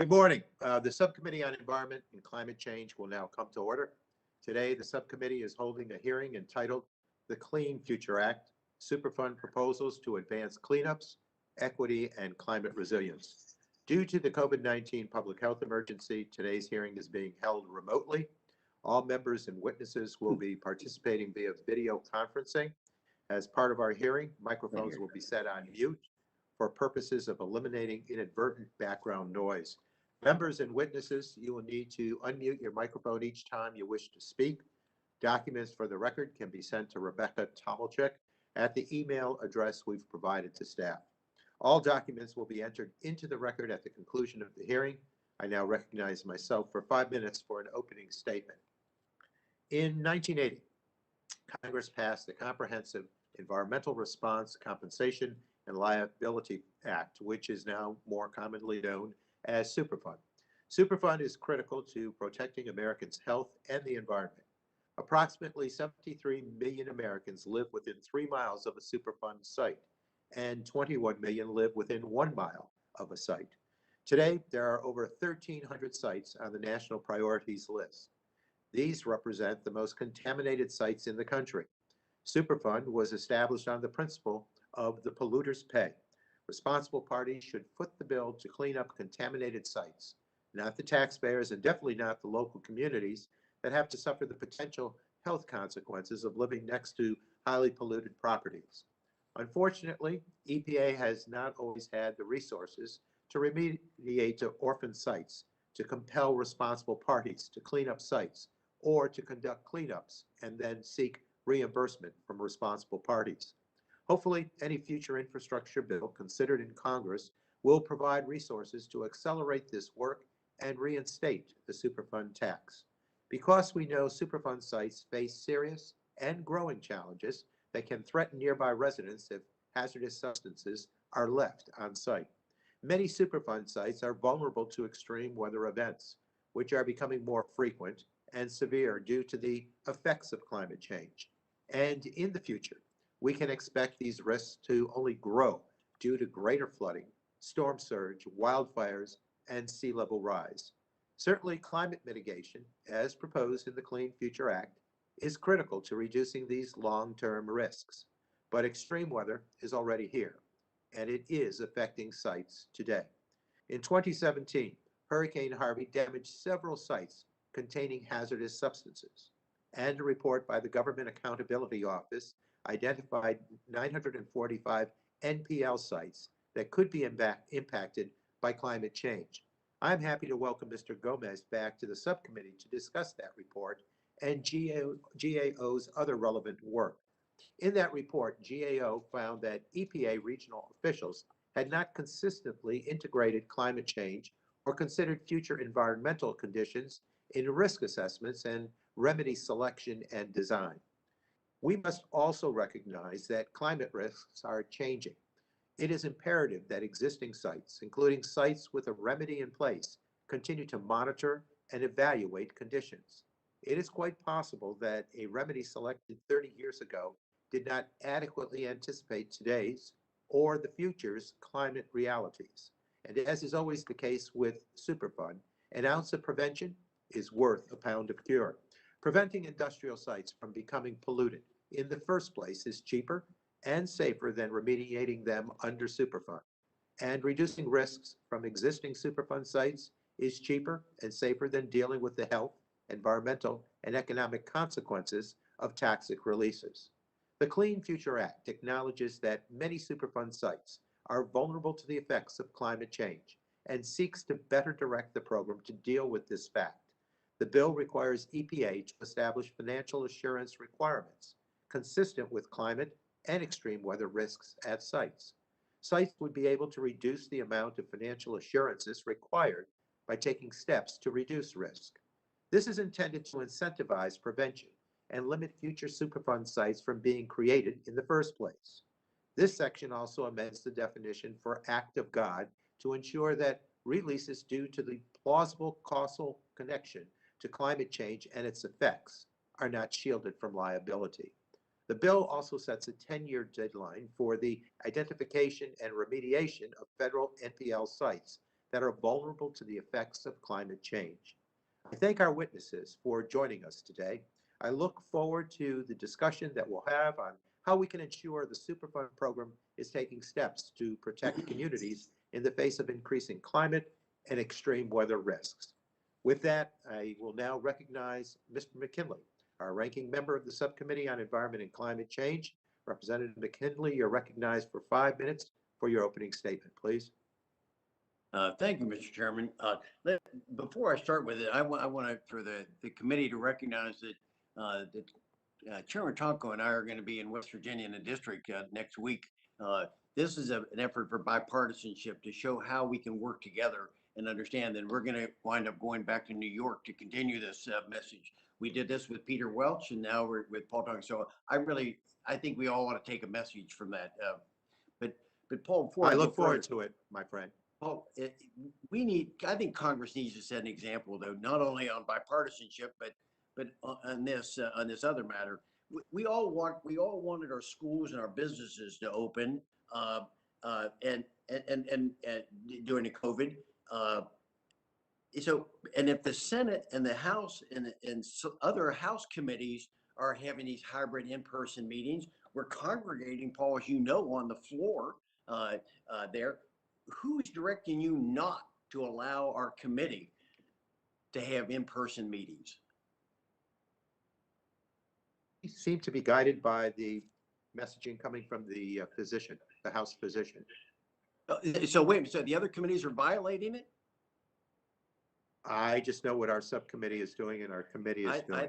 Good morning. The Subcommittee on Environment and Climate Change will now come to order. Today, the subcommittee is holding a hearing entitled The Clean Future Act, Superfund Proposals to Advance Cleanups, Equity, and Climate Resilience. Due to the COVID-19 public health emergency, today's hearing is being held remotely. All members and witnesses will be participating via video conferencing. As part of our hearing, microphones will be set on mute for purposes of eliminating inadvertent background noise. Members and witnesses, you will need to unmute your microphone each time you wish to speak. Documents for the record can be sent to Rebecca Tomalchik at the email address we've provided to staff. All documents will be entered into the record at the conclusion of the hearing. I now recognize myself for 5 minutes for an opening statement. In 1980, Congress passed the Comprehensive Environmental Response, Compensation, and Liability Act, which is now more commonly known as Superfund. Superfund is critical to protecting Americans' health and the environment. Approximately 73 million Americans live within 3 miles of a Superfund site, and 21 million live within 1 mile of a site. Today, there are over 1,300 sites on the national priorities list. These represent the most contaminated sites in the country. Superfund was established on the principle of the polluters pay. Responsible parties should foot the bill to clean up contaminated sites, not the taxpayers and definitely not the local communities that have to suffer the potential health consequences of living next to highly polluted properties. Unfortunately, EPA has not always had the resources to remediate to orphan sites, to compel responsible parties to clean up sites, or to conduct cleanups and then seek reimbursement from responsible parties. Hopefully, any future infrastructure bill considered in Congress will provide resources to accelerate this work and reinstate the Superfund tax. Because we know Superfund sites face serious and growing challenges that can threaten nearby residents if hazardous substances are left on site. Many Superfund sites are vulnerable to extreme weather events, which are becoming more frequent and severe due to the effects of climate change. And in the future, we can expect these risks to only grow due to greater flooding, storm surge, wildfires, and sea level rise. Certainly, climate mitigation, as proposed in the Clean Future Act, is critical to reducing these long-term risks. But extreme weather is already here, and it is affecting sites today. In 2017, Hurricane Harvey damaged several sites containing hazardous substances, and a report by the Government Accountability Office identified 945 NPL sites that could be impacted by climate change. I'm happy to welcome Mr. Gomez back to the subcommittee to discuss that report and GAO's other relevant work. In that report, GAO found that EPA regional officials had not consistently integrated climate change or considered future environmental conditions in risk assessments and remedy selection and design. We must also recognize that climate risks are changing. It is imperative that existing sites, including sites with a remedy in place, continue to monitor and evaluate conditions. It is quite possible that a remedy selected 30 years ago did not adequately anticipate today's or the future's climate realities. And as is always the case with Superfund, an ounce of prevention is worth a pound of cure. Preventing industrial sites from becoming polluted in the first place is cheaper and safer than remediating them under Superfund. And reducing risks from existing Superfund sites is cheaper and safer than dealing with the health, environmental, and economic consequences of toxic releases. The Clean Future Act acknowledges that many Superfund sites are vulnerable to the effects of climate change and seeks to better direct the program to deal with this fact. The bill requires EPA to establish financial assurance requirements consistent with climate and extreme weather risks at sites. Sites would be able to reduce the amount of financial assurances required by taking steps to reduce risk. This is intended to incentivize prevention and limit future Superfund sites from being created in the first place. This section also amends the definition for act of God to ensure that releases due to the plausible causal connection to climate change and its effects are not shielded from liability. The bill also sets a 10-year deadline for the identification and remediation of federal NPL sites that are vulnerable to the effects of climate change. I thank our witnesses for joining us today. I look forward to the discussion that we'll have on how we can ensure the Superfund program is taking steps to protect communities in the face of increasing climate and extreme weather risks. With that, I will now recognize Mr. McKinley, our ranking member of the Subcommittee on Environment and Climate Change. Representative McKinley, you're recognized for 5 minutes for your opening statement, please. Thank you, Mr. Chairman. Before I start with it, I want for the committee to recognize that Chairman Tonko and I are going to be in West Virginia in the district next week. This is an effort for bipartisanship to show how we can work together and understand that we're going to wind up going back to New York to continue this message. We did this with Peter Welch, and now we're with Paul Tonko. So I think we all want to take a message from that. But Paul, before I look forward to it, my friend. Paul, I think Congress needs to set an example, though, not only on bipartisanship, but on this other matter. We all wanted our schools and our businesses to open, and during the COVID. And if the Senate and the House and other House committees are having these hybrid in-person meetings, we're congregating, Paul, as you know, on the floor there. Who's directing you not to allow our committee to have in-person meetings? We seem to be guided by the messaging coming from the physician, the House physician. So wait, so the other committees are violating it? I just know what our subcommittee is doing and our committee is doing.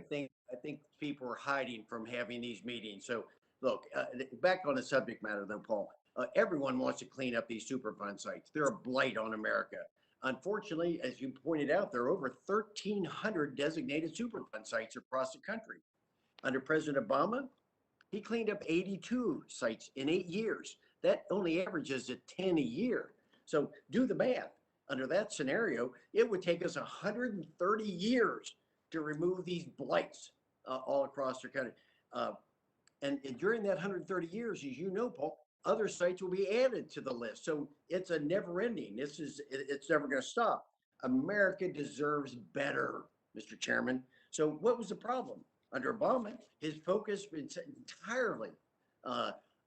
I think people are hiding from having these meetings. So look, back on the subject matter though, Paul, everyone wants to clean up these Superfund sites. They're a blight on America. Unfortunately, as you pointed out, there are over 1,300 designated Superfund sites across the country. Under President Obama, he cleaned up 82 sites in 8 years. That only averages at 10 a year. So do the math. Under that scenario, it would take us 130 years to remove these blights all across the country. And during that 130 years, as you know, Paul, other sites will be added to the list. So it's a never ending. It's never going to stop. America deserves better, Mr. Chairman. So what was the problem? Under Obama, his focus was entirely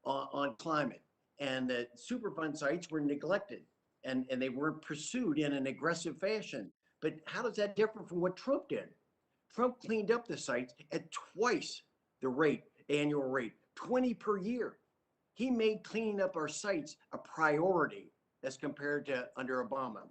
on climate, and the Superfund sites were neglected and they weren't pursued in an aggressive fashion. But how does that differ from what Trump did? Trump cleaned up the sites at twice the annual rate, 20 per year. He made cleaning up our sites a priority as compared to under Obama.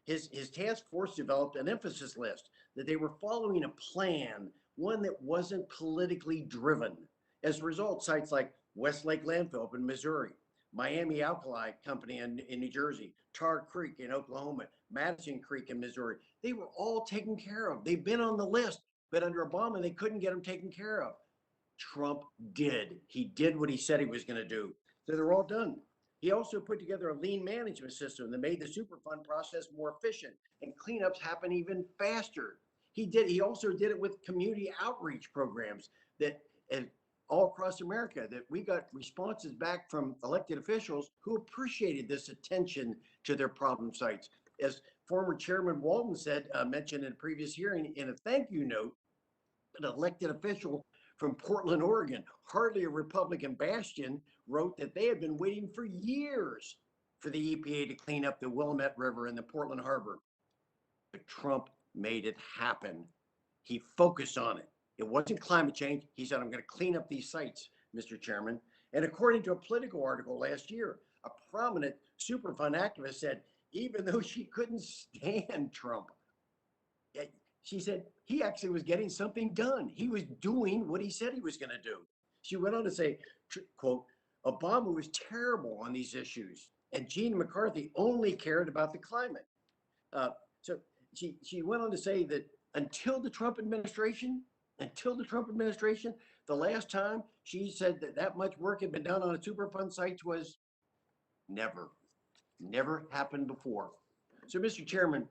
His task force developed an emphasis list that they were following a plan, one that wasn't politically driven. As a result, sites like Westlake Landfill up in Missouri, Miami Alkali Company in New Jersey, Tar Creek in Oklahoma, Madison Creek in Missouri, they were all taken care of. They've been on the list, but under Obama, they couldn't get them taken care of. Trump did. He did what he said he was going to do. So they're all done. He also put together a lean management system that made the Superfund process more efficient and cleanups happen even faster. He also did it with community outreach programs that all across America, that we got responses back from elected officials who appreciated this attention to their problem sites. As former Chairman Walton mentioned in a previous hearing in a thank you note, an elected official from Portland, Oregon, hardly a Republican bastion, wrote that they had been waiting for years for the EPA to clean up the Willamette River and the Portland Harbor. But Trump made it happen. He focused on it. It wasn't climate change. He said, I'm going to clean up these sites, Mr. Chairman. And according to a Politico article last year, a prominent Superfund activist said, even though she couldn't stand Trump, she said he actually was getting something done. He was doing what he said he was going to do. She went on to say, quote, Obama was terrible on these issues, and Gene McCarthy only cared about the climate. So she went on to say that until the Trump administration, the last time she said that much work had been done on a Superfund site was never happened before. So, Mr. Chairman,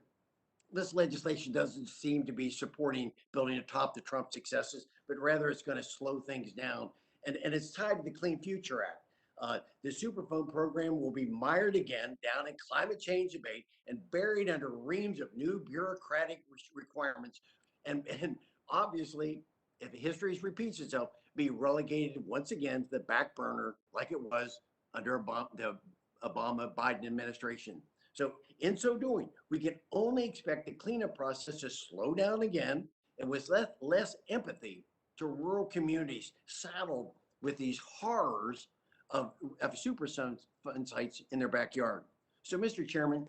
this legislation doesn't seem to be supporting building atop the Trump successes, but rather it's going to slow things down. And it's tied to the Clean Future Act. The Superfund program will be mired again down in climate change debate and buried under reams of new bureaucratic requirements. And obviously, if history repeats itself, be relegated once again to the back burner like it was under the Obama-Biden administration. So in so doing, we can only expect the cleanup process to slow down again, and with less empathy to rural communities saddled with these horrors of Superfund sites in their backyard. So, Mr. Chairman,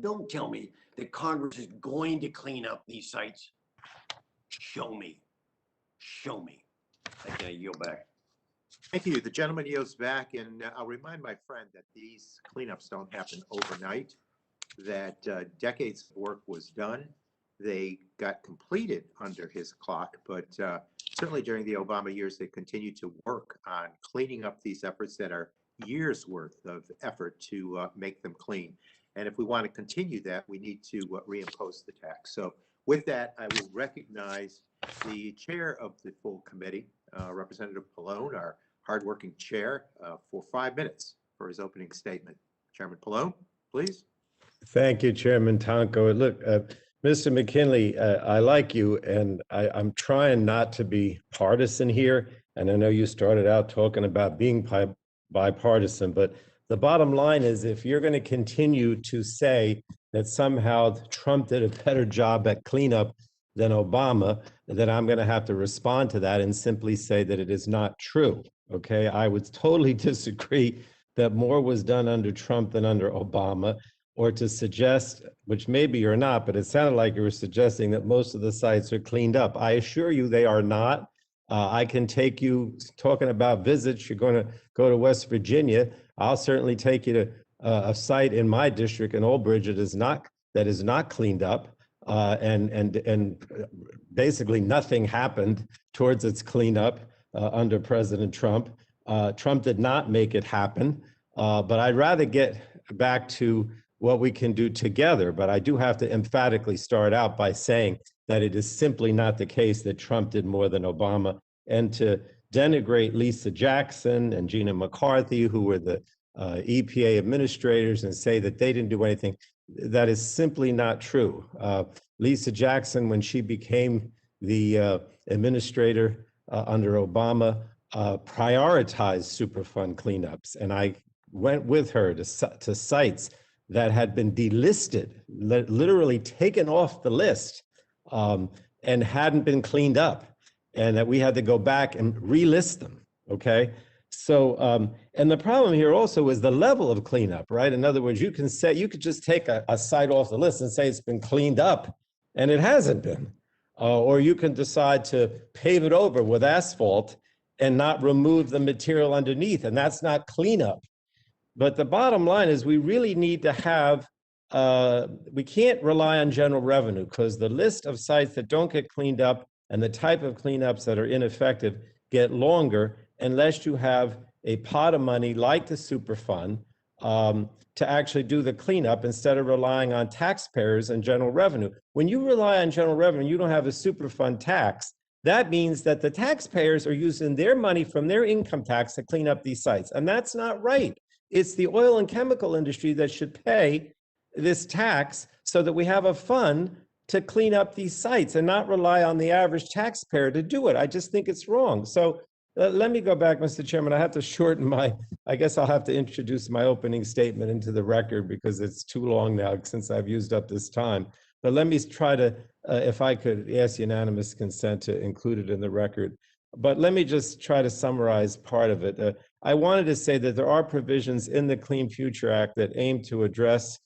don't tell me that Congress is going to clean up these sites. Show me. Show me. I yield back. Thank you. The gentleman yields back, and I'll remind my friend that these cleanups don't happen overnight, that decades of work was done. They got completed under his clock, but certainly during the Obama years, they continued to work on cleaning up these efforts that are years worth of effort to make them clean. And if we want to continue that, we need to reimpose the tax. So with that, I will recognize the chair of the full committee, Representative Pallone, our hardworking chair, for 5 minutes for his opening statement. Chairman Pallone, please. Thank you, Chairman Tonko. Look, Mr. McKinley, I like you, and I'm trying not to be partisan here. And I know you started out talking about being bipartisan, but the bottom line is if you're going to continue to say that somehow Trump did a better job at cleanup than Obama, then I'm going to have to respond to that and simply say that it is not true. Okay, I would totally disagree that more was done under Trump than under Obama, or to suggest, which maybe you're not, but it sounded like you were suggesting that most of the sites are cleaned up. I assure you they are not. I can take you, talking about visits, you're going to go to West Virginia. I'll certainly take you to a site in my district in Old Bridge that is not cleaned up, and basically nothing happened towards its cleanup under President Trump. Trump did not make it happen, but I'd rather get back to what we can do together. But I do have to emphatically start out by saying that it is simply not the case that Trump did more than Obama. And to denigrate Lisa Jackson and Gina McCarthy, who were the EPA administrators, and say that they didn't do anything, that is simply not true. Lisa Jackson, when she became the administrator under Obama, prioritized Superfund cleanups. And I went with her to sites that had been delisted, literally taken off the list, and hadn't been cleaned up, and that we had to go back and relist them, okay? So, and the problem here also is the level of cleanup, right? In other words, you could just take a site off the list and say it's been cleaned up, and it hasn't been. Or you can decide to pave it over with asphalt and not remove the material underneath, and that's not cleanup. But the bottom line is we really need to have, we can't rely on general revenue, because the list of sites that don't get cleaned up and the type of cleanups that are ineffective get longer unless you have a pot of money like the Superfund to actually do the cleanup instead of relying on taxpayers and general revenue. When you rely on general revenue, you don't have a Superfund tax. That means that the taxpayers are using their money from their income tax to clean up these sites, and that's not right. It's the oil and chemical industry that should pay this tax so that we have a fund to clean up these sites and not rely on the average taxpayer to do it. I just think it's wrong. So let me go back, Mr. Chairman. I have to shorten I guess I'll have to introduce my opening statement into the record because it's too long now since I've used up this time. But let me try to, if I could ask unanimous consent to include it in the record. But let me just try to summarize part of it. I wanted to say that there are provisions in the Clean Future Act that aim to address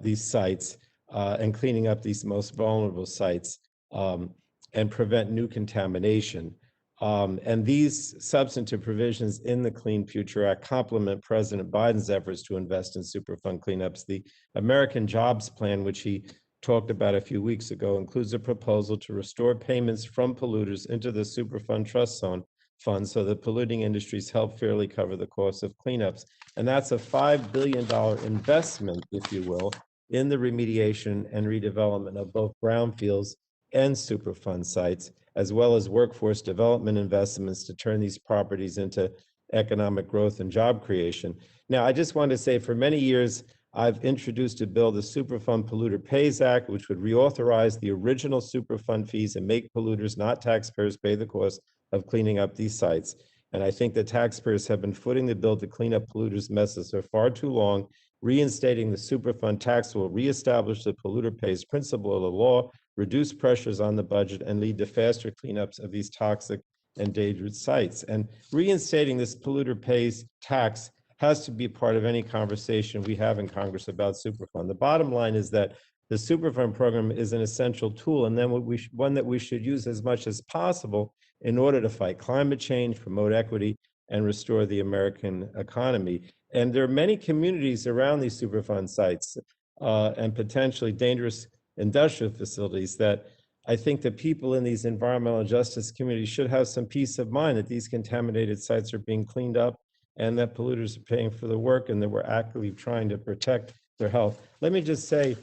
these sites and cleaning up these most vulnerable sites and prevent new contamination. And these substantive provisions in the Clean Future Act complement President Biden's efforts to invest in Superfund cleanups. The American Jobs Plan, which he talked about a few weeks ago, includes a proposal to restore payments from polluters into the Superfund Trust Zone Fund so that polluting industries help fairly cover the cost of cleanups. And that's a $5 billion investment, if you will, in the remediation and redevelopment of both brownfields and Superfund sites, as well as workforce development investments to turn these properties into economic growth and job creation. Now, I just want to say for many years, I've introduced a bill, the Superfund Polluter Pays Act, which would reauthorize the original Superfund fees and make polluters, not taxpayers, pay the cost of cleaning up these sites. And I think that taxpayers have been footing the bill to clean up polluters' messes for far too long. Reinstating the Superfund tax will reestablish the polluter pays principle of the law, reduce pressures on the budget, and lead to faster cleanups of these toxic and dangerous sites. And reinstating this polluter pays tax has to be part of any conversation we have in Congress about Superfund. The bottom line is that the Superfund program is an essential tool, and then one that we should use as much as possible in order to fight climate change, promote equity, and restore the American economy. And there are many communities around these Superfund sites and potentially dangerous industrial facilities that I think that people in these environmental justice communities should have some peace of mind that these contaminated sites are being cleaned up and that polluters are paying for the work and that we're actively trying to protect their health. Let me just say,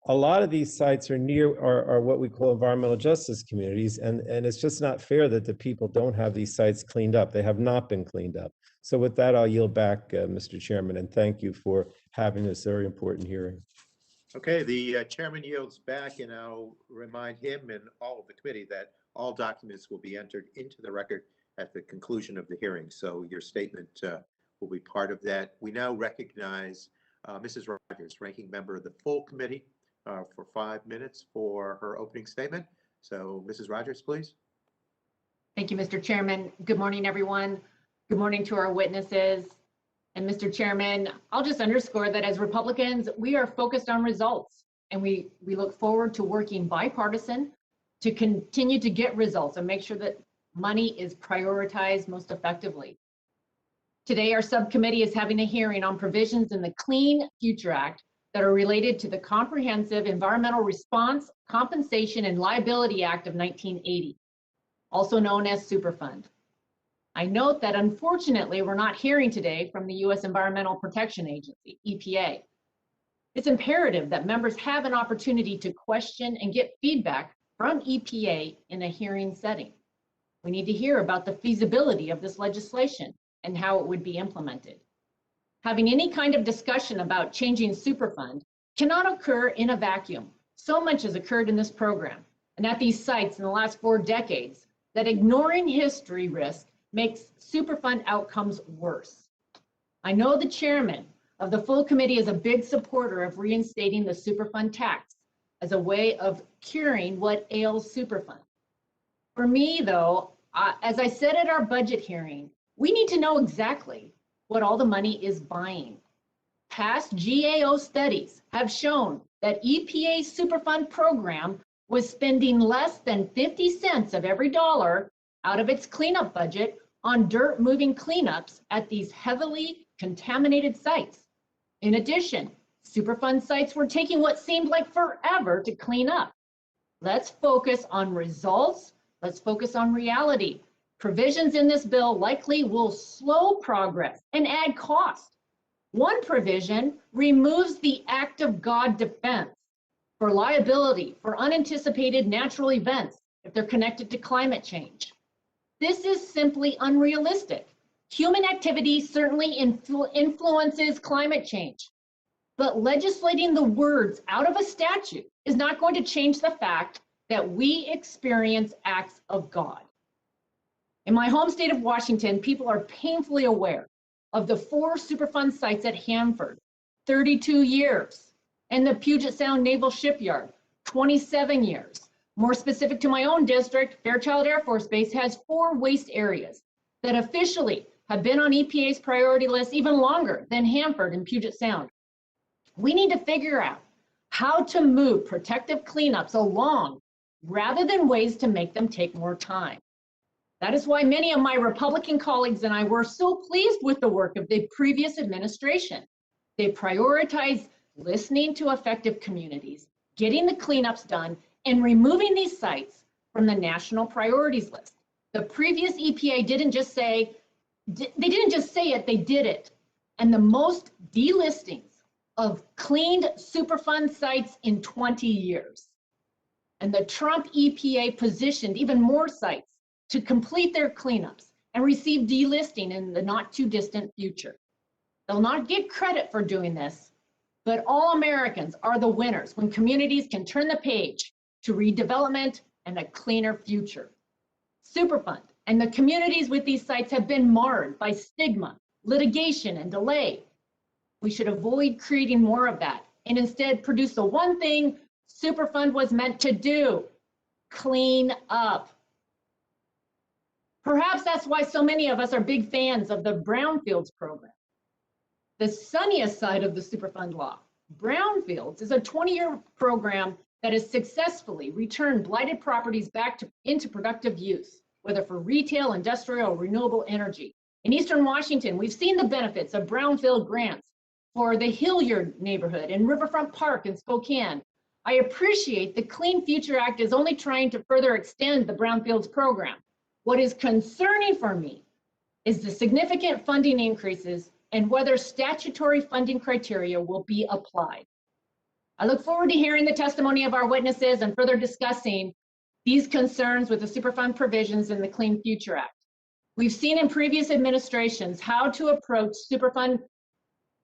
a lot of these sites are what we call environmental justice communities, and it's just not fair that the people don't have these sites cleaned up. They have not been cleaned up. So with that, I'll yield back, Mr. Chairman, and thank you for having this very important hearing. Okay, the chairman yields back, and I'll remind him and all of the committee that all documents will be entered into the record at the conclusion of the hearing. So your statement will be part of that. We now recognize Mrs. Rogers, ranking member of the full committee, for 5 minutes for her opening statement. So Mrs. Rogers, please. Thank you, Mr. Chairman. Good morning, everyone. Good morning to our witnesses. And Mr. Chairman, I'll just underscore that as Republicans, we are focused on results, and we look forward to working bipartisan to continue to get results and make sure that money is prioritized most effectively. Today, our subcommittee is having a hearing on provisions in the Clean Future Act that are related to the Comprehensive Environmental Response, Compensation, and Liability Act of 1980, also known as Superfund. I note that unfortunately, we're not hearing today from the U.S. Environmental Protection Agency, EPA. It's imperative that members have an opportunity to question and get feedback from EPA in a hearing setting. We need to hear about the feasibility of this legislation and how it would be implemented. Having any kind of discussion about changing Superfund cannot occur in a vacuum. So much has occurred in this program and at these sites in the last 4 decades that ignoring history risk makes Superfund outcomes worse. I know the chairman of the full committee is a big supporter of reinstating the Superfund tax as a way of curing what ails Superfund. For me, though, as I said at our budget hearing, we need to know exactly what all the money is buying. Past GAO studies have shown that EPA's Superfund program was spending less than 50 cents of every dollar out of its cleanup budget on dirt moving cleanups at these heavily contaminated sites. In addition, Superfund sites were taking what seemed like forever to clean up. Let's focus on results. Let's focus on reality. Provisions in this bill likely will slow progress and add cost. One provision removes the act of God defense for liability for unanticipated natural events if they're connected to climate change. This is simply unrealistic. Human activity certainly influences climate change, but legislating the words out of a statute is not going to change the fact that we experience acts of God. In my home state of Washington, people are painfully aware of the 4 Superfund sites at Hanford, 32 years, and the Puget Sound Naval Shipyard, 27 years. More specific to my own district, Fairchild Air Force Base has 4 waste areas that officially have been on EPA's priority list even longer than Hanford and Puget Sound. We need to figure out how to move protective cleanups along rather than ways to make them take more time. That is why many of my Republican colleagues and I were so pleased with the work of the previous administration. They prioritized listening to affected communities, getting the cleanups done, and removing these sites from the national priorities list. The previous EPA didn't just say it, they did it. And the most delistings of cleaned Superfund sites in 20 years. And the Trump EPA positioned even more sites to complete their cleanups and receive delisting in the not too distant future. They'll not get credit for doing this, but all Americans are the winners when communities can turn the page to redevelopment and a cleaner future. Superfund and the communities with these sites have been marred by stigma, litigation, and delay. We should avoid creating more of that and instead produce the one thing Superfund was meant to do: clean up. Perhaps that's why so many of us are big fans of the Brownfields program. The sunniest side of the Superfund law, Brownfields, is a 20-year program that has successfully returned blighted properties back into productive use, whether for retail, industrial, or renewable energy. In Eastern Washington, we've seen the benefits of Brownfield grants for the Hilliard neighborhood and Riverfront Park in Spokane. I appreciate the Clean Future Act is only trying to further extend the Brownfields program. What is concerning for me is the significant funding increases and whether statutory funding criteria will be applied. I look forward to hearing the testimony of our witnesses and further discussing these concerns with the Superfund provisions in the Clean Future Act. We've seen in previous administrations how to approach Superfund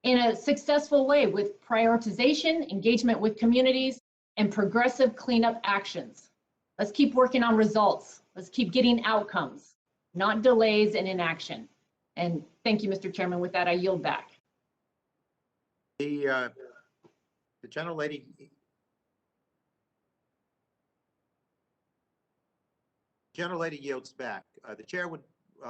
in a successful way with prioritization, engagement with communities, and progressive cleanup actions. Let's keep working on results. Let's keep getting outcomes, not delays and inaction. And thank you, Mr. Chairman. With that, I yield back. The gentlelady yields back. The chair would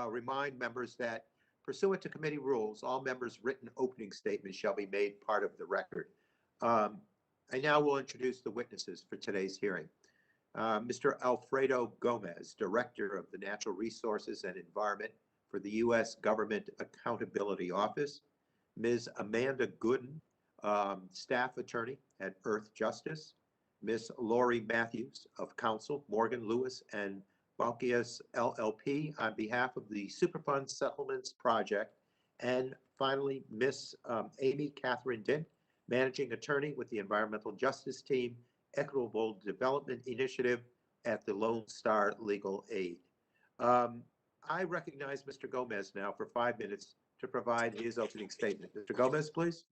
remind members that pursuant to committee rules, all members' written opening statements shall be made part of the record. I now will introduce the witnesses for today's hearing. Mr. Alfredo Gomez, Director of the Natural Resources and Environment for the U.S. Government Accountability Office. Ms. Amanda Gooden, Staff Attorney at Earth Justice. Ms. Lori Matthews of Counsel, Morgan Lewis and Balkias LLP on behalf of the Superfund Settlements Project. And finally, Ms. Amy Catherine Dent, Managing Attorney with the Environmental Justice Team, Equitable Development Initiative at the Lone Star Legal Aid. I recognize Mr. Gomez now for 5 minutes to provide his opening statement. Mr. Gomez, please.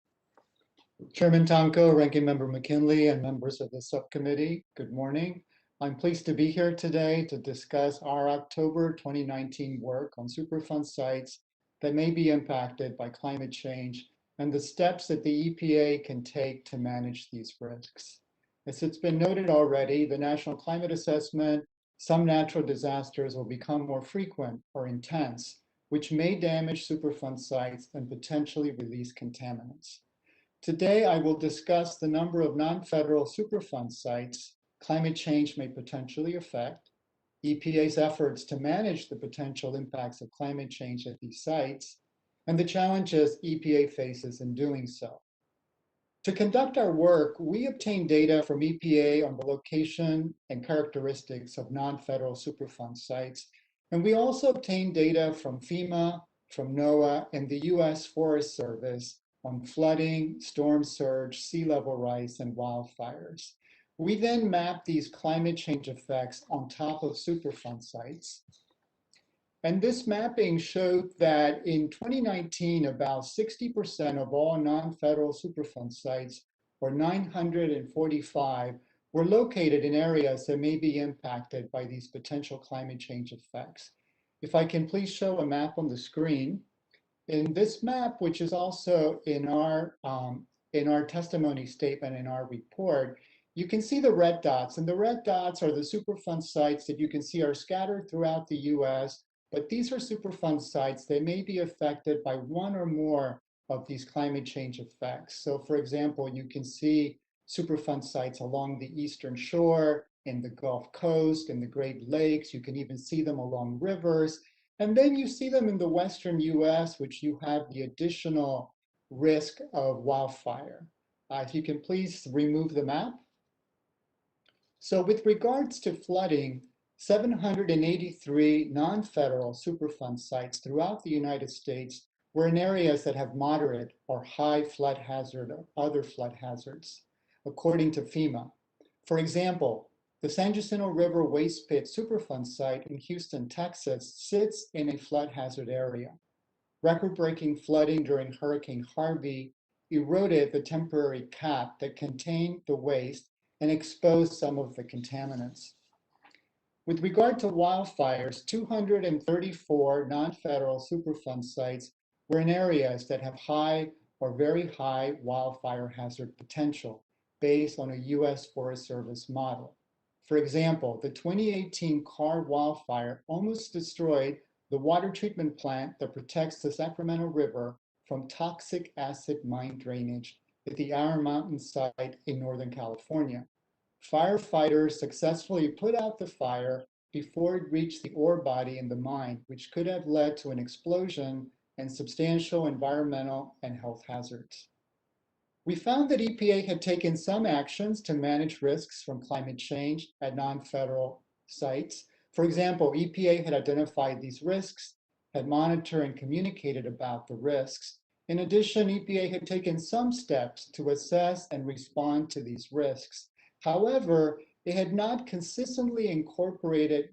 Chairman Tonko, Ranking Member McKinley, and members of the subcommittee, good morning. I'm pleased to be here today to discuss our October 2019 work on Superfund sites that may be impacted by climate change and the steps that the EPA can take to manage these risks. As it's been noted already, the National Climate Assessment, some natural disasters will become more frequent or intense, which may damage Superfund sites and potentially release contaminants. Today, I will discuss the number of non-federal Superfund sites climate change may potentially affect, EPA's efforts to manage the potential impacts of climate change at these sites, and the challenges EPA faces in doing so. To conduct our work, we obtained data from EPA on the location and characteristics of non-federal Superfund sites, and we also obtained data from Fema, from NOAA, and the U.S. Forest Service on flooding, storm surge, sea level rise, and wildfires. We then mapped these climate change effects on top of Superfund sites. And this mapping showed that in 2019, about 60% of all non-federal Superfund sites, or 945, were located in areas that may be impacted by these potential climate change effects. If I can please show a map on the screen. In this map, which is also in our testimony statement in our report, you can see the red dots, and the red dots are the Superfund sites that you can see are scattered throughout the US, but these are Superfund sites that may be affected by one or more of these climate change effects. So for example, you can see Superfund sites along the Eastern Shore, in the Gulf Coast, in the Great Lakes. You can even see them along rivers. And then you see them in the Western US, which you have the additional risk of wildfire. If you can please remove the map. So with regards to flooding, 783 non-federal Superfund sites throughout the United States were in areas that have moderate or high flood hazard or other flood hazards, according to FEMA. For example, The San Jacinto River Waste Pit Superfund site in Houston, Texas, sits in a flood hazard area. Record-breaking flooding during Hurricane Harvey eroded the temporary cap that contained the waste and exposed some of the contaminants. With regard to wildfires, 234 non-federal Superfund sites were in areas that have high or very high wildfire hazard potential based on a U.S. Forest Service model. For example, the 2018 Carr wildfire almost destroyed the water treatment plant that protects the Sacramento River from toxic acid mine drainage at the Iron Mountain site in Northern California. Firefighters successfully put out the fire before it reached the ore body in the mine, which could have led to an explosion and substantial environmental and health hazards. We found that EPA had taken some actions to manage risks from climate change at non-federal sites. For example, EPA had identified these risks, had monitored and communicated about the risks. In addition, EPA had taken some steps to assess and respond to these risks. However, they had not consistently incorporated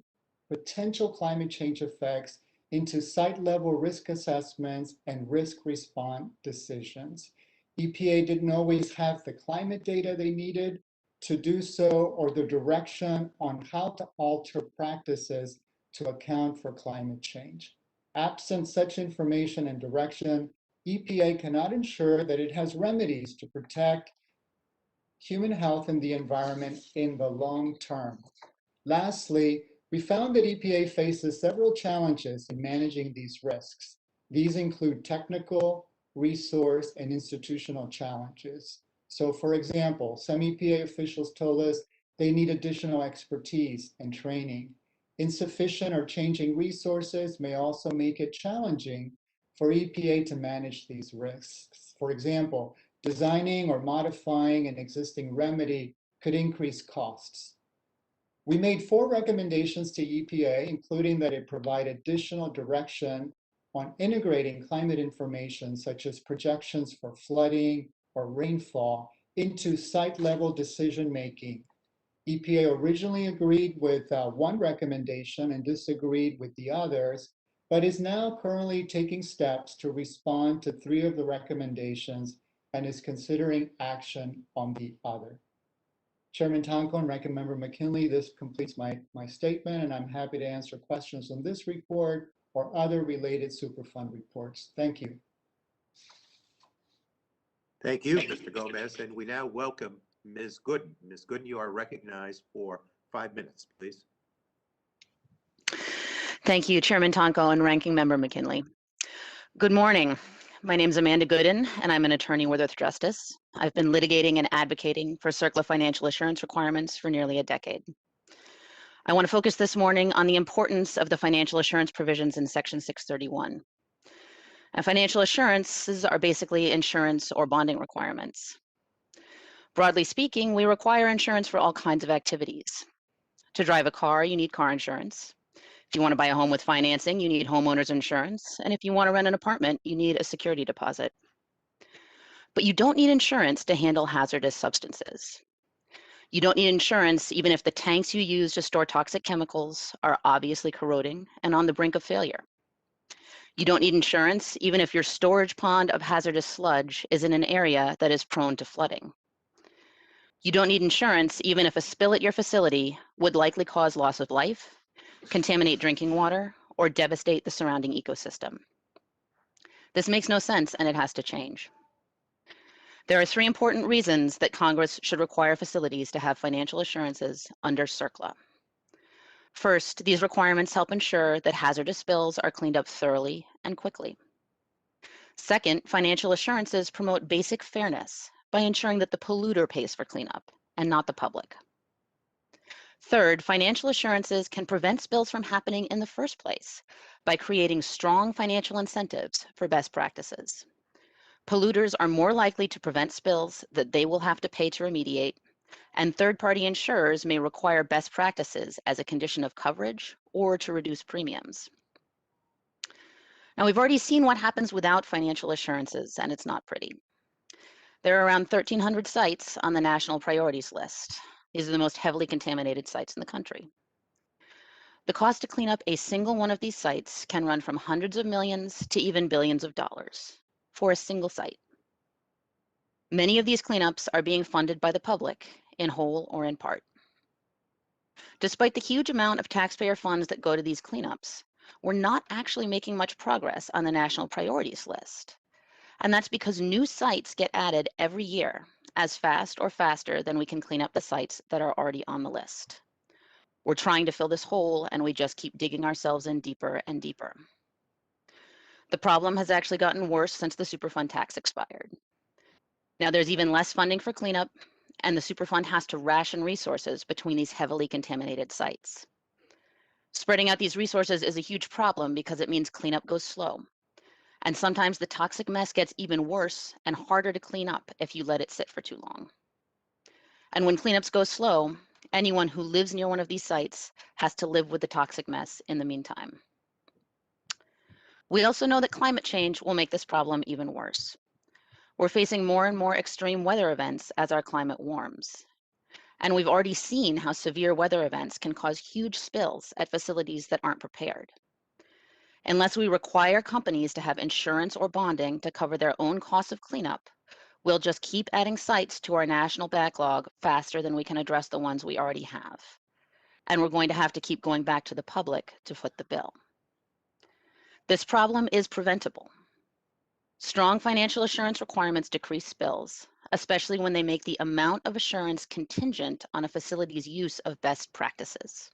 potential climate change effects into site-level risk assessments and risk response decisions. EPA didn't always have the climate data they needed to do so or the direction on how to alter practices to account for climate change. Absent such information and direction, EPA cannot ensure that it has remedies to protect human health and the environment in the long term. Lastly, we found that EPA faces several challenges in managing these risks. These include technical, resource, and institutional challenges. So for example, some EPA officials told us they need additional expertise and training. Insufficient or changing resources may also make it challenging for EPA to manage these risks. For example, designing or modifying an existing remedy could increase costs. We made 4 recommendations to EPA, including that it provide additional direction on integrating climate information, such as projections for flooding or rainfall, into site-level decision-making. EPA originally agreed with 1 recommendation and disagreed with the others, but is now currently taking steps to respond to 3 of the recommendations and is considering action on the other. Chairman Tonko and Ranking Member McKinley, this completes my statement, and I'm happy to answer questions on this report or other related Superfund reports. Thank you. Thank you, Mr. Gomez, and we now welcome Ms. Gooden. Ms. Gooden, you are recognized for 5 minutes, please. Thank you, Chairman Tonko and Ranking Member McKinley. Good morning. My name is Amanda Gooden, and I'm an attorney with Earth Justice. I've been litigating and advocating for Surcla financial assurance requirements for nearly a decade. I want to focus this morning on the importance of the financial assurance provisions in Section 631. And financial assurances are basically insurance or bonding requirements. Broadly speaking, we require insurance for all kinds of activities. To drive a car, you need car insurance. If you want to buy a home with financing, you need homeowner's insurance. And if you want to rent an apartment, you need a security deposit. But you don't need insurance to handle hazardous substances. You don't need insurance even if the tanks you use to store toxic chemicals are obviously corroding and on the brink of failure. You don't need insurance even if your storage pond of hazardous sludge is in an area that is prone to flooding. You don't need insurance even if a spill at your facility would likely cause loss of life, contaminate drinking water, or devastate the surrounding ecosystem. This makes no sense, and it has to change. There are 3 important reasons that Congress should require facilities to have financial assurances under Surcla. First, these requirements help ensure that hazardous spills are cleaned up thoroughly and quickly. Second, financial assurances promote basic fairness by ensuring that the polluter pays for cleanup and not the public. Third, financial assurances can prevent spills from happening in the first place by creating strong financial incentives for best practices. Polluters are more likely to prevent spills that they will have to pay to remediate, and third-party insurers may require best practices as a condition of coverage or to reduce premiums. Now, we've already seen what happens without financial assurances, and it's not pretty. There are around 1,300 sites on the national priorities list. These are the most heavily contaminated sites in the country. The cost to clean up a single one of these sites can run from hundreds of millions to even billions of dollars for a single site. Many of these cleanups are being funded by the public in whole or in part. Despite the huge amount of taxpayer funds that go to these cleanups, we're not actually making much progress on the national priorities list. And that's because new sites get added every year as fast or faster than we can clean up the sites that are already on the list. We're trying to fill this hole and we just keep digging ourselves in deeper and deeper. The problem has actually gotten worse since the Superfund tax expired. Now there's even less funding for cleanup, and the Superfund has to ration resources between these heavily contaminated sites. Spreading out these resources is a huge problem because it means cleanup goes slow. And sometimes the toxic mess gets even worse and harder to clean up if you let it sit for too long. And when cleanups go slow, anyone who lives near one of these sites has to live with the toxic mess in the meantime. We also know that climate change will make this problem even worse. We're facing more and more extreme weather events as our climate warms. And we've already seen how severe weather events can cause huge spills at facilities that aren't prepared. Unless we require companies to have insurance or bonding to cover their own costs of cleanup, we'll just keep adding sites to our national backlog faster than we can address the ones we already have. And we're going to have to keep going back to the public to foot the bill. This problem is preventable. Strong financial assurance requirements decrease spills, especially when they make the amount of assurance contingent on a facility's use of best practices.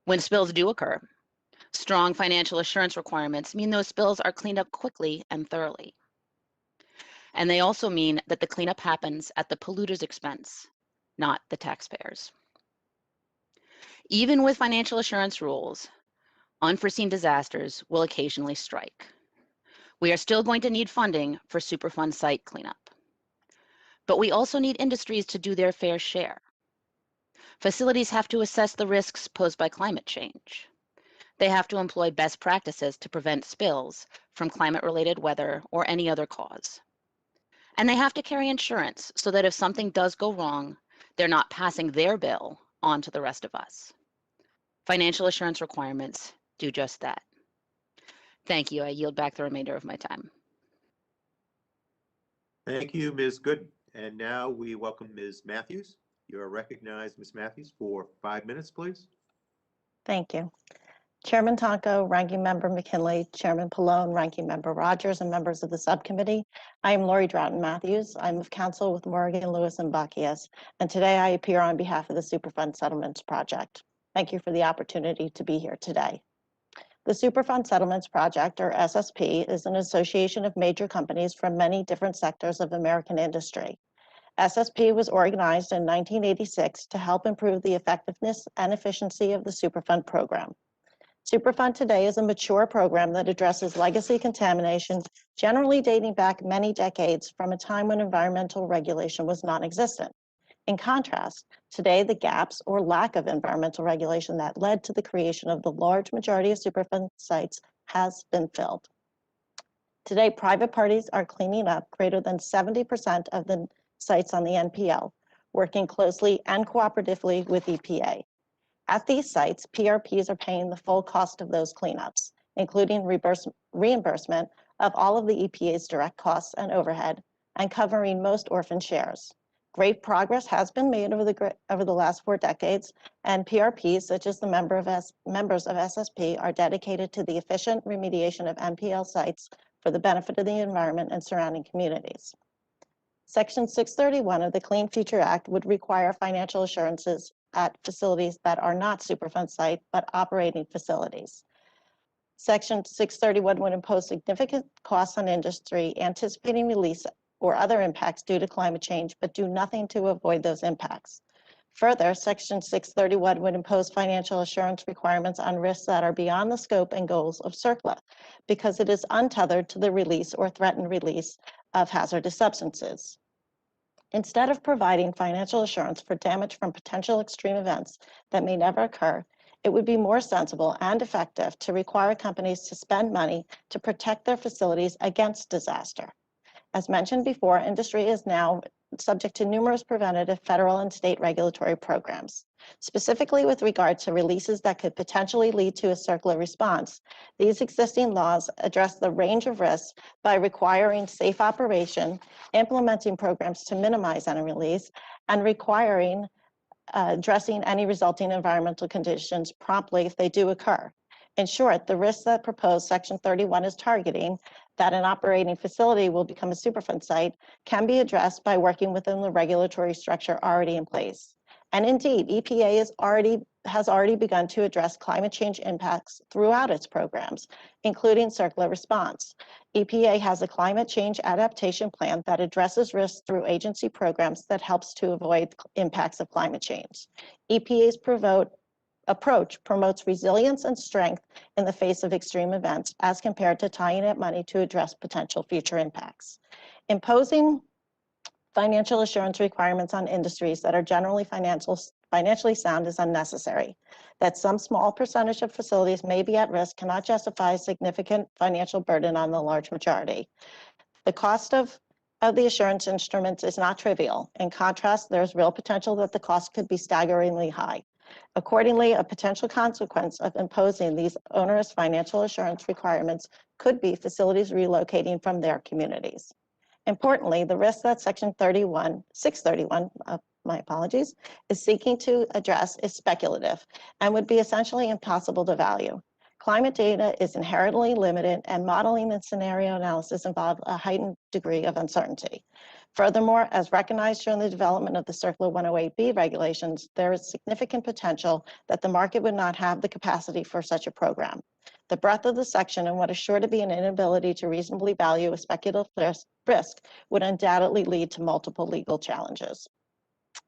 When spills do occur, strong financial assurance requirements mean those spills are cleaned up quickly and thoroughly. And they also mean that the cleanup happens at the polluter's expense, not the taxpayers. Even with financial assurance rules, unforeseen disasters will occasionally strike. We are still going to need funding for Superfund site cleanup. But we also need industries to do their fair share. Facilities have to assess the risks posed by climate change. They have to employ best practices to prevent spills from climate-related weather or any other cause. And they have to carry insurance so that if something does go wrong, they're not passing their bill on to the rest of us. Financial assurance requirements do just that. Thank you. I yield back the remainder of my time. Thank you, Ms. Gooden. And now we welcome Ms. Matthews. You are recognized, Ms. Matthews, for 5 minutes, please. Thank you. Chairman Tonko, Ranking Member McKinley, Chairman Pallone, Ranking Member Rogers, and members of the subcommittee. I am Lori Droughton Matthews. I'm of counsel with Morgan, Lewis, and Bacchius, and today I appear on behalf of the Superfund Settlements Project. Thank you for the opportunity to be here today. The Superfund Settlements Project, or SSP, is an association of major companies from many different sectors of American industry. SSP was organized in 1986 to help improve the effectiveness and efficiency of the Superfund program. Superfund today is a mature program that addresses legacy contamination, generally dating back many decades from a time when environmental regulation was non-existent. In contrast, today the gaps or lack of environmental regulation that led to the creation of the large majority of Superfund sites has been filled. Today, private parties are cleaning up greater than 70% of the sites on the NPL, working closely and cooperatively with EPA. At these sites, PRPs are paying the full cost of those cleanups, including reimbursement of all of the EPA's direct costs and overhead, and covering most orphan shares. Great progress has been made over the last 4 decades, and PRPs, such as the members of SSP, are dedicated to the efficient remediation of NPL sites for the benefit of the environment and surrounding communities. Section 631 of the Clean Future Act would require financial assurances at facilities that are not Superfund site, but operating facilities. Section 631 would impose significant costs on industry anticipating release or other impacts due to climate change, but do nothing to avoid those impacts. Further, Section 631 would impose financial assurance requirements on risks that are beyond the scope and goals of Surcla, because it is untethered to the release or threatened release of hazardous substances. Instead of providing financial assurance for damage from potential extreme events that may never occur, it would be more sensible and effective to require companies to spend money to protect their facilities against disaster. As mentioned before, industry is now subject to numerous preventative federal and state regulatory programs. Specifically with regard to releases that could potentially lead to a Surcla response, these existing laws address the range of risks by requiring safe operation, implementing programs to minimize any release, and requiring addressing any resulting environmental conditions promptly if they do occur. In short, the risks that proposed Section 31 is targeting, that an operating facility will become a Superfund site, can be addressed by working within the regulatory structure already in place. And indeed, EPA has already begun to address climate change impacts throughout its programs, including Surcla response. EPA has a climate change adaptation plan that addresses risks through agency programs that helps to avoid impacts of climate change. EPA's approach promotes resilience and strength in the face of extreme events as compared to tying up money to address potential future impacts. Imposing financial assurance requirements on industries that are generally financially sound is unnecessary. That some small percentage of facilities may be at risk cannot justify a significant financial burden on the large majority. The cost of the assurance instruments is not trivial. In contrast, there's real potential that the cost could be staggeringly high. Accordingly, a potential consequence of imposing these onerous financial assurance requirements could be facilities relocating from their communities. Importantly, the risk that Section 631, my apologies, is seeking to address is speculative and would be essentially impossible to value. Climate data is inherently limited, and modeling and scenario analysis involve a heightened degree of uncertainty. Furthermore, as recognized during the development of the Surcla 108B regulations, there is significant potential that the market would not have the capacity for such a program. The breadth of the section and what is sure to be an inability to reasonably value a speculative risk would undoubtedly lead to multiple legal challenges.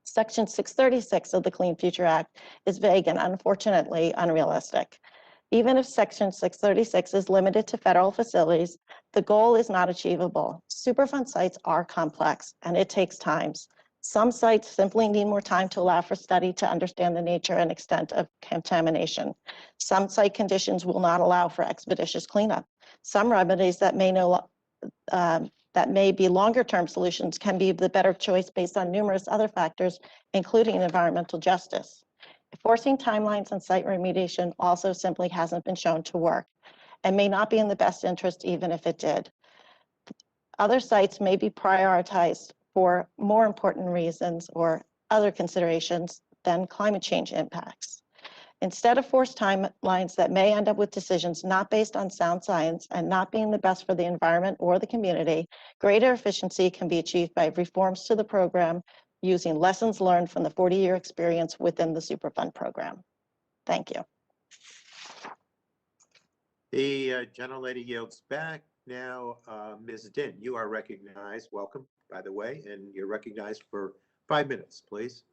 Section 636 of the Clean Future Act is vague and unfortunately unrealistic. Even if Section 636 is limited to federal facilities, the goal is not achievable. Superfund sites are complex and it takes time. Some sites simply need more time to allow for study to understand the nature and extent of contamination. Some site conditions will not allow for expeditious cleanup. Some remedies that may be longer-term solutions can be the better choice based on numerous other factors, including environmental justice. Forcing timelines on site remediation also simply hasn't been shown to work and may not be in the best interest even if it did. Other sites may be prioritized for more important reasons or other considerations than climate change impacts. Instead of forced timelines that may end up with decisions not based on sound science and not being the best for the environment or the community, greater efficiency can be achieved by reforms to the program using lessons learned from the 40-year experience within the Superfund program. Thank you. The gentlelady yields back. Now, Ms. Din, you are recognized. Welcome, by the way, and you're recognized for 5 minutes, please.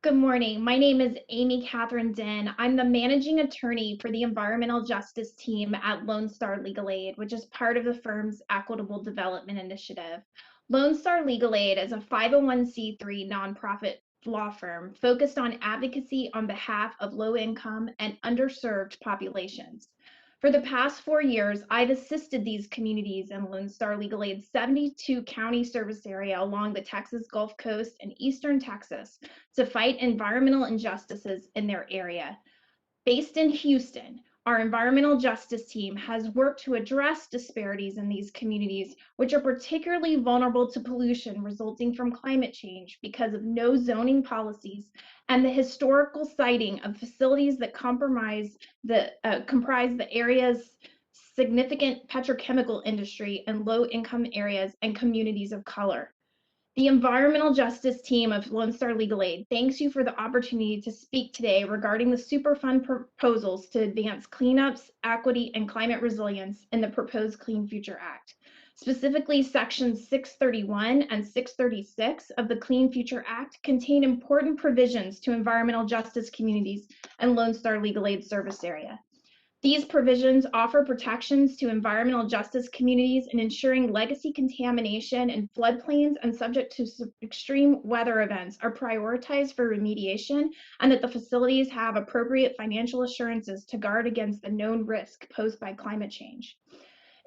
Good morning. My name is Amy Catherine Din. I'm the managing attorney for the environmental justice team at Lone Star Legal Aid, which is part of the firm's Equitable Development Initiative. Lone Star Legal Aid is a 501c3 nonprofit law firm focused on advocacy on behalf of low-income and underserved populations. For the past 4 years, I've assisted these communities in Lone Star Legal Aid's 72 county service area along the Texas Gulf Coast and Eastern Texas to fight environmental injustices in their area. Based in Houston, our environmental justice team has worked to address disparities in these communities, which are particularly vulnerable to pollution resulting from climate change because of no zoning policies and the historical siting of facilities that comprise the area's significant petrochemical industry and low-income areas and communities of color. The environmental justice team of Lone Star Legal Aid thanks you for the opportunity to speak today regarding the Superfund proposals to advance cleanups, equity, and climate resilience in the proposed Clean Future Act. Specifically, Sections 631 and 636 of the Clean Future Act contain important provisions to environmental justice communities and Lone Star Legal Aid service area. These provisions offer protections to environmental justice communities in ensuring legacy contamination in floodplains and subject to extreme weather events are prioritized for remediation, and that the facilities have appropriate financial assurances to guard against the known risk posed by climate change.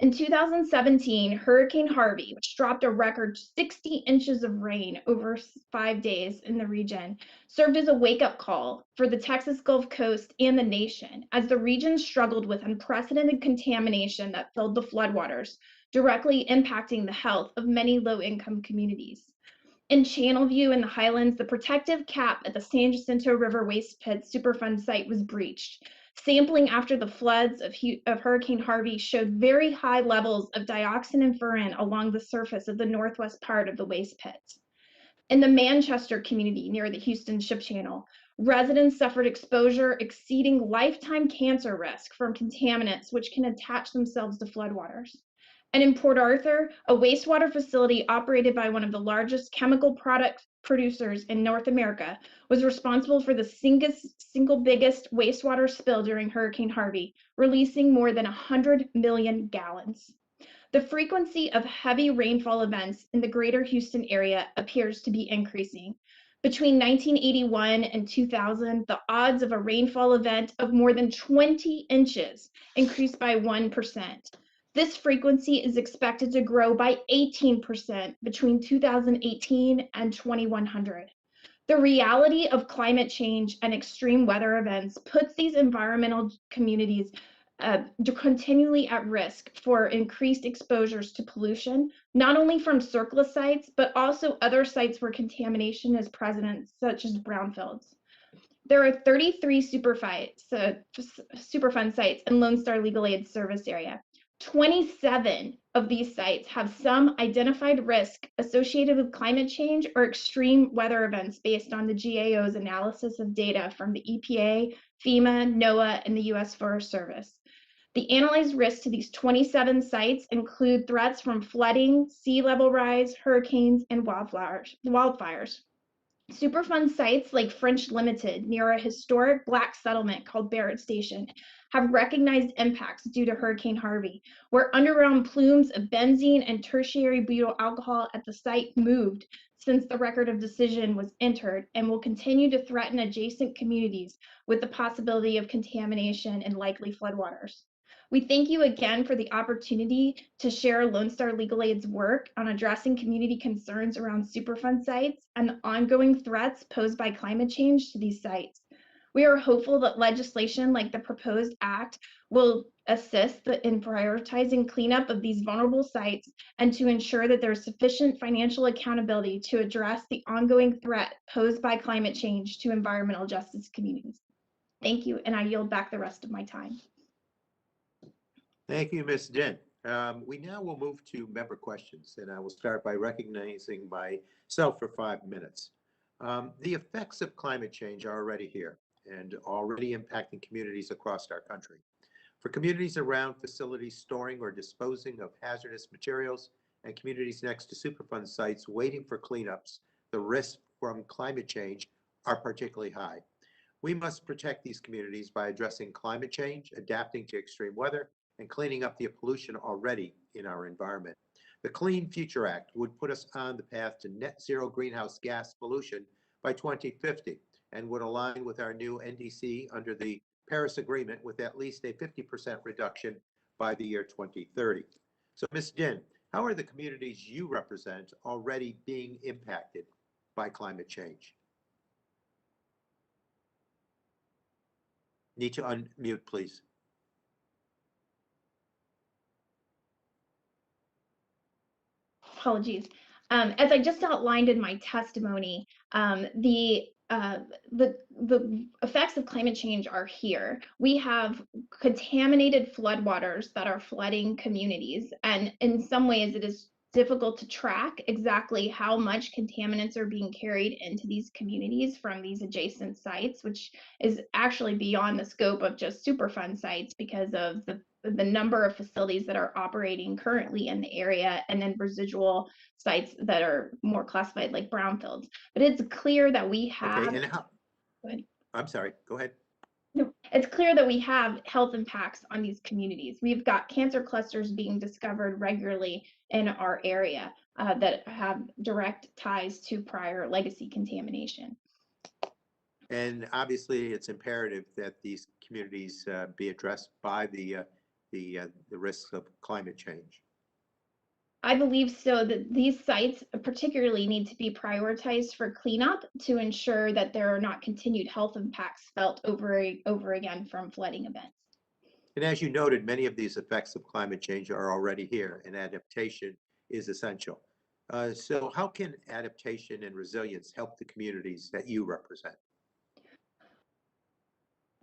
In 2017, Hurricane Harvey, which dropped a record 60 inches of rain over 5 days in the region, served as a wake-up call for the Texas Gulf Coast and the nation as the region struggled with unprecedented contamination that filled the floodwaters, directly impacting the health of many low-income communities. In Channelview in the Highlands, the protective cap at the San Jacinto River Waste Pit Superfund site was breached. Sampling after the floods of Hurricane Harvey showed very high levels of dioxin and furan along the surface of the northwest part of the waste pits. In the Manchester community near the Houston Ship Channel, residents suffered exposure exceeding lifetime cancer risk from contaminants which can attach themselves to floodwaters. And in Port Arthur, a wastewater facility operated by one of the largest chemical product producers in North America was responsible for the single biggest wastewater spill during Hurricane Harvey, releasing more than 100 million gallons. The frequency of heavy rainfall events in the greater Houston area appears to be increasing. Between 1981 and 2000, the odds of a rainfall event of more than 20 inches increased by 1%. This frequency is expected to grow by 18% between 2018 and 2100. The reality of climate change and extreme weather events puts these environmental communities continually at risk for increased exposures to pollution, not only from Surcla sites, but also other sites where contamination is present, such as brownfields. There are 33 Superfund sites in Lone Star Legal Aid service area. 27 of these sites have some identified risk associated with climate change or extreme weather events based on the GAO's analysis of data from the EPA, Fema, NOAA, and the U.S. Forest Service. The analyzed risks to these 27 sites include threats from flooding, sea level rise, hurricanes, and wildfires. Superfund sites like French Limited near a historic Black settlement called Barrett Station have recognized impacts due to Hurricane Harvey, where underground plumes of benzene and tertiary butyl alcohol at the site moved since the record of decision was entered and will continue to threaten adjacent communities with the possibility of contamination and likely floodwaters. We thank you again for the opportunity to share Lone Star Legal Aid's work on addressing community concerns around Superfund sites and the ongoing threats posed by climate change to these sites. We are hopeful that legislation like the proposed act will assist in prioritizing cleanup of these vulnerable sites and to ensure that there is sufficient financial accountability to address the ongoing threat posed by climate change to environmental justice communities. Thank you, and I yield back the rest of my time. Thank you, Ms. Din. We now will move to member questions, and I will start by recognizing myself for 5 minutes. The effects of climate change are already here and already impacting communities across our country. For communities around facilities storing or disposing of hazardous materials and communities next to Superfund sites waiting for cleanups, the risks from climate change are particularly high. We must protect these communities by addressing climate change, adapting to extreme weather, and cleaning up the pollution already in our environment. The Clean Future Act would put us on the path to net zero greenhouse gas pollution by 2050 and would align with our new NDC under the Paris Agreement with at least a 50% reduction by the year 2030. So, Ms. Din, how are the communities you represent already being impacted by climate change? Need to unmute, please. Apologies. As I just outlined in my testimony, the effects of climate change are here. We have contaminated floodwaters that are flooding communities, and in some ways it is difficult to track exactly how much contaminants are being carried into these communities from these adjacent sites, which is actually beyond the scope of just Superfund sites because of the number of facilities that are operating currently in the area, and then residual sites that are more classified like brownfields. But it's clear that we have. Okay, and how? Go ahead. I'm sorry, go ahead. No, it's clear that we have health impacts on these communities. We've got cancer clusters being discovered regularly in our area that have direct ties to prior legacy contamination. And obviously, it's imperative that these communities be addressed by the the risks of climate change? I believe so, that these sites particularly need to be prioritized for cleanup to ensure that there are not continued health impacts felt over again from flooding events. And as you noted, many of these effects of climate change are already here, and adaptation is essential. So how can adaptation and resilience help the communities that you represent?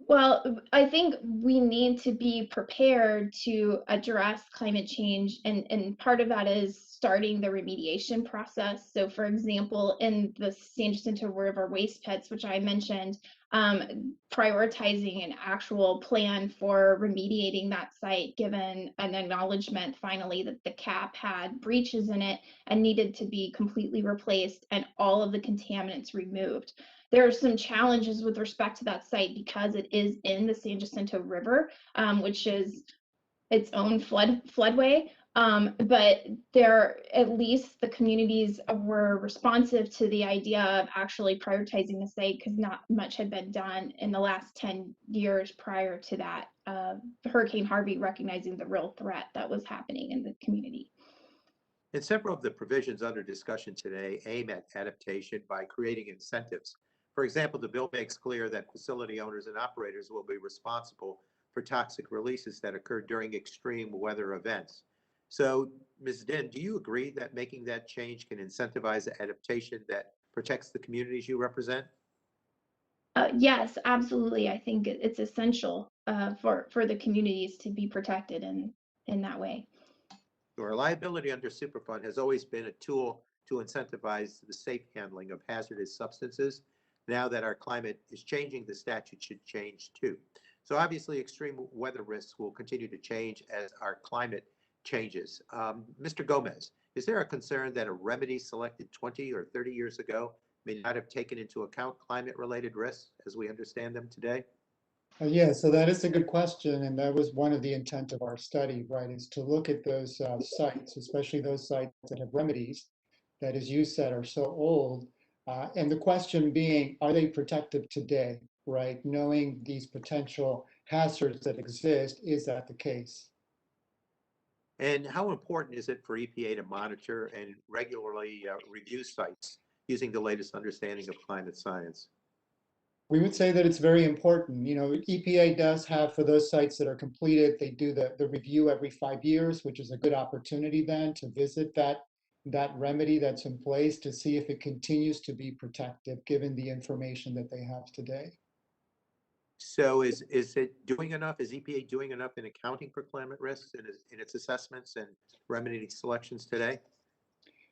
Well, I think we need to be prepared to address climate change, and part of that is starting the remediation process. So, for example, in the San Jacinto River waste pits, which I mentioned, prioritizing an actual plan for remediating that site, given an acknowledgement finally that the cap had breaches in it and needed to be completely replaced and all of the contaminants removed. There are some challenges with respect to that site because it is in the San Jacinto River, which is its own floodway. But there, at least the communities were responsive to the idea of actually prioritizing the site because not much had been done in the last 10 years prior to that. Hurricane Harvey recognizing the real threat that was happening in the community. And several of the provisions under discussion today aim at adaptation by creating incentives. For example, the bill makes clear that facility owners and operators will be responsible for toxic releases that occur during extreme weather events. So, Ms. Din, do you agree that making that change can incentivize adaptation that protects the communities you represent? Yes, absolutely. I think it's essential for the communities to be protected in that way. Our liability under Superfund has always been a tool to incentivize the safe handling of hazardous substances. Now that our climate is changing, the statute should change too. So obviously, extreme weather risks will continue to change as our climate changes. Mr. Gomez, is there a concern that a remedy selected 20 or 30 years ago may not have taken into account climate-related risks as we understand them today? Yeah, so that is a good question, and that was one of the intent of our study, right, is to look at those sites, especially those sites that have remedies that, as you said, are so old. And the question being, are they protective today, right? Knowing these potential hazards that exist, is that the case? And how important is it for EPA to monitor and regularly review sites using the latest understanding of climate science? We would say that it's very important. You know, EPA does have, for those sites that are completed, they do the review every 5 years, which is a good opportunity then to visit that remedy that's in place to see if it continues to be protective given the information that they have today. So is it doing enough? Is EPA doing enough in accounting for climate risks in its assessments and remedy selections today?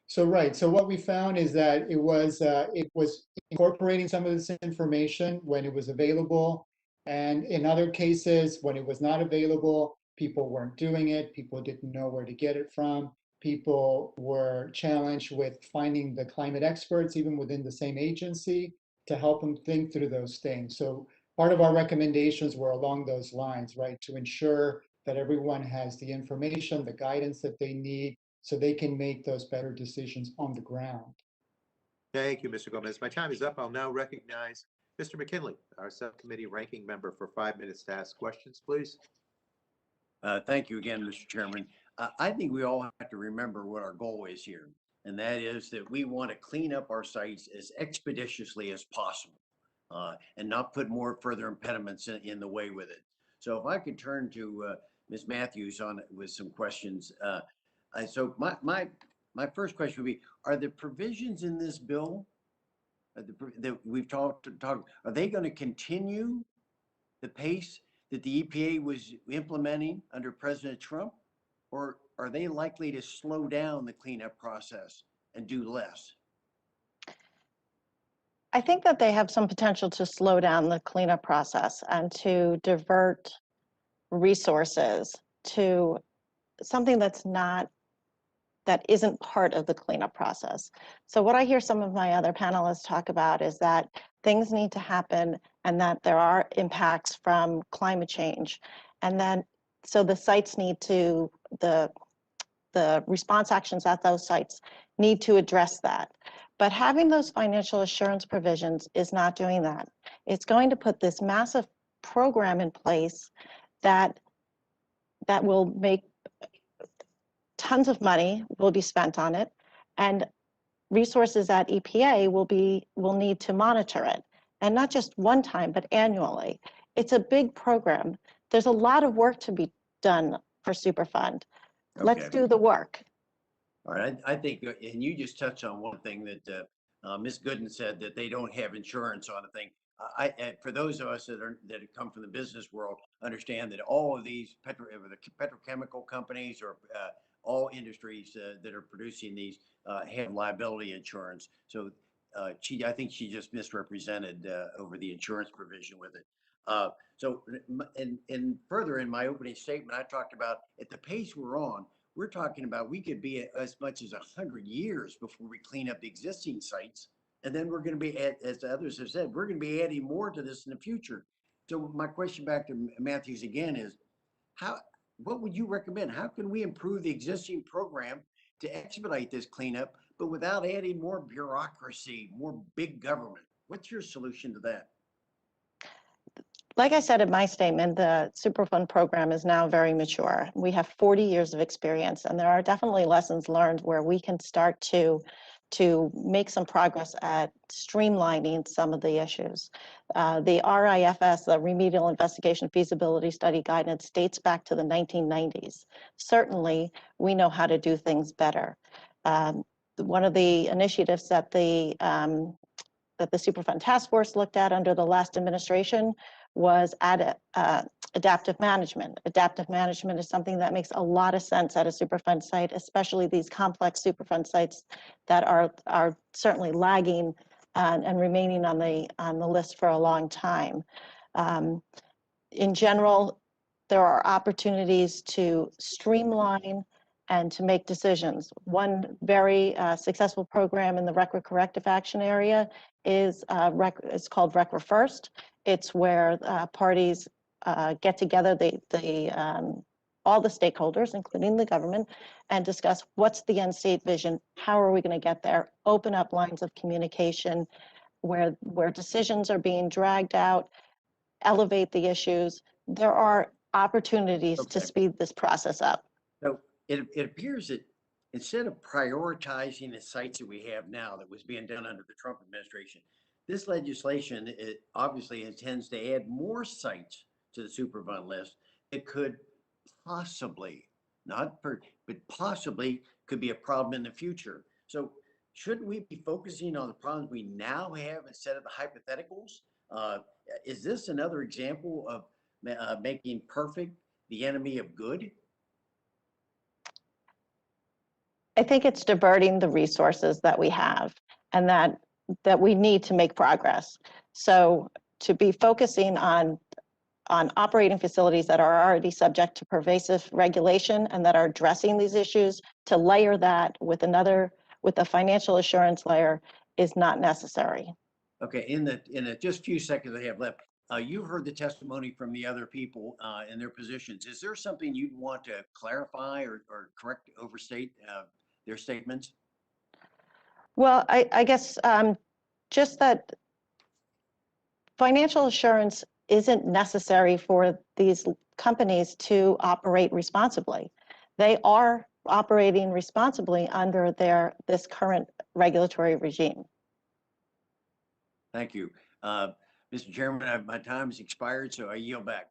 So right, so what we found is that it was incorporating some of this information when it was available, and in other cases, when it was not available, people weren't doing it, people didn't know where to get it from, people were challenged with finding the climate experts, even within the same agency, to help them think through those things. So part of our recommendations were along those lines, right, to ensure that everyone has the information, the guidance that they need, so they can make those better decisions on the ground. Thank you, Mr. Gomez. My time is up. I'll now recognize Mr. McKinley, our subcommittee ranking member, for 5 minutes to ask questions, please. Thank you again, Mr. Chairman. I think we all have to remember what our goal is here, and that is that we want to clean up our sites as expeditiously as possible and not put more further impediments in the way with it. So if I could turn to Ms. Matthews on with some questions. So my first question would be, are the provisions in this bill that we've talked, are they going to continue the pace that the EPA was implementing under President Trump, or are they likely to slow down the cleanup process and do less? I think that they have some potential to slow down the cleanup process and to divert resources to something that isn't part of the cleanup process. So what I hear some of my other panelists talk about is that things need to happen and that there are impacts from climate change. And then, so the sites need to, the response actions at those sites need to address that. But having those financial assurance provisions is not doing that. It's going to put this massive program in place that that will make tons of money will be spent on it, and resources at EPA will need to monitor it, and not just one time, but annually. It's a big program. There's a lot of work to be done for Superfund. Let's Okay. do the work. All right, I think, and you just touched on one thing that Ms. Gooden said, that they don't have insurance on a thing. For those of us that have come from the business world, understand that all of these petrochemical companies or all industries that are producing these have liability insurance. So I think she just misrepresented over the insurance provision with it. And further in my opening statement, I talked about at the pace we're on, we're talking about we could be as much as 100 years before we clean up the existing sites. And then we're going to be, as others have said, we're going to be adding more to this in the future. So my question back to Matthews again is, what would you recommend? How can we improve the existing program to expedite this cleanup, but without adding more bureaucracy, more big government? What's your solution to that? Like I said in my statement, the Superfund program is now very mature. We have 40 years of experience, and there are definitely lessons learned where we can start to make some progress at streamlining some of the issues. The RIFS, the Remedial Investigation Feasibility Study Guidance, dates back to the 1990s. Certainly, we know how to do things better. One of the initiatives that the Superfund Task Force looked at under the last administration was adaptive management. Adaptive management is something that makes a lot of sense at a Superfund site, especially these complex Superfund sites that are certainly lagging and remaining on the list for a long time. In general, there are opportunities to streamline and to make decisions. One very successful program in the RCRA corrective action area is called RCRA First. It's where parties get together, all the stakeholders, including the government, and discuss what's the end state vision, how are we going to get there, open up lines of communication where decisions are being dragged out, elevate the issues. There are opportunities to speed this process up. So it appears that instead of prioritizing the sites that we have now that was being done under the Trump administration, this legislation obviously intends to add more sites to the Superfund list. It could possibly, but possibly could be a problem in the future. So shouldn't we be focusing on the problems we now have instead of the hypotheticals? Is this another example of making perfect the enemy of good? I think it's diverting the resources that we have and that we need to make progress. So to be focusing on operating facilities that are already subject to pervasive regulation and that are addressing these issues, to layer that with a financial assurance layer is not necessary. Okay, in the just few seconds I have left, you heard the testimony from the other people in their positions. Is there something you'd want to clarify or correct, overstate their statements? Well, I guess just that financial assurance isn't necessary for these companies to operate responsibly. They are operating responsibly under this current regulatory regime. Thank you. Mr. Chairman, my time has expired, so I yield back.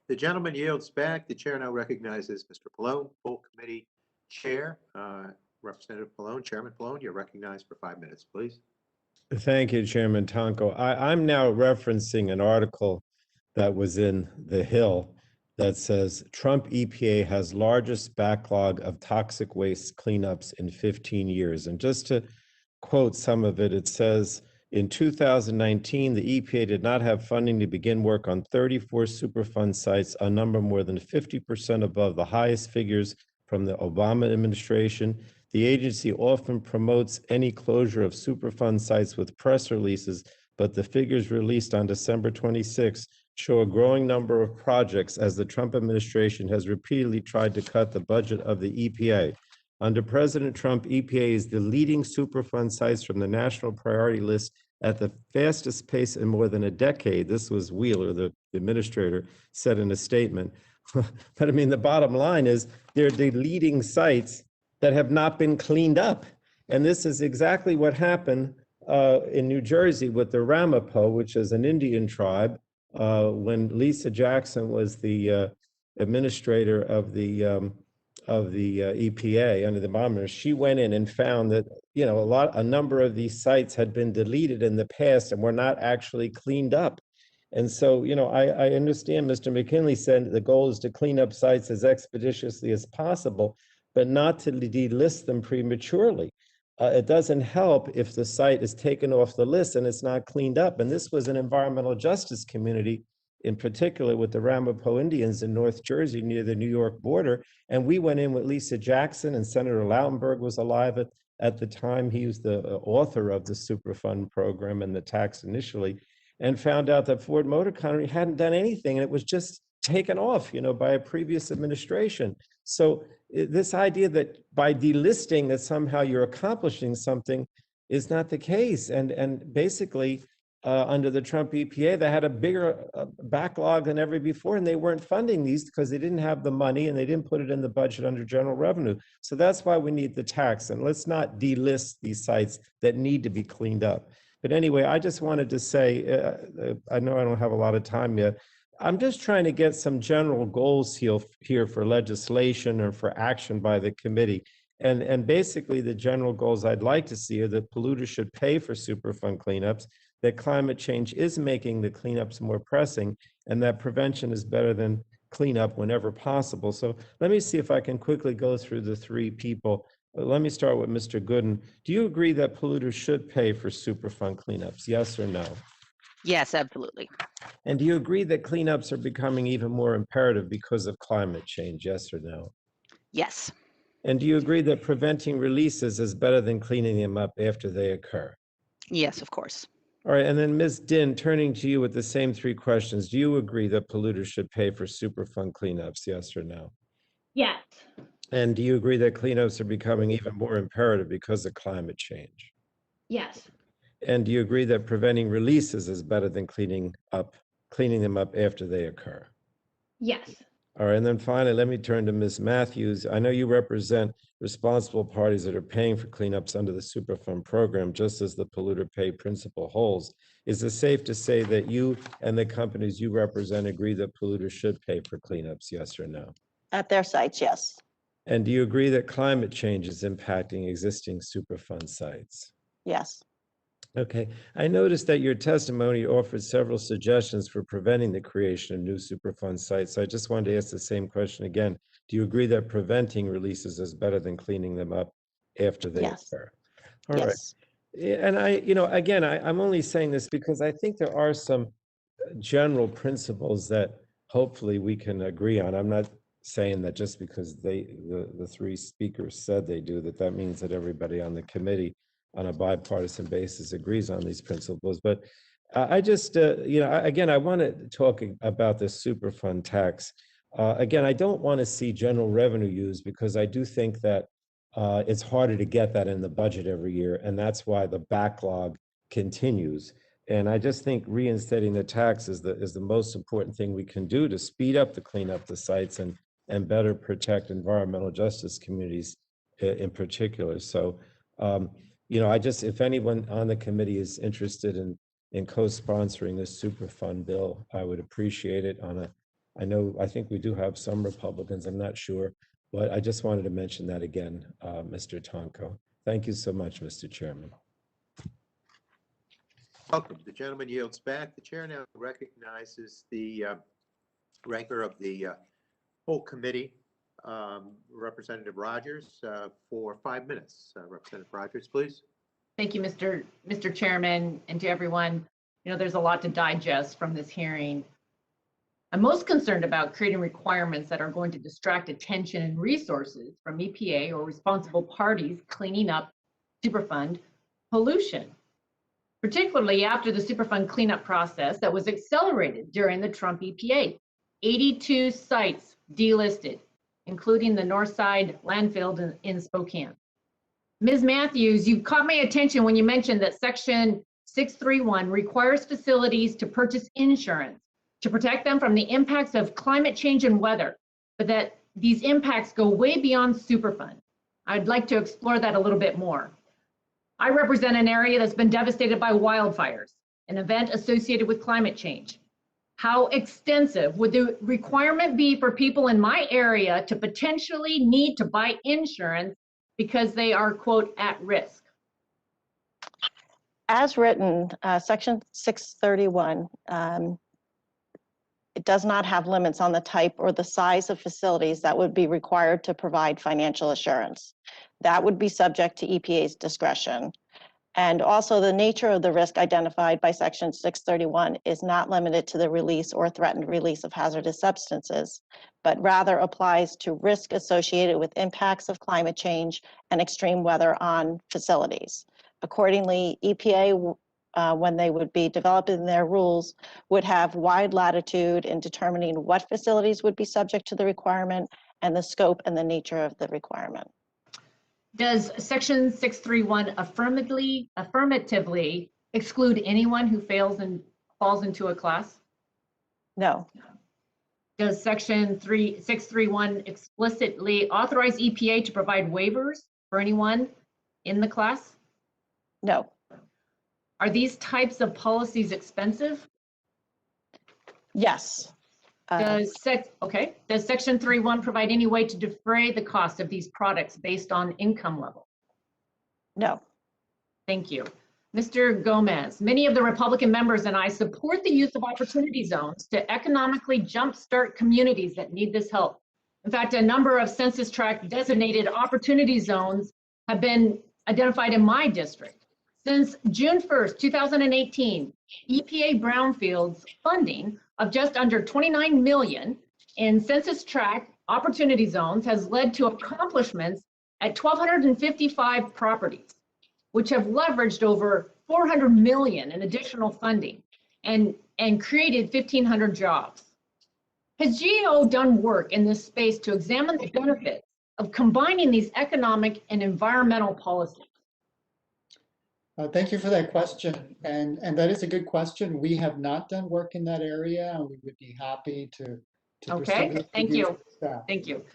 The gentleman yields back. The chair now recognizes Mr. Pallone, full committee chair. Representative Pallone, Chairman Pallone, you're recognized for 5 minutes, please. Thank you, Chairman Tonko. I'm now referencing an article that was in The Hill that says Trump EPA has largest backlog of toxic waste cleanups in 15 years. And just to quote some of it, it says, in 2019, the EPA did not have funding to begin work on 34 Superfund sites, a number more than 50% above the highest figures from the Obama administration. The agency often promotes any closure of Superfund sites with press releases, but the figures released on December 26 show a growing number of projects as the Trump administration has repeatedly tried to cut the budget of the EPA. Under President Trump, EPA is deleting Superfund sites from the national priority list at the fastest pace in more than a decade. This was Wheeler, the administrator, said in a statement. But I mean, the bottom line is they're deleting sites that have not been cleaned up. And this is exactly what happened in New Jersey with the Ramapo, which is an Indian tribe, when Lisa Jackson was the administrator of the EPA under the environment. She went in and found that, you know, a number of these sites had been deleted in the past and were not actually cleaned up. And so, you know, I understand Mr. McKinley said the goal is to clean up sites as expeditiously as possible, but not to delist them prematurely. It doesn't help if the site is taken off the list and it's not cleaned up. And this was an environmental justice community, in particular with the Ramapo Indians in North Jersey near the New York border. And we went in with Lisa Jackson, and Senator Lautenberg was alive at the time. He was the author of the Superfund program and the tax initially, and found out that Ford Motor Company hadn't done anything, and it was just taken off, you know, by a previous administration. So this idea that by delisting that somehow you're accomplishing something is not the case. And basically, under the Trump EPA, they had a bigger backlog than ever before, and they weren't funding these because they didn't have the money and they didn't put it in the budget under general revenue. So that's why we need the tax, and let's not delist these sites that need to be cleaned up. But anyway, I just wanted to say, I know I don't have a lot of time yet. I'm just trying to get some general goals here for legislation or for action by the committee. And basically the general goals I'd like to see are that polluters should pay for Superfund cleanups, that climate change is making the cleanups more pressing, and that prevention is better than cleanup whenever possible. So let me see if I can quickly go through the three people. Let me start with Mr. Gooden. Do you agree that polluters should pay for Superfund cleanups? Yes or no? Yes, absolutely. And do you agree that cleanups are becoming even more imperative because of climate change? Yes or no? Yes. And do you agree that preventing releases is better than cleaning them up after they occur? Yes, of course. All right, and then Ms. Din, turning to you with the same three questions, do you agree that polluters should pay for Superfund cleanups? Yes or no? Yes. And do you agree that cleanups are becoming even more imperative because of climate change? Yes. And do you agree that preventing releases is better than cleaning them up after they occur? Yes. All right, and then finally, let me turn to Ms. Matthews. I know you represent responsible parties that are paying for cleanups under the Superfund program, just as the polluter pay principle holds. Is it safe to say that you and the companies you represent agree that polluters should pay for cleanups, yes or no? At their sites, yes. And do you agree that climate change is impacting existing Superfund sites? Yes. Okay, I noticed that your testimony offered several suggestions for preventing the creation of new Superfund sites. So I just wanted to ask the same question again. Do you agree that preventing releases is better than cleaning them up after they Yes. occur? All right. Yes. And I'm only saying this because I think there are some general principles that hopefully we can agree on. I'm not saying that just because the three speakers said they do, that means that everybody on the committee on a bipartisan basis agrees on these principles. But I just, again, I want to talk about the Superfund tax. Again, I don't want to see general revenue used because I do think that it's harder to get that in the budget every year, and that's why the backlog continues. And I just think reinstating the tax is the most important thing we can do to speed up the cleanup of the sites and better protect environmental justice communities in particular. So, if anyone on the committee is interested in co-sponsoring this Superfund bill, I would appreciate it. I think we do have some Republicans, I'm not sure, but I just wanted to mention that again, Mr. Tonko. Thank you so much, Mr. Chairman. Welcome. The gentleman yields back. The chair now recognizes the ranker of the whole committee, Representative Rogers, for 5 minutes. Representative Rogers, please. Thank you, Mr. Chairman, and to everyone. There's a lot to digest from this hearing. I'm most concerned about creating requirements that are going to distract attention and resources from EPA or responsible parties cleaning up Superfund pollution, particularly after the Superfund cleanup process that was accelerated during the Trump EPA. 82 sites delisted, including the Northside landfill in Spokane. Ms. Matthews, you caught my attention when you mentioned that Section 631 requires facilities to purchase insurance to protect them from the impacts of climate change and weather, but that these impacts go way beyond Superfund. I'd like to explore that a little bit more. I represent an area that's been devastated by wildfires, an event associated with climate change. How extensive would the requirement be for people in my area to potentially need to buy insurance because they are, quote, at risk? As written, Section 631, it does not have limits on the type or the size of facilities that would be required to provide financial assurance. That would be subject to EPA's discretion. And also the nature of the risk identified by Section 631 is not limited to the release or threatened release of hazardous substances, but rather applies to risk associated with impacts of climate change and extreme weather on facilities. Accordingly, EPA, when they would be developing their rules, would have wide latitude in determining what facilities would be subject to the requirement and the scope and the nature of the requirement. Does Section 631 affirmatively exclude anyone who fails and falls into a class? No. Does Section 631 explicitly authorize EPA to provide waivers for anyone in the class? No. Are these types of policies expensive? Yes. Does Section 3.1 provide any way to defray the cost of these products based on income level? No. Thank you. Mr. Gomez, many of the Republican members and I support the use of opportunity zones to economically jumpstart communities that need this help. In fact, a number of census tract designated opportunity zones have been identified in my district. Since June 1st, 2018, EPA brownfields funding of just under $29 million in census tract opportunity zones has led to accomplishments at 1,255 properties, which have leveraged over $400 million in additional funding and created 1,500 jobs. Has GAO done work in this space to examine the benefits of combining these economic and environmental policies? Thank you for that question. And that is a good question. We have not done work in that area, and we would be happy to Okay, pursue thank you. Thank you.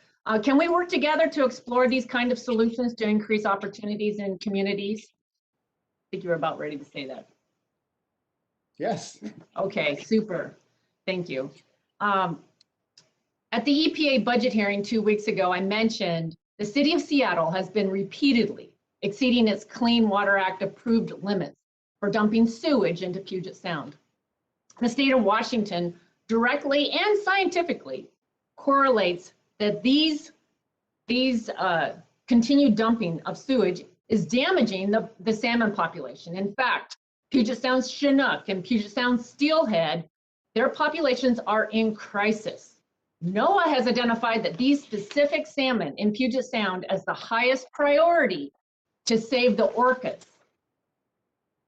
Can we work together to explore these kind of solutions to increase opportunities in communities? I think you're about ready to say that. Yes. Okay, super. Thank you. At the EPA budget hearing 2 weeks ago, I mentioned the city of Seattle has been repeatedly exceeding its Clean Water Act approved limits for dumping sewage into Puget Sound. The state of Washington directly and scientifically correlates that these continued dumping of sewage is damaging the salmon population. In fact, Puget Sound Chinook and Puget Sound Steelhead, their populations are in crisis. NOAA has identified that these specific salmon in Puget Sound as the highest priority to save the orcas.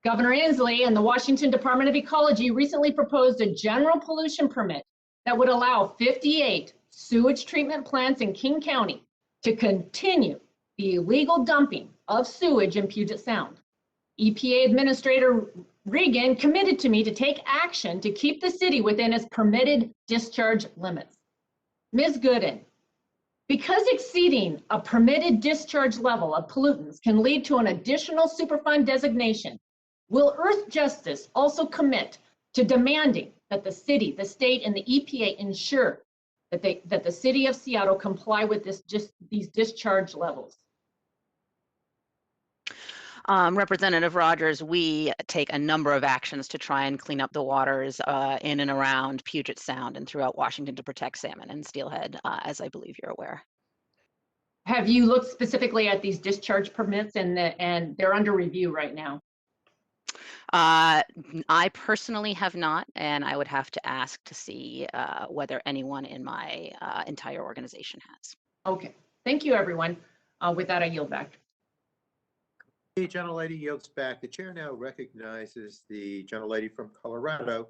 Governor Inslee and the Washington Department of Ecology recently proposed a general pollution permit that would allow 58 sewage treatment plants in King County to continue the illegal dumping of sewage in Puget Sound. EPA Administrator Regan committed to me to take action to keep the city within its permitted discharge limits. Ms. Gooden, because exceeding a permitted discharge level of pollutants can lead to an additional Superfund designation, will Earth Justice also commit to demanding that the city, the state, and the EPA ensure that the city of Seattle comply with these discharge levels? Representative Rogers, we take a number of actions to try and clean up the waters in and around Puget Sound and throughout Washington to protect salmon and steelhead, as I believe you're aware. Have you looked specifically at these discharge permits and they're under review right now? I personally have not, and I would have to ask to see whether anyone in my entire organization has. Okay, thank you, everyone. With that, I yield back. The gentlelady yields back. The chair now recognizes the gentlelady from Colorado,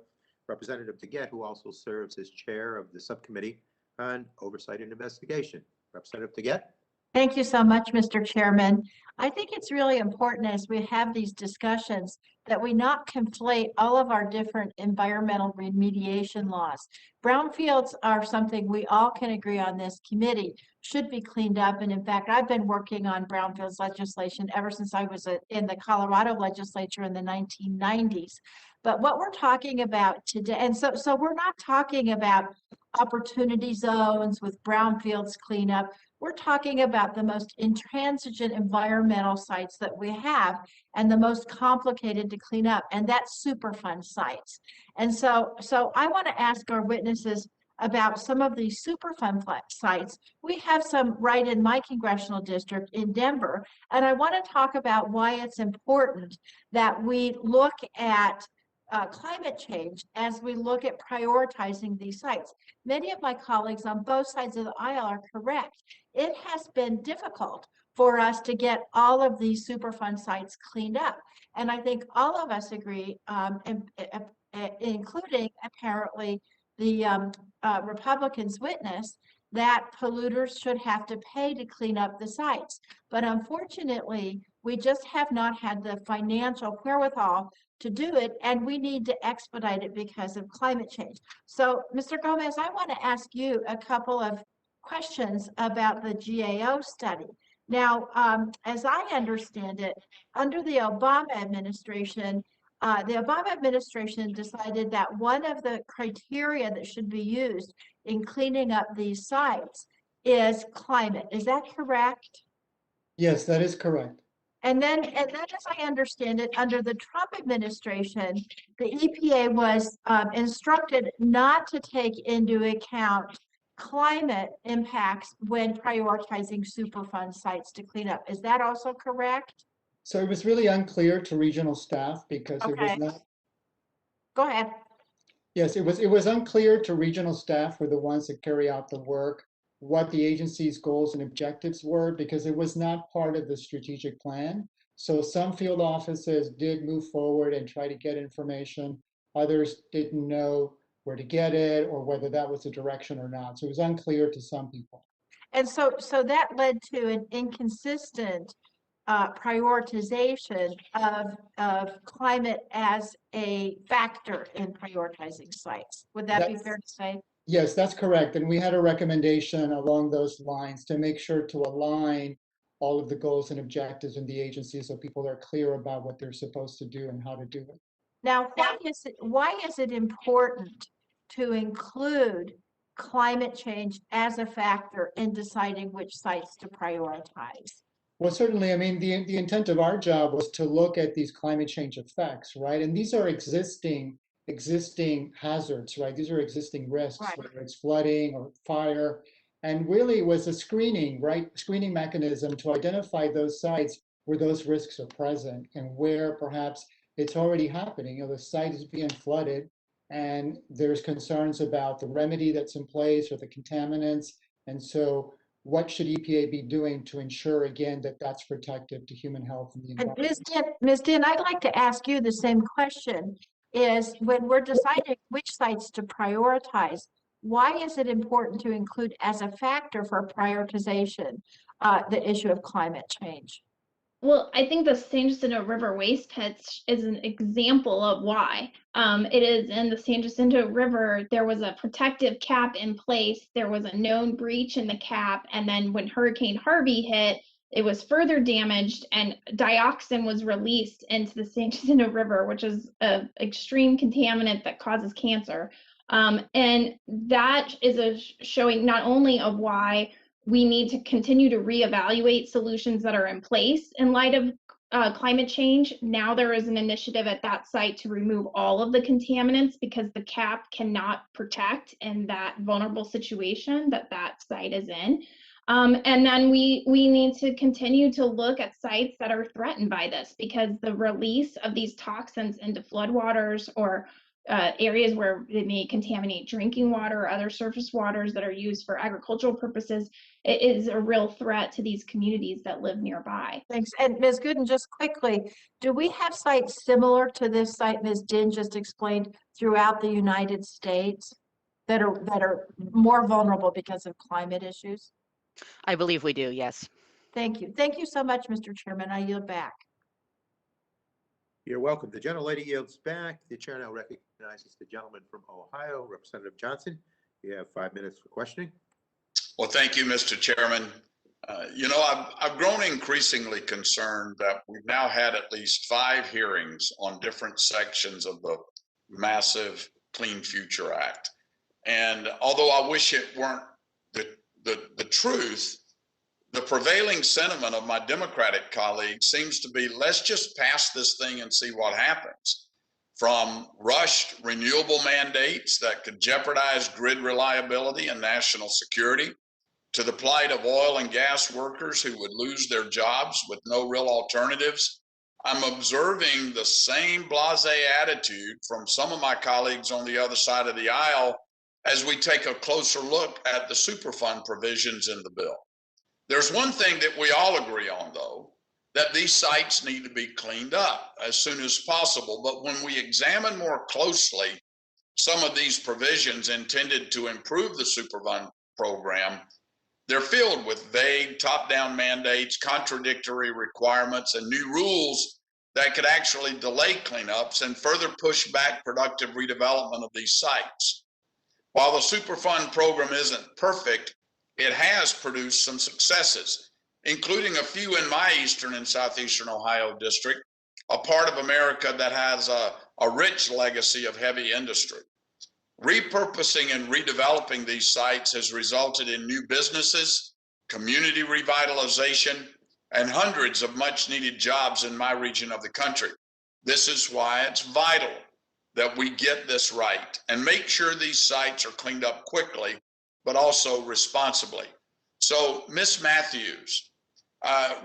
Representative DeGette, who also serves as chair of the subcommittee on oversight and investigation. Representative DeGette. Thank you so much, Mr. Chairman. I think it's really important as we have these discussions that we not conflate all of our different environmental remediation laws. Brownfields are something we all can agree on this committee should be cleaned up. And in fact, I've been working on brownfields legislation ever since I was in the Colorado legislature in the 1990s. But what we're talking about today, and so we're not talking about opportunity zones with brownfields cleanup. We're talking about the most intransigent environmental sites that we have and the most complicated to clean up, and that's Superfund sites. And so I want to ask our witnesses about some of these Superfund sites. We have some right in my congressional district in Denver, and I want to talk about why it's important that we look at climate change as we look at prioritizing these sites. Many of my colleagues on both sides of the aisle are correct. It has been difficult for us to get all of these Superfund sites cleaned up. And I think all of us agree, including apparently the Republicans' witness, that polluters should have to pay to clean up the sites. But unfortunately, we just have not had the financial wherewithal to do it, and we need to expedite it because of climate change. So, Mr. Gomez, I want to ask you a couple of questions about the GAO study. Now, as I understand it, under the Obama administration decided that one of the criteria that should be used in cleaning up these sites is climate. Is that correct? Yes, that is correct. And then as I understand it, under the Trump administration, the EPA was instructed not to take into account climate impacts when prioritizing Superfund sites to clean up. Is that also correct? So it was really unclear to regional staff because it was not. Go ahead. Yes, it was unclear to regional staff, who are the ones that carry out the work, what the agency's goals and objectives were, because it was not part of the strategic plan. So some field offices did move forward and try to get information. Others didn't know where to get it or whether that was the direction or not. So it was unclear to some people. And so that led to an inconsistent prioritization of climate as a factor in prioritizing sites. Would that be fair to say? Yes, that's correct. And we had a recommendation along those lines to make sure to align all of the goals and objectives in the agency so people are clear about what they're supposed to do and how to do it. Now, why is it important to include climate change as a factor in deciding which sites to prioritize? Well, certainly, I mean, the intent of our job was to look at these climate change effects, right? And these are existing hazards, right? These are existing risks, Right. whether it's flooding or fire. And really was a screening mechanism to identify those sites where those risks are present and where perhaps it's already happening. You know, the site is being flooded and there's concerns about the remedy that's in place or the contaminants. And so what should EPA be doing to ensure, again, that that's protective to human health and the environment? Ms. Din, I'd like to ask you the same question, is when we're deciding which sites to prioritize, why is it important to include as a factor for prioritization the issue of climate change? Well, I think the San Jacinto River waste pits is an example of why. It is in the San Jacinto River, there was a protective cap in place. There was a known breach in the cap. And then when Hurricane Harvey hit, it was further damaged and dioxin was released into the San Jacinto River, which is an extreme contaminant that causes cancer. And that is a showing not only of why we need to continue to reevaluate solutions that are in place in light of climate change. Now there is an initiative at that site to remove all of the contaminants because the cap cannot protect in that vulnerable situation that site is in. And then we need to continue to look at sites that are threatened by this because the release of these toxins into floodwaters or areas where it may contaminate drinking water or other surface waters that are used for agricultural purposes, it is a real threat to these communities that live nearby. Thanks. And Ms. Gooden, just quickly, do we have sites similar to this site Ms. Din just explained throughout the United States that are more vulnerable because of climate issues? I believe we do, yes. Thank you. Thank you so much, Mr. Chairman. I yield back. You're welcome. The gentlelady yields back. The chair now recognizes the gentleman from Ohio, Representative Johnson. You have 5 minutes for questioning. Well, thank you, Mr. Chairman. I've grown increasingly concerned that we've now had at least 5 hearings on different sections of the massive Clean Future Act. And although I wish it weren't the truth, the prevailing sentiment of my Democratic colleagues seems to be, let's just pass this thing and see what happens. From rushed renewable mandates that could jeopardize grid reliability and national security, to the plight of oil and gas workers who would lose their jobs with no real alternatives, I'm observing the same blasé attitude from some of my colleagues on the other side of the aisle as we take a closer look at the Superfund provisions in the bill. There's one thing that we all agree on, though, that these sites need to be cleaned up as soon as possible. But when we examine more closely some of these provisions intended to improve the Superfund program, they're filled with vague top-down mandates, contradictory requirements, and new rules that could actually delay cleanups and further push back productive redevelopment of these sites. While the Superfund program isn't perfect, it has produced some successes, including a few in my eastern and southeastern Ohio district, a part of America that has a rich legacy of heavy industry. Repurposing and redeveloping these sites has resulted in new businesses, community revitalization, and hundreds of much needed jobs in my region of the country. This is why it's vital that we get this right and make sure these sites are cleaned up quickly, but also responsibly. So, Ms. Matthews,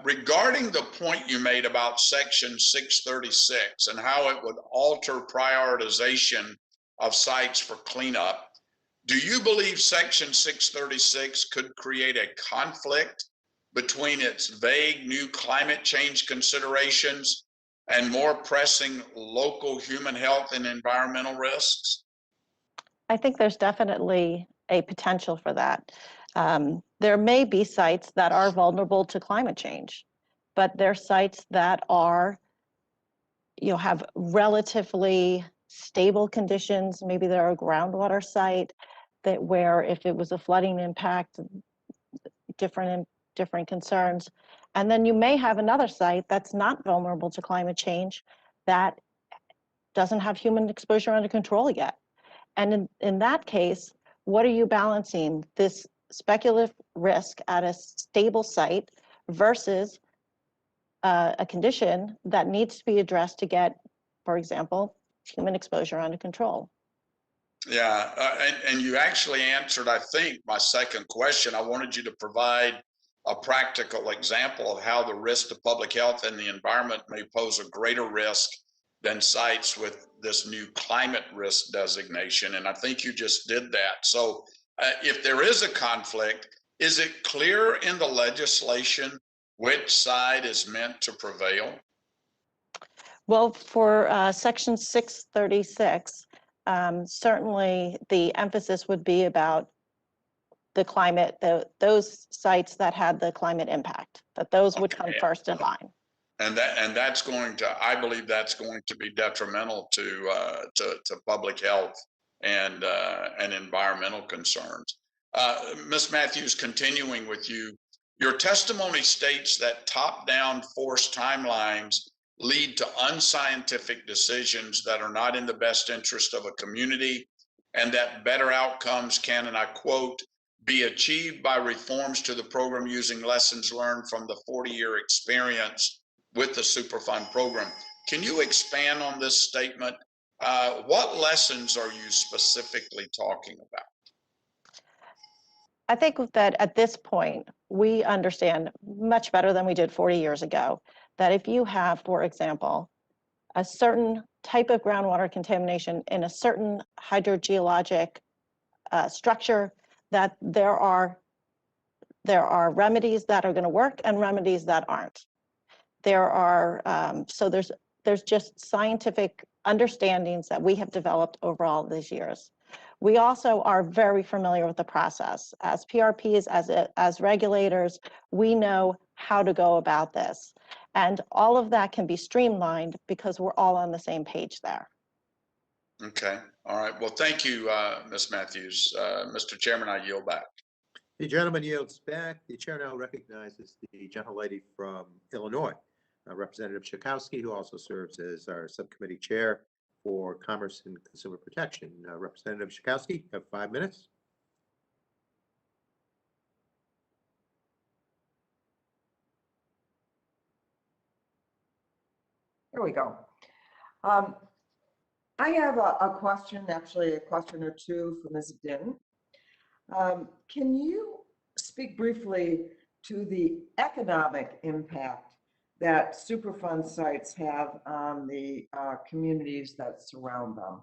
regarding the point you made about Section 636 and how it would alter prioritization of sites for cleanup, do you believe Section 636 could create a conflict between its vague new climate change considerations and more pressing local human health and environmental risks? I think there's definitely a potential for that. There may be sites that are vulnerable to climate change, but they're sites that are, have relatively stable conditions. Maybe they're a groundwater site that where if it was a flooding impact, different concerns. And then you may have another site that's not vulnerable to climate change that doesn't have human exposure under control yet. And in that case, what are you balancing? This speculative risk at a stable site versus a condition that needs to be addressed to get, for example, human exposure under control. Yeah, and you actually answered, I think, my second question. I wanted you to provide a practical example of how the risk to public health and the environment may pose a greater risk than sites with this new climate risk designation. And I think you just did that. So if there is a conflict, is it clear in the legislation which side is meant to prevail? Well, for Section 636, certainly the emphasis would be about the climate, those sites that had the climate impact, that those would come first in line. And that's going to, I believe that's going to be detrimental to public health and environmental concerns. Ms. Matthews, continuing with you, your testimony states that top-down forced timelines lead to unscientific decisions that are not in the best interest of a community, and that better outcomes can, and I quote, be achieved by reforms to the program using lessons learned from the 40-year experience with the Superfund program. Can you expand on this statement? What lessons are you specifically talking about? I think that at this point, we understand much better than we did 40 years ago, that if you have, for example, a certain type of groundwater contamination in a certain hydrogeologic structure, that there are remedies that are going to work and remedies that aren't. There are, so there's just scientific understandings that we have developed over all these years. We also are very familiar with the process. As PRPs, as regulators, we know how to go about this. And all of that can be streamlined because we're all on the same page there. Okay. All right. Well, thank you, Ms. Matthews. Mr. Chairman, I yield back. The gentleman yields back. The chair now recognizes the gentlelady from Illinois, Representative Schakowsky, who also serves as our subcommittee chair for Commerce and Consumer Protection. Representative Schakowsky, you have 5 minutes. Here we go. I have a question, actually a question or two for Ms. Din. Can you speak briefly to the economic impact that Superfund sites have on the communities that surround them?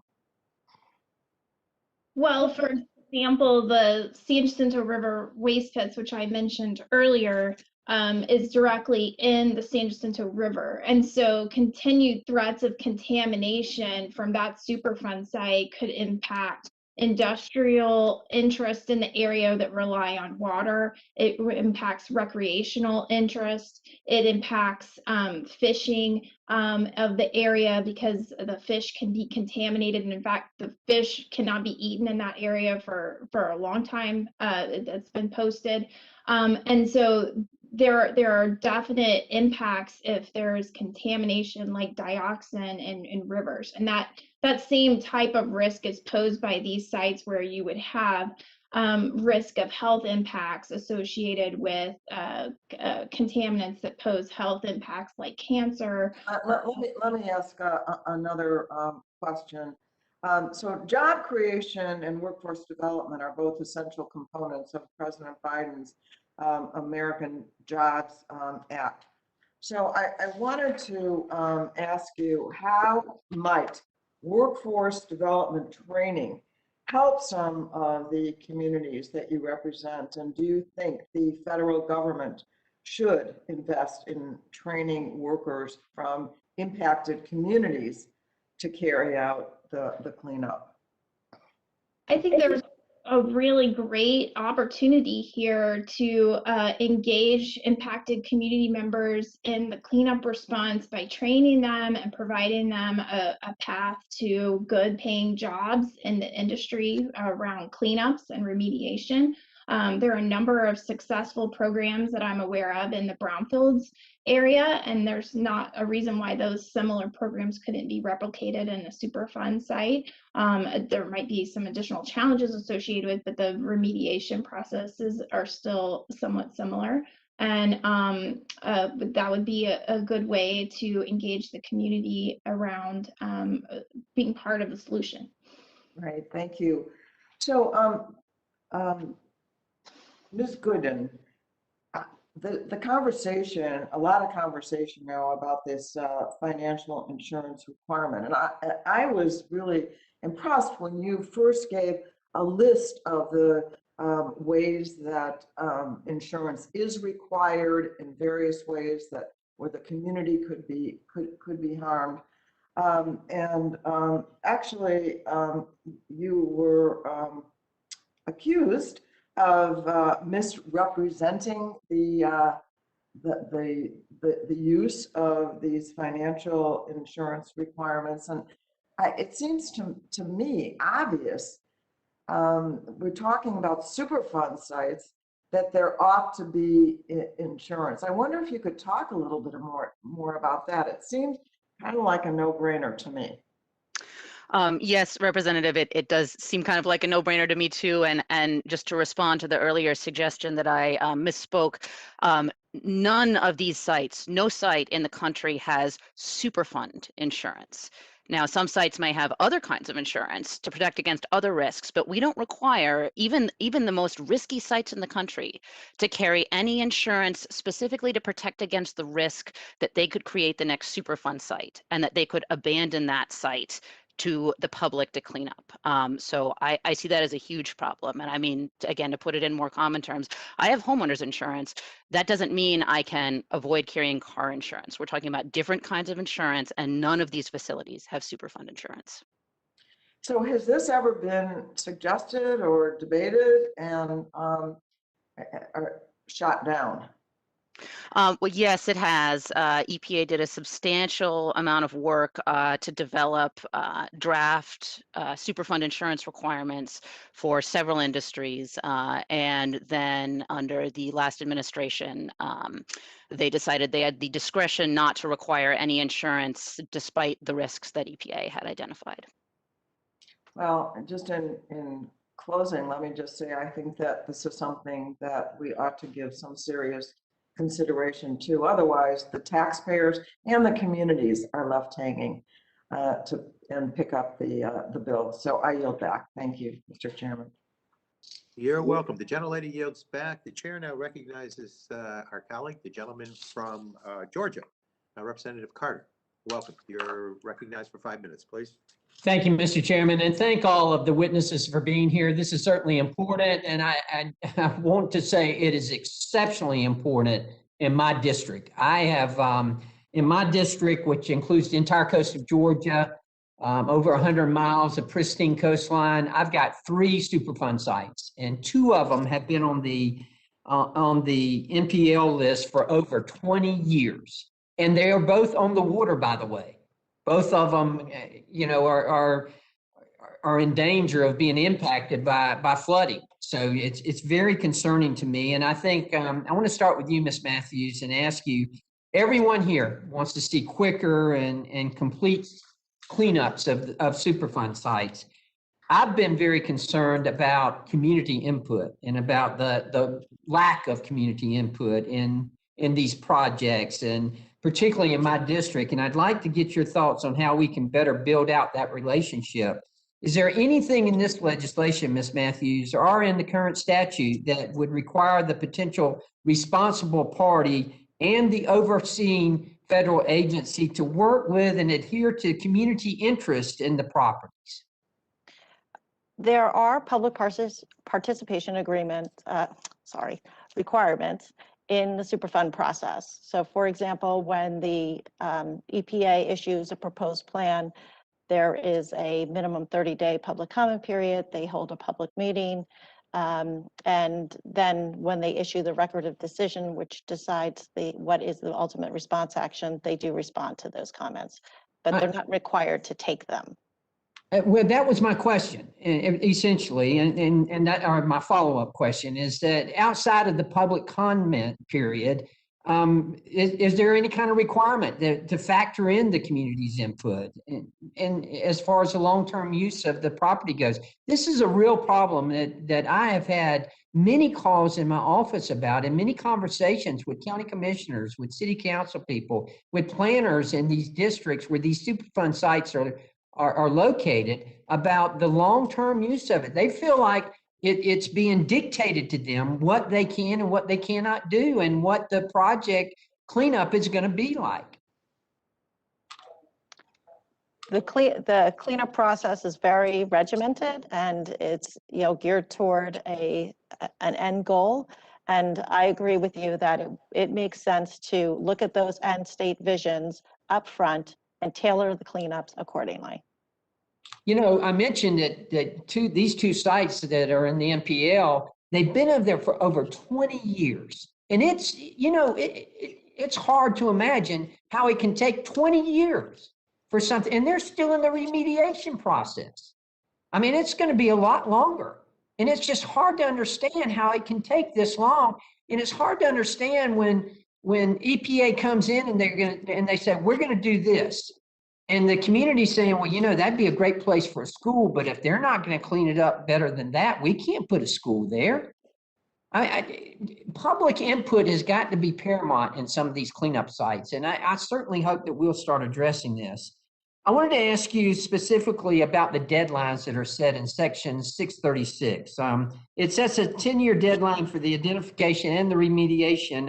Well, for example, the San Jacinto River waste pits, which I mentioned earlier, is directly in the San Jacinto River. And so continued threats of contamination from that Superfund site could impact industrial interest in the area that rely on water. It impacts recreational interest. It impacts fishing of the area because the fish can be contaminated. And in fact, the fish cannot be eaten in that area for a long time. That's been posted. And so there are definite impacts if there's contamination like dioxin in rivers. And that same type of risk is posed by these sites where you would have risk of health impacts associated with contaminants that pose health impacts like cancer. Let me ask another question. So job creation and workforce development are both essential components of President Biden's American Jobs Act. So I wanted to ask you, how might workforce development training help some of the communities that you represent? And do you think the federal government should invest in training workers from impacted communities to carry out the cleanup? I think there's a really great opportunity here to engage impacted community members in the cleanup response by training them and providing them a path to good paying jobs in the industry around cleanups and remediation. There are a number of successful programs that I'm aware of in the brownfields area, and there's not a reason why those similar programs couldn't be replicated in a Superfund site. There might be some additional challenges associated with, but the remediation processes are still somewhat similar. And that would be a good way to engage the community around being part of the solution. Right, thank you. So, Ms. Gooden, the conversation, a lot of conversation now about this financial insurance requirement. And I was really impressed when you first gave a list of the ways that insurance is required in various ways that where the community could be harmed. Actually, you were accused of misrepresenting the use of these financial insurance requirements, and it seems to me obvious. We're talking about Superfund sites that there ought to be insurance. I wonder if you could talk a little bit more about that. It seems kind of like a no-brainer to me. Yes, Representative, it does seem kind of like a no-brainer to me too. And just to respond to the earlier suggestion that I misspoke, none of these sites, no site in the country has Superfund insurance. Now, some sites may have other kinds of insurance to protect against other risks, but we don't require even the most risky sites in the country to carry any insurance specifically to protect against the risk that they could create the next Superfund site and that they could abandon that site to the public to clean up. So I see that as a huge problem. And I mean, again, to put it in more common terms, I have homeowners insurance. That doesn't mean I can avoid carrying car insurance. We're talking about different kinds of insurance, and none of these facilities have Superfund insurance. So has this ever been suggested or debated and shot down? Well, yes, it has. EPA did a substantial amount of work to develop draft Superfund insurance requirements for several industries. And then under the last administration, they decided they had the discretion not to require any insurance despite the risks that EPA had identified. Well, just in closing, let me just say, I think that this is something that we ought to give some serious consideration to. Otherwise, the taxpayers and the communities are left hanging and pick up the bill. So I yield back. Thank you, Mr. Chairman. You're welcome. The gentlelady yields back. The chair now recognizes our colleague, the gentleman from Georgia, Representative Carter. Welcome. You're recognized for 5 minutes, please. Thank you, Mr. Chairman, and thank all of the witnesses for being here. This is certainly important, and I want to say it is exceptionally important in my district. I have, in my district, which includes the entire coast of Georgia, over 100 miles of pristine coastline, I've got 3 Superfund sites, and 2 of them have been on the NPL list for over 20 years. And they are both on the water, by the way. Both of them, you know, are in danger of being impacted by flooding. So it's very concerning to me. And I think I want to start with you, Ms. Matthews, and ask you, everyone here wants to see quicker and complete cleanups of Superfund sites. I've been very concerned about community input and about the lack of community input in these projects, and particularly in my district. And I'd like to get your thoughts on how we can better build out that relationship. Is there anything in this legislation, Ms. Matthews, or in the current statute that would require the potential responsible party and the overseeing federal agency to work with and adhere to community interest in the properties? There are public participation requirements in the Superfund process. So for example, when the EPA issues a proposed plan, there is a minimum 30-day public comment period. They hold a public meeting. And then when they issue the record of decision, which decides what is the ultimate response action, they do respond to those comments, but they're not required to take them. Well, that was my question, essentially, and that, or my follow-up question is that outside of the public comment period, is there any kind of requirement to factor in the community's input and as far as the long-term use of the property goes? This is a real problem that I have had many calls in my office about, and many conversations with county commissioners, with city council people, with planners in these districts where these Superfund sites are located, about the long-term use of it. They feel like it's being dictated to them what they can and what they cannot do, and what the project cleanup is going to be like. The cleanup process is very regimented, and it's geared toward an end goal. And I agree with you that it makes sense to look at those end state visions up front and tailor the cleanups accordingly. You know, I mentioned that these 2 sites that are in the NPL, they've been over there for over 20 years. And it's, it's hard to imagine how it can take 20 years for something, and they're still in the remediation process. I mean, it's going to be a lot longer. And it's just hard to understand how it can take this long. And it's hard to understand when EPA comes in and they say, we're going to do this. And the community's saying, well, that'd be a great place for a school, but if they're not going to clean it up better than that, we can't put a school there. Public input has got to be paramount in some of these cleanup sites, and I certainly hope that we'll start addressing this. I wanted to ask you specifically about the deadlines that are set in section 636. It sets a 10-year deadline for the identification and the remediation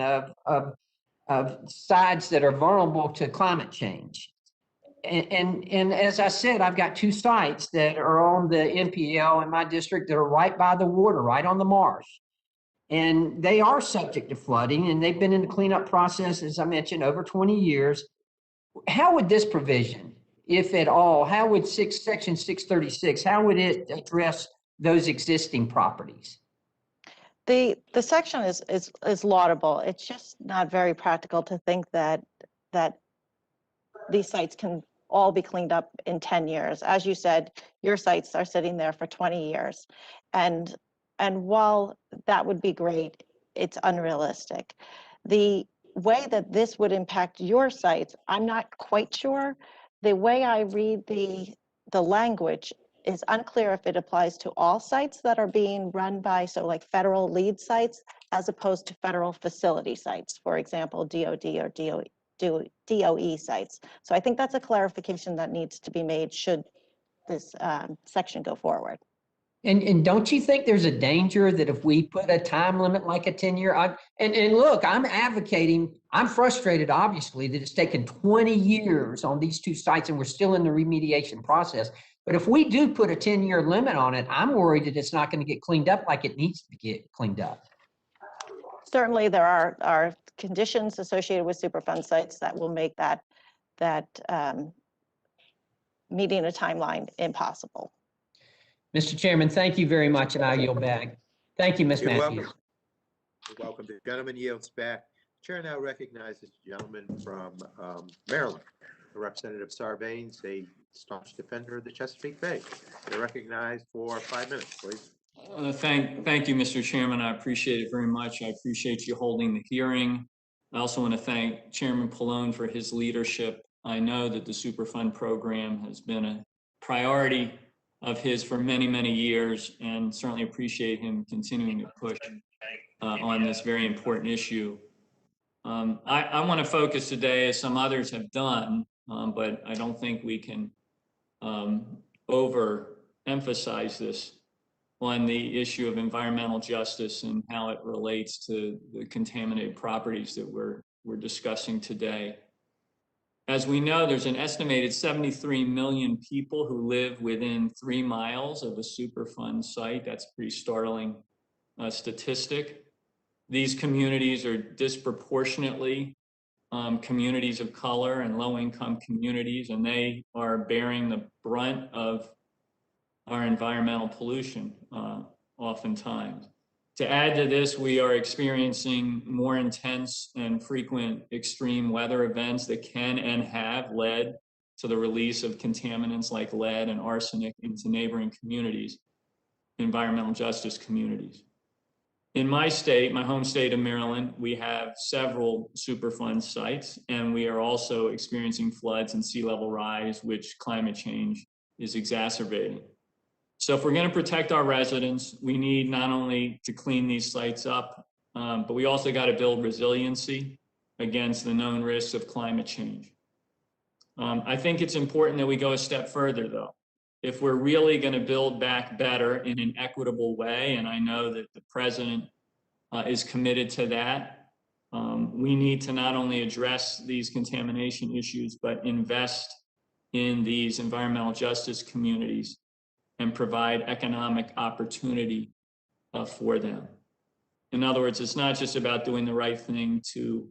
of sites that are vulnerable to climate change. And as I said, I've got 2 sites that are on the NPL in my district that are right by the water, right on the marsh. And they are subject to flooding, and they've been in the cleanup process, as I mentioned, over 20 years. How would this provision, if at all, how would section 636, how would it address those existing properties? The section is laudable. It's just not very practical to think that these sites can all be cleaned up in 10 years. As you said, your sites are sitting there for 20 years. And while that would be great, it's unrealistic. The way that this would impact your sites, I'm not quite sure. The way I read the language is unclear if it applies to all sites that are being run by, so like federal lead sites, as opposed to federal facility sites, for example, DOD or DOE sites. So I think that's a clarification that needs to be made should this section go forward. And don't you think there's a danger that if we put a time limit like a 10-year, and look, I'm advocating, I'm frustrated, obviously, that it's taken 20 years on these two sites and we're still in the remediation process. But if we do put a 10-year limit on it, I'm worried that it's not going to get cleaned up like it needs to get cleaned up. Certainly, there are conditions associated with Superfund sites that will make that meeting a timeline impossible. Mr. Chairman, thank you very much, and I yield back. Thank you, Ms. You're Matthews. welcome. You're welcome. The gentleman yields back. Chair now recognizes the gentleman from Maryland, Representative Sarbanes, a staunch defender of the Chesapeake Bay. You're recognized for 5 minutes, please. Thank you, Mr. Chairman. I appreciate it very much. I appreciate you holding the hearing. I also want to thank Chairman Pallone for his leadership. I know that the Superfund program has been a priority of his for many, many years, and certainly appreciate him continuing to push on this very important issue. I want to focus today, as some others have done, but I don't think we can overemphasize this, on the issue of environmental justice and how it relates to the contaminated properties that we're discussing today. As we know, there's an estimated 73 million people who live within 3 miles of a Superfund site. That's a pretty startling statistic. These communities are disproportionately communities of color and low-income communities, and they are bearing the brunt of our environmental pollution oftentimes. To add to this, we are experiencing more intense and frequent extreme weather events that can and have led to the release of contaminants like lead and arsenic into neighboring communities, environmental justice communities. In my state, my home state of Maryland, we have several Superfund sites, and we are also experiencing floods and sea level rise, which climate change is exacerbating. So if we're going to protect our residents, we need not only to clean these sites up, but we also got to build resiliency against the known risks of climate change. I think it's important that we go a step further, though. If we're really going to build back better in an equitable way, and I know that the president is committed to that, we need to not only address these contamination issues, but invest in these environmental justice communities and provide economic opportunity for them. In other words, it's not just about doing the right thing to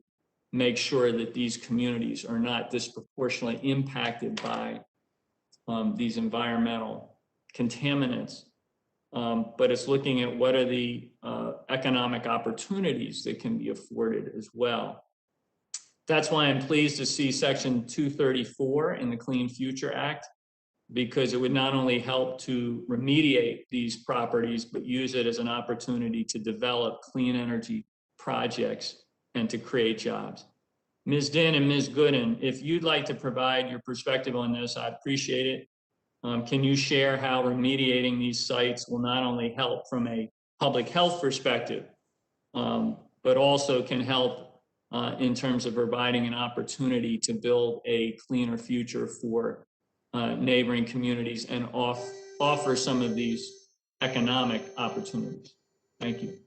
make sure that these communities are not disproportionately impacted by these environmental contaminants, but it's looking at what are the economic opportunities that can be afforded as well. That's why I'm pleased to see Section 234 in the Clean Future Act, because it would not only help to remediate these properties, but use it as an opportunity to develop clean energy projects and to create jobs. Ms. Dinh and Ms. Gooden, if you'd like to provide your perspective on this, I'd appreciate it. Can you share how remediating these sites will not only help from a public health perspective, but also can help in terms of providing an opportunity to build a cleaner future for neighboring communities and offer some of these economic opportunities? Thank you.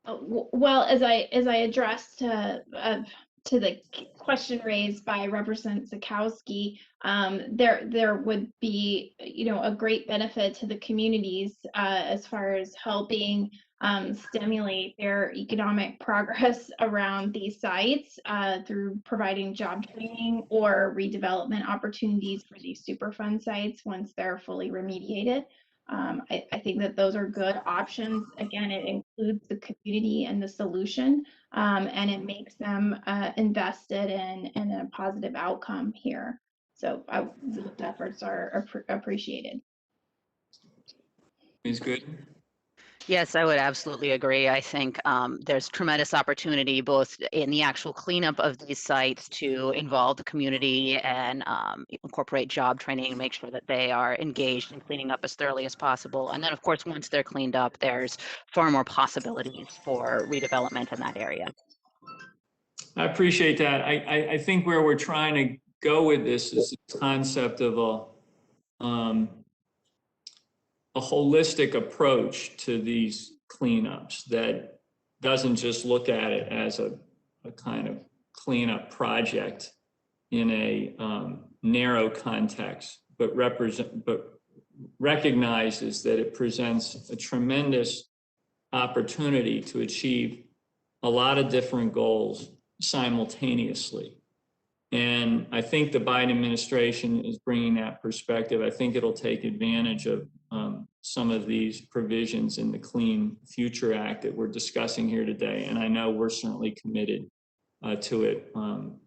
Well, as I addressed to the question raised by Representative Zakowski, there would be, a great benefit to the communities as far as helping stimulate their economic progress around these sites through providing job training or redevelopment opportunities for these Superfund sites once they're fully remediated. I think that those are good options. Again, it includes the community and the solution, and it makes them invested in a positive outcome here. So those efforts are appreciated. Ms. Gooden? Yes, I would absolutely agree. I think there's tremendous opportunity both in the actual cleanup of these sites to involve the community and incorporate job training and make sure that they are engaged in cleaning up as thoroughly as possible. And then, of course, once they're cleaned up, there's far more possibilities for redevelopment in that area. I appreciate that. I think where we're trying to go with this is the concept of a holistic approach to these cleanups that doesn't just look at it as a kind of cleanup project in a narrow context, but recognizes that it presents a tremendous opportunity to achieve a lot of different goals simultaneously. And I think the Biden administration is bringing that perspective. I think it'll take advantage of some of these provisions in the Clean Future Act that we're discussing here today. And I know we're certainly committed to it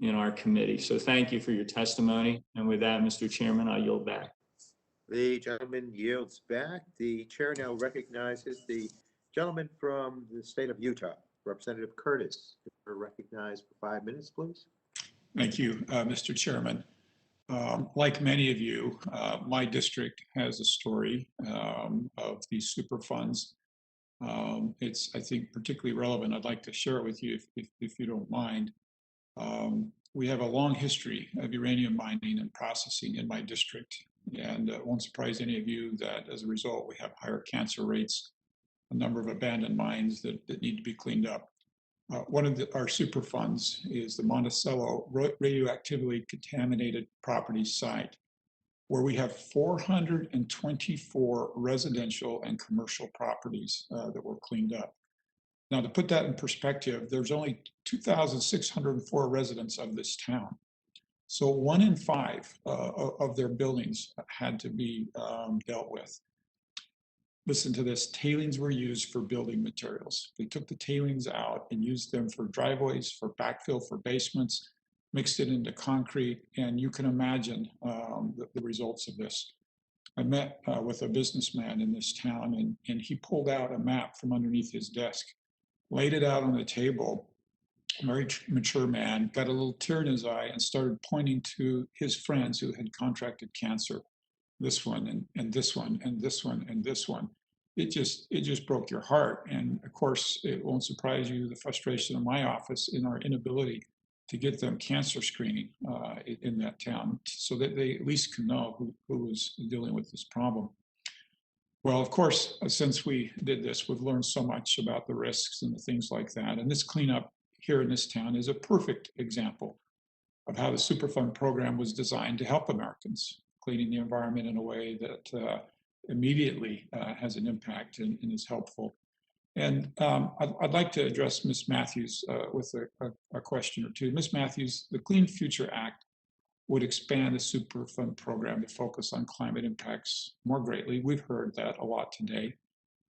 in our committee. So thank you for your testimony. And with that, Mr. Chairman, I'll yield back. The gentleman yields back. The chair now recognizes the gentleman from the state of Utah, Representative Curtis. You're recognized for 5 minutes, please. Thank you, Mr. Chairman. Like many of you, my district has a story of these Superfunds. It's, I think, particularly relevant. I'd like to share it with you if you don't mind. We have a long history of uranium mining and processing in my district, and it won't surprise any of you that as a result, we have higher cancer rates, a number of abandoned mines that need to be cleaned up. One of our Superfunds is the Monticello radioactively contaminated property site, where we have 424 residential and commercial properties that were cleaned up. Now, to put that in perspective, there's only 2,604 residents of this town. So 1 in 5 of their buildings had to be dealt with. Listen to this, tailings were used for building materials. They took the tailings out and used them for driveways, for backfill, for basements, mixed it into concrete, and you can imagine the results of this. I met with a businessman in this town, and he pulled out a map from underneath his desk, laid it out on the table, a very mature man, got a little tear in his eye and started pointing to his friends who had contracted cancer. This one and this one and this one and this one. It just broke your heart. And of course, it won't surprise you the frustration of my office in our inability to get them cancer screening in that town so that they at least can know who is dealing with this problem. Well, of course, since we did this, we've learned so much about the risks and the things like that. And this cleanup here in this town is a perfect example of how the Superfund program was designed to help Americans, cleaning the environment in a way that immediately has an impact and is helpful. And I'd like to address Ms. Matthews with a question or two. Ms. Matthews, the Clean Future Act would expand the Superfund program to focus on climate impacts more greatly. We've heard that a lot today.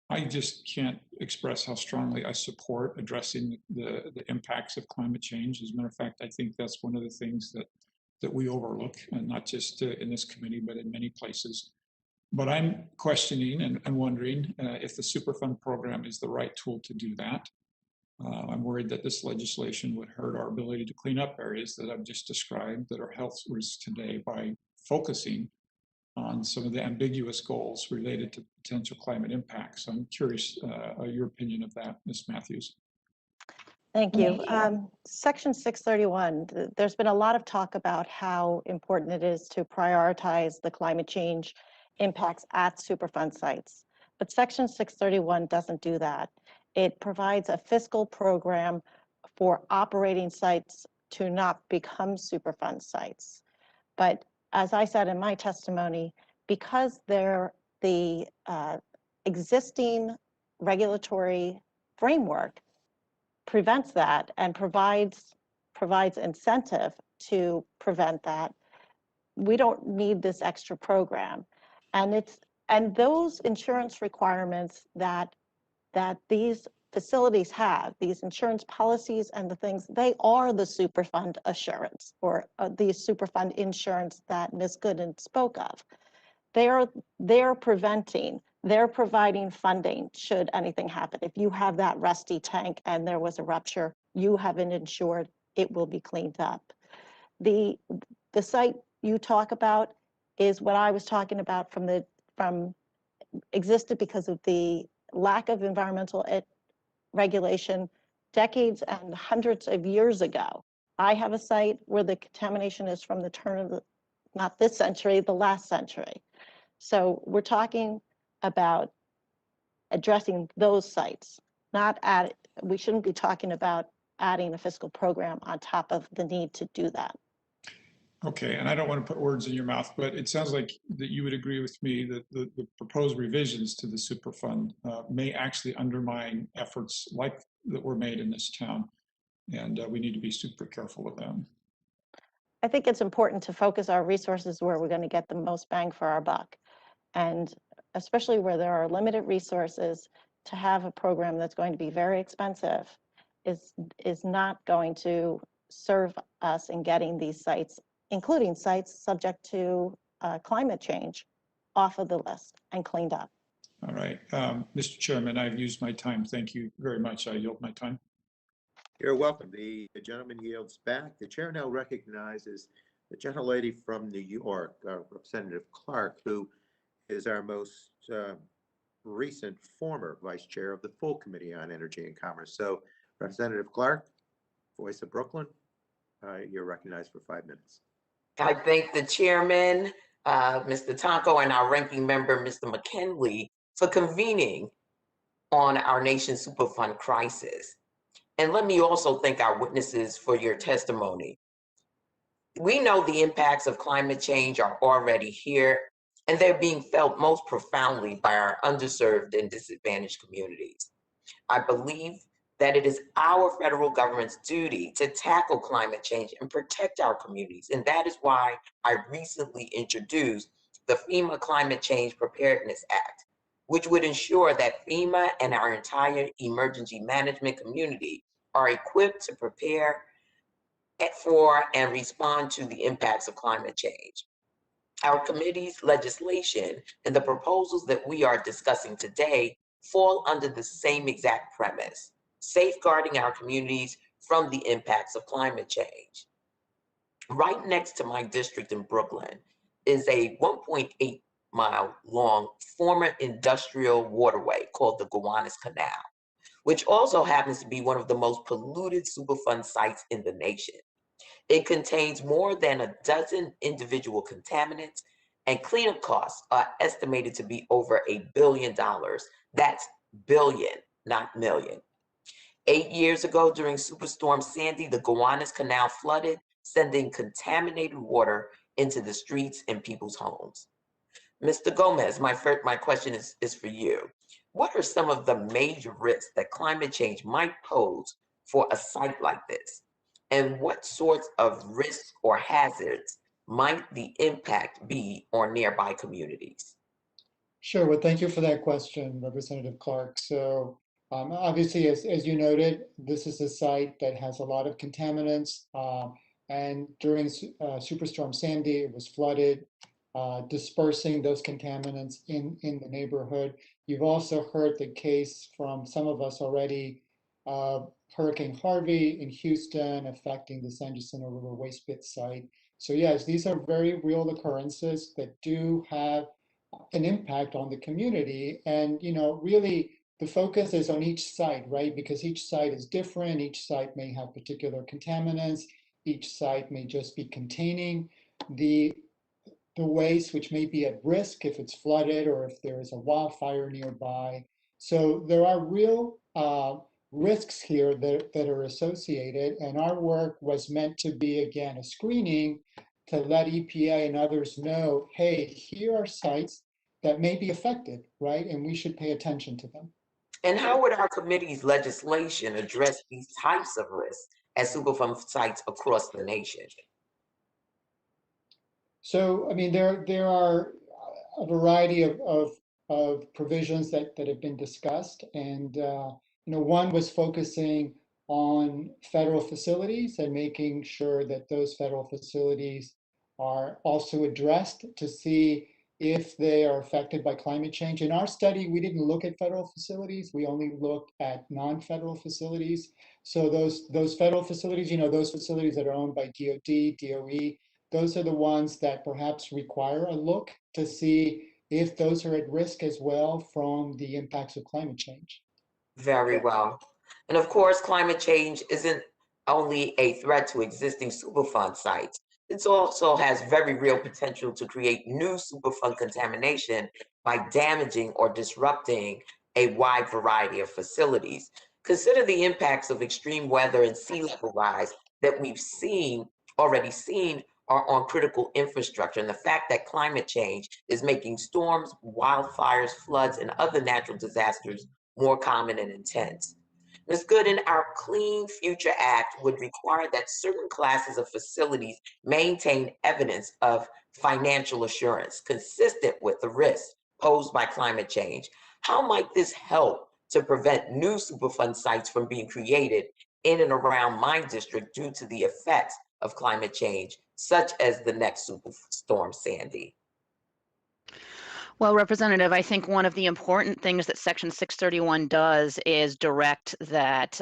I just can't express how strongly I support addressing the impacts of climate change. As a matter of fact, I think that's one of the things that we overlook, and not just in this committee, but in many places. But I'm questioning and wondering if the Superfund program is the right tool to do that. I'm worried that this legislation would hurt our ability to clean up areas that I've just described that are health risks today by focusing on some of the ambiguous goals related to potential climate impacts. I'm curious your opinion of that, Ms. Matthews. Thank you. Section 631, there's been a lot of talk about how important it is to prioritize the climate change impacts at Superfund sites. But Section 631 doesn't do that. It provides a fiscal program for operating sites to not become Superfund sites. But as I said in my testimony, because they're the existing regulatory framework prevents that and provides incentive to prevent that, we don't need this extra program. And those insurance requirements that these facilities have, these insurance policies and the things, they are the Superfund assurance, or the Superfund insurance that Ms. Gooden spoke of. They're preventing, they're providing funding should anything happen. If you have that rusty tank and there was a rupture, you have an insured, it will be cleaned up. The site you talk about is what I was talking about from existed because of the lack of environmental regulation decades and hundreds of years ago. I have a site where the contamination is from the turn of the, not this century, the last century. So we're talking about addressing those sites, we shouldn't be talking about adding a fiscal program on top of the need to do that. Okay, and I don't want to put words in your mouth, but it sounds like that you would agree with me that the proposed revisions to the Superfund may actually undermine efforts like that were made in this town, and we need to be super careful of them. I think it's important to focus our resources where we're going to get the most bang for our buck. And especially where there are limited resources, to have a program that's going to be very expensive is not going to serve us in getting these sites, including sites subject to climate change, off of the list and cleaned up. All right, Mr. Chairman, I've used my time. Thank you very much. I yield my time. You're welcome. The gentleman yields back. The chair now recognizes the gentlelady from New York, Representative Clark, who is our most recent former vice chair of the full Committee on Energy and Commerce. So Representative Clark, voice of Brooklyn, you're recognized for 5 minutes. I thank the chairman, Mr. Tonko, and our ranking member, Mr. McKinley, for convening on our nation's Superfund crisis. And let me also thank our witnesses for your testimony. We know the impacts of climate change are already here, and they're being felt most profoundly by our underserved and disadvantaged communities. I believe that it is our federal government's duty to tackle climate change and protect our communities. And that is why I recently introduced the FEMA Climate Change Preparedness Act, which would ensure that FEMA and our entire emergency management community are equipped to prepare for and respond to the impacts of climate change. Our committee's legislation and the proposals that we are discussing today fall under the same exact premise: safeguarding our communities from the impacts of climate change. Right next to my district in Brooklyn is a 1.8 mile long former industrial waterway called the Gowanus Canal, which also happens to be one of the most polluted Superfund sites in the nation. It contains more than a dozen individual contaminants, and cleanup costs are estimated to be over $1 billion. That's billion, not million. 8 years ago, during Superstorm Sandy, the Gowanus Canal flooded, sending contaminated water into the streets and people's homes. Mr. Gomez, my question is for you. What are some of the major risks that climate change might pose for a site like this? And what sorts of risks or hazards might the impact be on nearby communities? Sure. Well, thank you for that question, Representative Clark. So obviously, as you noted, this is a site that has a lot of contaminants. And during Superstorm Sandy, it was flooded, dispersing those contaminants in the neighborhood. You've also heard the case from some of us already, Hurricane Harvey in Houston affecting the San Jacinto River waste pit site. So yes, these are very real occurrences that do have an impact on the community. And, you know, really the focus is on each site, right? Because each site is different. Each site may have particular contaminants. Each site may just be containing the waste, which may be at risk if it's flooded or if there is a wildfire nearby. So there are real risks here that are associated. And our work was meant to be, again, a screening to let EPA and others know, hey, here are sites that may be affected, right? And we should pay attention to them. And how would our committee's legislation address these types of risks at Superfund sites across the nation? So, I mean, there are a variety of provisions that have been discussed, and one was focusing on federal facilities and making sure that those federal facilities are also addressed to see if they are affected by climate change. In our study, we didn't look at federal facilities. We only looked at non-federal facilities. So those federal facilities, those facilities that are owned by DOD, DOE, those are the ones that perhaps require a look to see if those are at risk as well from the impacts of climate change. Very well. And of course, climate change isn't only a threat to existing Superfund sites, it also has very real potential to create new Superfund contamination by damaging or disrupting a wide variety of facilities. Consider the impacts of extreme weather and sea level rise that we've already seen are on critical infrastructure, and the fact that climate change is making storms, wildfires, floods, and other natural disasters more common and intense. Ms. Gooden, our Clean Future Act would require that certain classes of facilities maintain evidence of financial assurance consistent with the risks posed by climate change. How might this help to prevent new Superfund sites from being created in and around my district due to the effects of climate change, such as the next Superstorm Sandy? Well, Representative, I think one of the important things that Section 631 does is direct that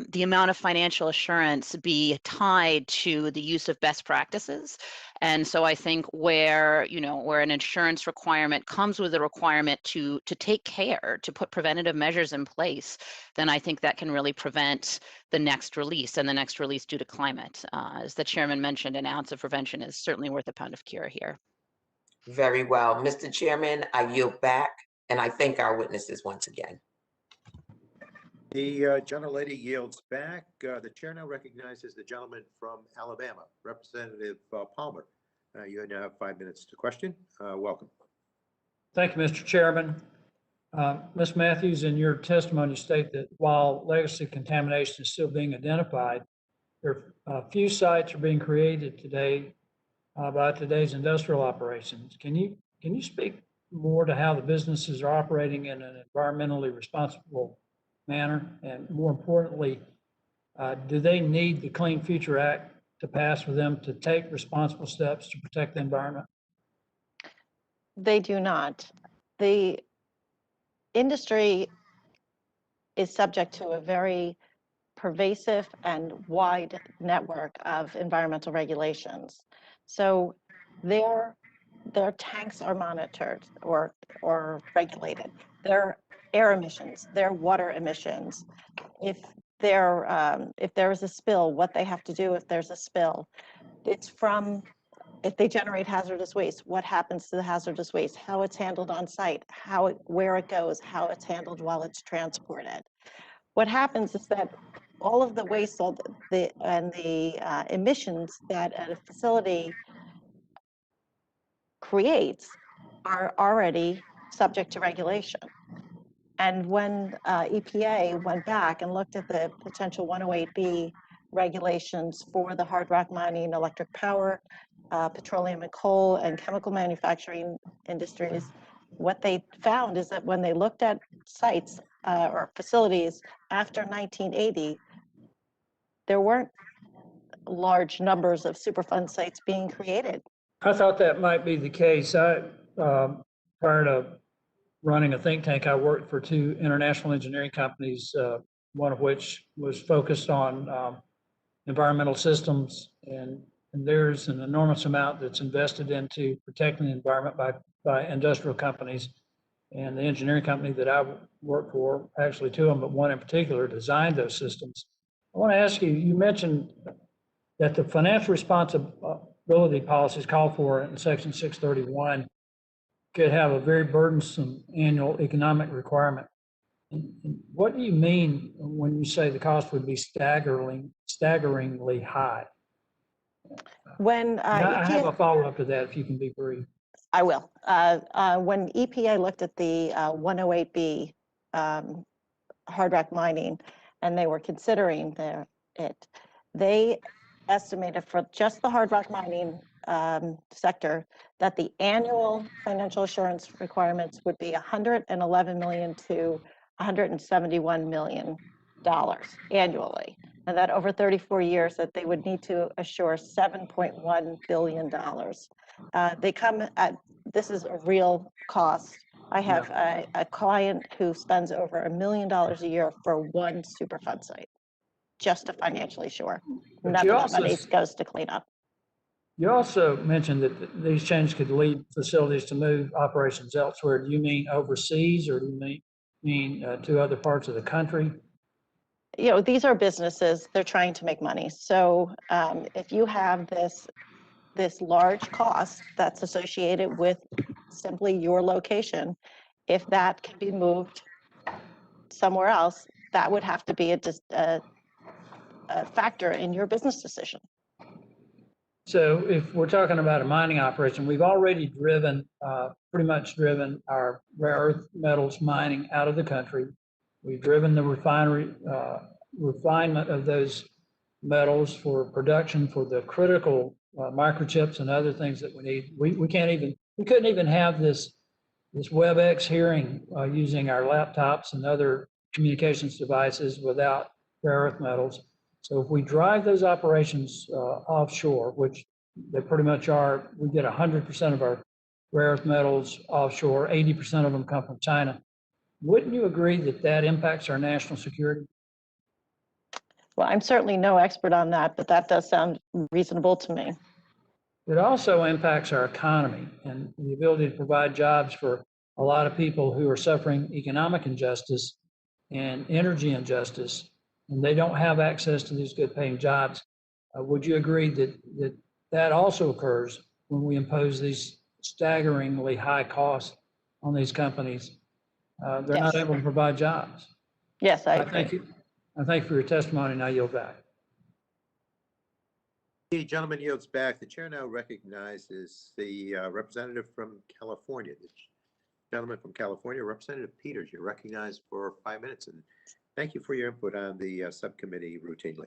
the amount of financial assurance be tied to the use of best practices. And so I think where an insurance requirement comes with a requirement to take care, to put preventative measures in place, then I think that can really prevent the next release and the next release due to climate. As the chairman mentioned, an ounce of prevention is certainly worth a pound of cure here. Very well. Mr. Chairman, I yield back, and I thank our witnesses once again. The gentlelady yields back. The chair now recognizes the gentleman from Alabama, Representative Palmer. You now have 5 minutes to question. Welcome. Thank you, Mr. Chairman. Ms. Matthews, in your testimony, you state that while legacy contamination is still being identified, there are a few sites are being created today by today's industrial operations. Can you speak more to how the businesses are operating in an environmentally responsible manner? And more importantly, do they need the Clean Future Act to pass for them to take responsible steps to protect the environment? They do not. The industry is subject to a very pervasive and wide network of environmental regulations. So their tanks are monitored or regulated. Their air emissions, their water emissions. If there is a spill, what they have to do if there's a spill. If they generate hazardous waste, what happens to the hazardous waste, how it's handled on site, where it goes, how it's handled while it's transported. What happens is that all of the waste and the emissions that a facility creates are already subject to regulation. And when EPA went back and looked at the potential 108B regulations for the hard rock mining, electric power, petroleum and coal, and chemical manufacturing industries, what they found is that when they looked at sites or facilities after 1980, there weren't large numbers of Superfund sites being created. I thought that might be the case. Prior to running a think tank, I worked for two international engineering companies, one of which was focused on environmental systems, and there's an enormous amount that's invested into protecting the environment by industrial companies. And the engineering company that I worked for, actually two of them, but one in particular, designed those systems. I want to ask you, you mentioned that the financial responsibility policies called for in Section 631 could have a very burdensome annual economic requirement. And what do you mean when you say the cost would be staggeringly high? When I have a follow-up to that, if you can be brief. I will. When EPA looked at the 108B hard rock mining, and they were considering it. They estimated for just the hard rock mining sector that the annual financial assurance requirements would be $111 million to $171 million annually, and that over 34 years that they would need to assure $7.1 billion. They come at, this is a real cost. I have a client who spends over $1 million a year for one Superfund site, just to financially assure. But None you of that also money goes to cleanup. You also mentioned that these changes could lead facilities to move operations elsewhere. Do you mean overseas, or do you mean to other parts of the country? You know, these are businesses, they're trying to make money. So if you have this large cost that's associated with simply your location, if that can be moved somewhere else, that would have to be a factor in your business decision. So if we're talking about a mining operation, we've already pretty much driven our rare earth metals mining out of the country. We've driven the refinement of those metals for production for the critical microchips and other things that we need. We couldn't even have this Webex hearing using our laptops and other communications devices without rare earth metals. So if we drive those operations offshore, which they pretty much are, we get 100% of our rare earth metals offshore, 80% of them come from China. Wouldn't you agree that that impacts our national security? Well, I'm certainly no expert on that, but that does sound reasonable to me. It also impacts our economy and the ability to provide jobs for a lot of people who are suffering economic injustice and energy injustice, and they don't have access to these good paying jobs. Would you agree that also occurs when we impose these staggeringly high costs on these companies? They're not able to provide jobs. Yes, I agree. Thank you. I thank you for your testimony. Now yield back. The gentleman yields back. The chair now recognizes the representative from California. The gentleman from California, Representative Peters, you're recognized for 5 minutes, and thank you for your input on the subcommittee routinely.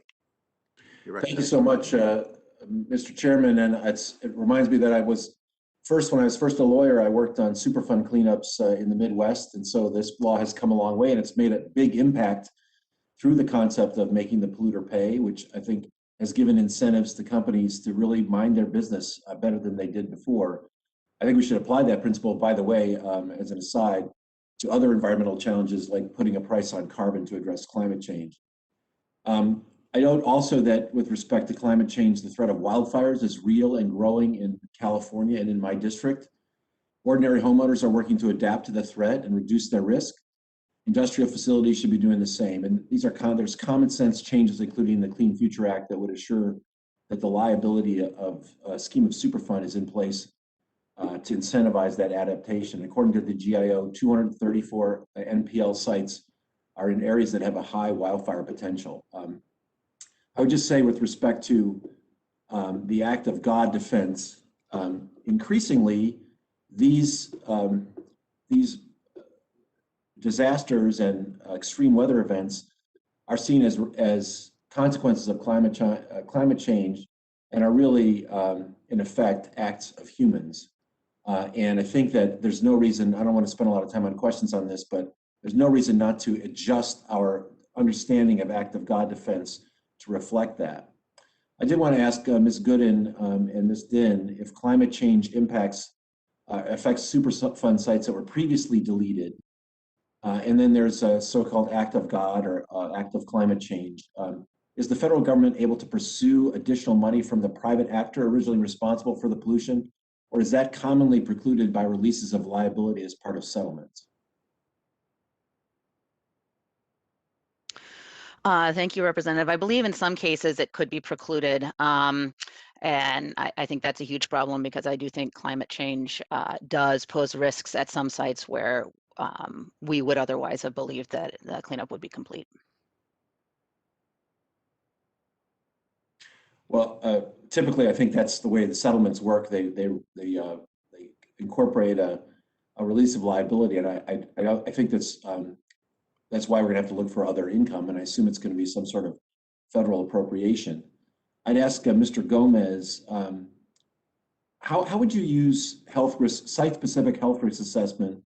Thank you so much, Mr. Chairman. And it reminds me that when I was first a lawyer, I worked on Superfund cleanups in the Midwest. And so this law has come a long way, and it's made a big impact through the concept of making the polluter pay, which I think has given incentives to companies to really mind their business better than they did before. I think we should apply that principle, by the way, as an aside, to other environmental challenges like putting a price on carbon to address climate change. I note also that with respect to climate change, the threat of wildfires is real and growing in California and in my district. Ordinary homeowners are working to adapt to the threat and reduce their risk. Industrial facilities should be doing the same. And there's common sense changes, including the Clean Future Act, that would assure that the liability of a scheme of Superfund is in place to incentivize that adaptation. According to the GIO, 234 NPL sites are in areas that have a high wildfire potential. I would just say, with respect to the act of God defense, increasingly these disasters and extreme weather events are seen as consequences of climate change and are really, in effect, acts of humans. And I think that there's no reason, I don't want to spend a lot of time on questions on this, but there's no reason not to adjust our understanding of act of God defense to reflect that. I did want to ask Ms. Gooden and Ms. Din if climate change affects Superfund sites that were previously deleted. And then there's a so-called act of God or act of climate change. Is the federal government able to pursue additional money from the private actor originally responsible for the pollution, or is that commonly precluded by releases of liability as part of settlements? Thank you, Representative. I believe in some cases it could be precluded. And I think that's a huge problem, because I do think climate change does pose risks at some sites where we would otherwise have believed that the cleanup would be complete. Well, typically, I think that's the way the settlements work. They incorporate a release of liability, and I think that's that's why we're gonna have to look for other income, and I assume it's gonna be some sort of federal appropriation. I'd ask Mr. Gomez, how would you use health risk, site-specific health risk assessment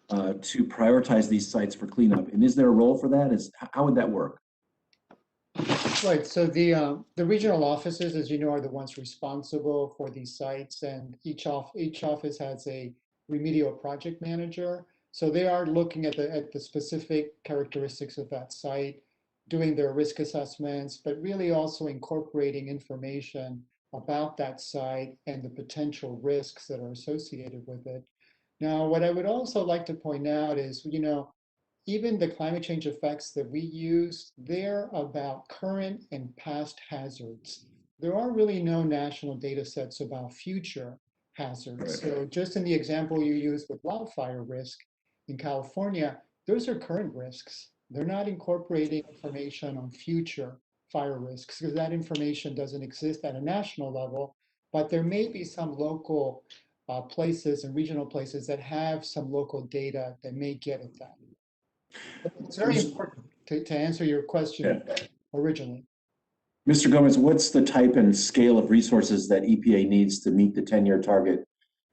to prioritize these sites for cleanup? And is there a role for that? How would that work? Right, so the regional offices, as you know, are the ones responsible for these sites, and each office has a remedial project manager. So they are looking at the specific characteristics of that site, doing their risk assessments, but really also incorporating information about that site and the potential risks that are associated with it. Now, what I would also like to point out is, even the climate change effects that we use, they're about current and past hazards. There are really no national data sets about future hazards. So just in the example you used with wildfire risk in California, those are current risks. They're not incorporating information on future fire risks because that information doesn't exist at a national level, but there may be some local places and regional places that have some local data that may get at that. It's very important to answer your question originally. Mr. Gomez, what's the type and scale of resources that EPA needs to meet the 10-year target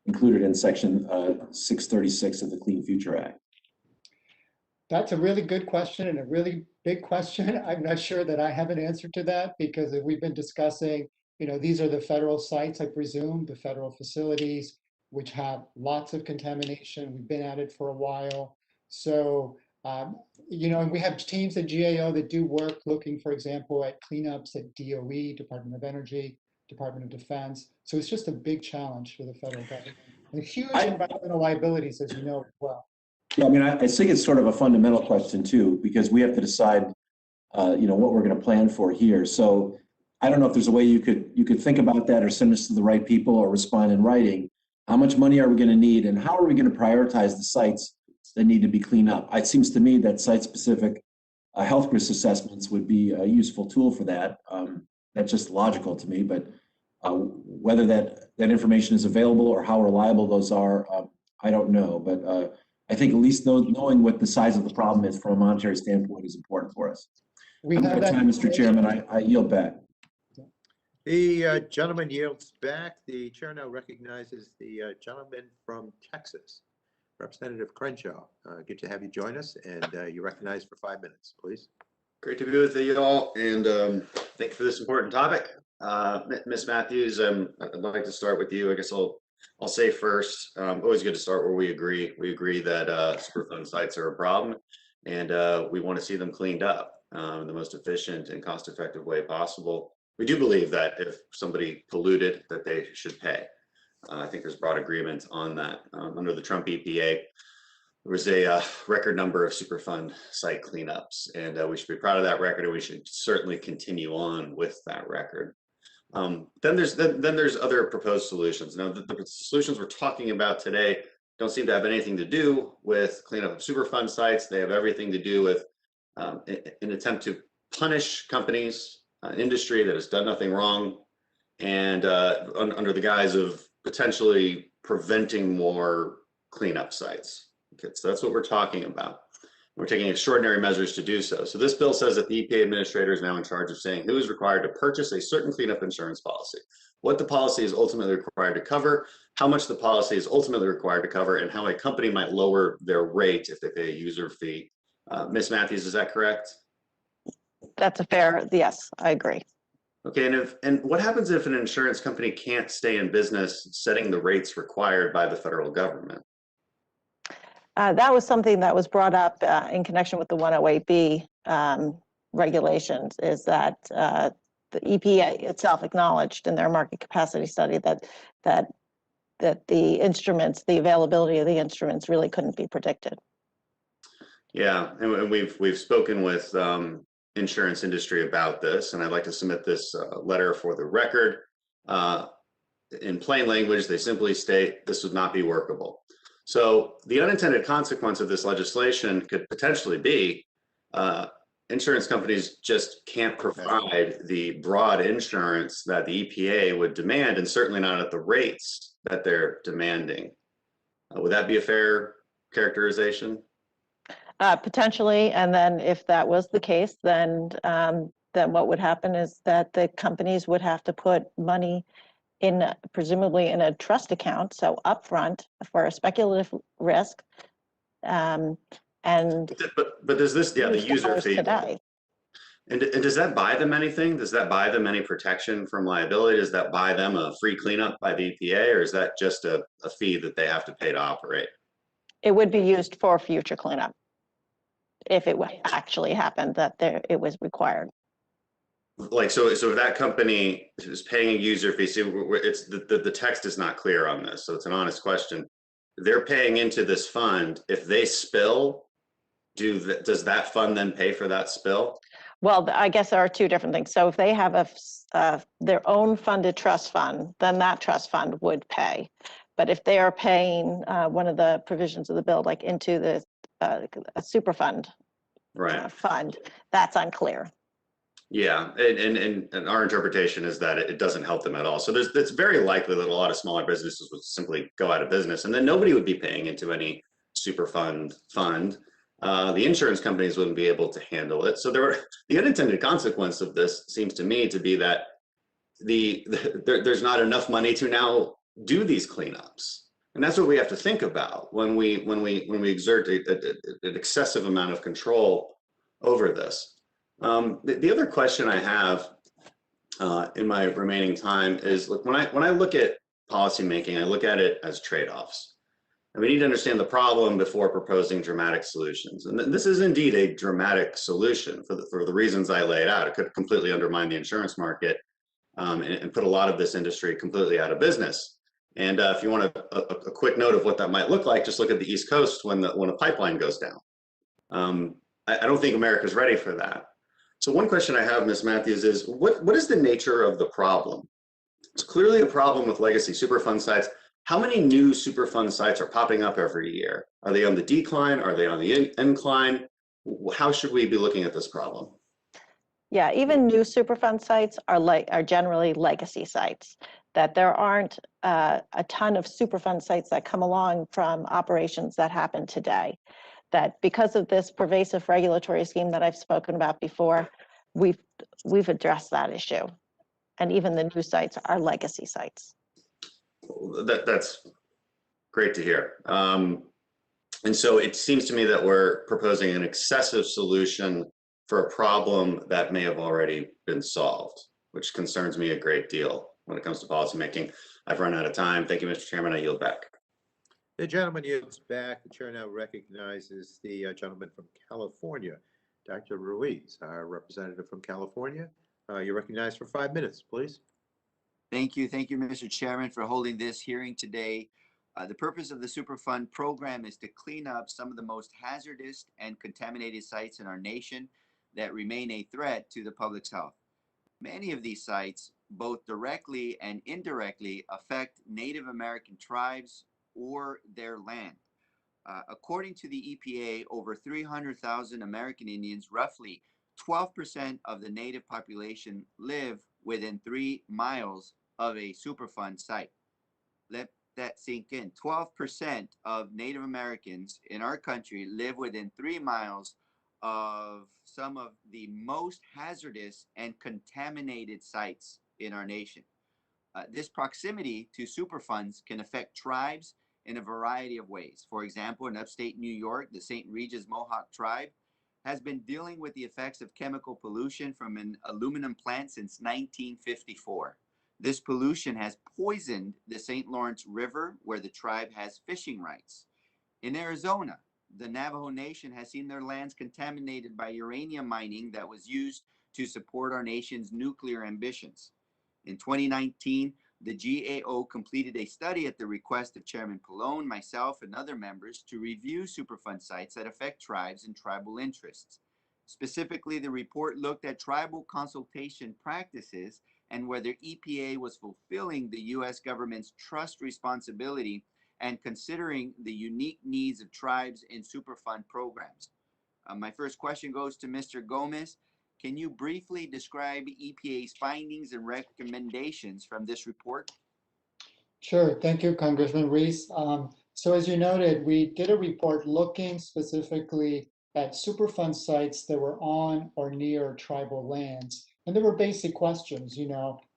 included in Section 636 of the Clean Future Act? That's a really good question and a really big question. I'm not sure that I have an answer to that because we've been discussing, these are the federal sites, I presume, the federal facilities, which have lots of contamination. We've been at it for a while. So, and we have teams at GAO that do work looking, for example, at cleanups at DOE, Department of Energy, Department of Defense. So it's just a big challenge for the federal government. And huge environmental liabilities, as you know, as well. Yeah, I mean, I think it's sort of a fundamental question too, because we have to decide, what we're going to plan for here. So I don't know if there's a way you could think about that or send us to the right people or respond in writing. How much money are we going to need, and how are we going to prioritize the sites that need to be cleaned up? It seems to me that site-specific health risk assessments would be a useful tool for that. That's just logical to me, but whether that information is available or how reliable those are, I don't know. But I think at least knowing what the size of the problem is from a monetary standpoint is important for us. We have that time, Mr. Chairman. I yield back. The gentleman yields back. The chair now recognizes the gentleman from Texas, Representative Crenshaw. Good to have you join us, and you're recognized for 5 minutes, please. Great to be with you all, and thank you for this important topic. Ms. Matthews, I'd like to start with you. I guess I'll say first, always good to start where we agree. We agree that Superfund sites are a problem, and we want to see them cleaned up in the most efficient and cost-effective way possible. We do believe that if somebody polluted, that they should pay. I think there's broad agreement on that. Under the Trump EPA, there was a record number of Superfund site cleanups, and we should be proud of that record, and we should certainly continue on with that record. Then there's other proposed solutions. Now, the solutions we're talking about today don't seem to have anything to do with cleanup of Superfund sites. They have everything to do with an attempt to punish companies, an industry that has done nothing wrong, and under the guise of potentially preventing more cleanup sites. Okay, so that's what we're talking about. We're taking extraordinary measures to do so. So this bill says that the EPA administrator is now in charge of saying who is required to purchase a certain cleanup insurance policy, what the policy is ultimately required to cover, how much the policy is ultimately required to cover, and how a company might lower their rate if they pay a user fee. Ms. Matthews, is that correct? That's a fair, yes, I agree. Okay, and what happens if an insurance company can't stay in business setting the rates required by the federal government? That was something that was brought up in connection with the 108B regulations, is that the EPA itself acknowledged in their market capacity study that the instruments, the availability of the instruments really couldn't be predicted. Yeah, and we've spoken with insurance industry about this, and I'd like to submit this letter for the record. In plain language, they simply state this would not be workable. So the unintended consequence of this legislation could potentially be insurance companies just can't provide the broad insurance that the EPA would demand, and certainly not at the rates that they're demanding. Would that be a fair characterization? Potentially, and then if that was the case, then what would happen is that the companies would have to put money in, presumably in a trust account, so upfront for a speculative risk. And But does this, yeah, the use user dollars fee, today. and does that buy them anything? Does that buy them any protection from liability? Does that buy them a free cleanup by the EPA, or is that just a fee that they have to pay to operate? It would be used for future cleanup if it actually happened that it was required. Like, so if that company is paying a user fee, see, it's the text is not clear on this, so it's an honest question. They're paying into this fund. If they spill, does that fund then pay for that spill? Well, I guess there are two different things. So if they have their own funded trust fund, then that trust fund would pay. But if they are paying one of the provisions of the bill, like into the Superfund fund, that's unclear. Yeah, and our interpretation is that it doesn't help them at all. So it's very likely that a lot of smaller businesses would simply go out of business, and then nobody would be paying into any Superfund fund. The insurance companies wouldn't be able to handle it. So the unintended consequence of this seems to me to be that there's not enough money to now do these cleanups, and that's what we have to think about when we exert an excessive amount of control over this. The other question I have in my remaining time is, look, when I look at policymaking, I look at it as trade-offs. And we need to understand the problem before proposing dramatic solutions. And this is indeed a dramatic solution for the reasons I laid out. It could completely undermine the insurance market and put a lot of this industry completely out of business. And if you want a quick note of what that might look like, just look at the East Coast when a pipeline goes down. I don't think America's ready for that. So one question I have, Ms. Matthews, is what is the nature of the problem? It's clearly a problem with legacy Superfund sites. How many new Superfund sites are popping up every year? Are they on the decline? Are they on the incline? How should we be looking at this problem? Yeah, even new Superfund sites are generally legacy sites. That there aren't a ton of Superfund sites that come along from operations that happen today. That because of this pervasive regulatory scheme that I've spoken about before, we've addressed that issue, and even the new sites are legacy sites. That's great to hear. And so it seems to me that we're proposing an excessive solution for a problem that may have already been solved, which concerns me a great deal when it comes to policymaking. I've run out of time. Thank you, Mr. Chairman. I yield back. The gentleman yields back. The chair now recognizes the gentleman from California, Dr. Ruiz, our representative from California. You're recognized for 5 minutes, please. Thank you, Mr. Chairman, for holding this hearing today. The purpose of the Superfund program is to clean up some of the most hazardous and contaminated sites in our nation that remain a threat to the public's health. Many of these sites, both directly and indirectly, affect Native American tribes or their land. According to the EPA, over 300,000 American Indians, roughly 12% of the Native population, live within 3 miles of a Superfund site. Let that sink in. 12% of Native Americans in our country live within 3 miles of some of the most hazardous and contaminated sites in our nation. This proximity to Superfunds can affect tribes in a variety of ways. For example, in upstate New York, the St. Regis Mohawk tribe has been dealing with the effects of chemical pollution from an aluminum plant since 1954. This pollution has poisoned the St. Lawrence River, where the tribe has fishing rights. In Arizona, the Navajo Nation has seen their lands contaminated by uranium mining that was used to support our nation's nuclear ambitions. In 2019, the GAO completed a study at the request of Chairman Pallone, myself, and other members to review Superfund sites that affect tribes and tribal interests. Specifically, the report looked at tribal consultation practices and whether EPA was fulfilling the U.S. government's trust responsibility and considering the unique needs of tribes in Superfund programs. My first question goes to Mr. Gomez. Can you briefly describe EPA's findings and recommendations from this report? Sure. Thank you, Congressman Reese. So as you noted, we did a report looking specifically at Superfund sites that were on or near tribal lands. And there were basic questions,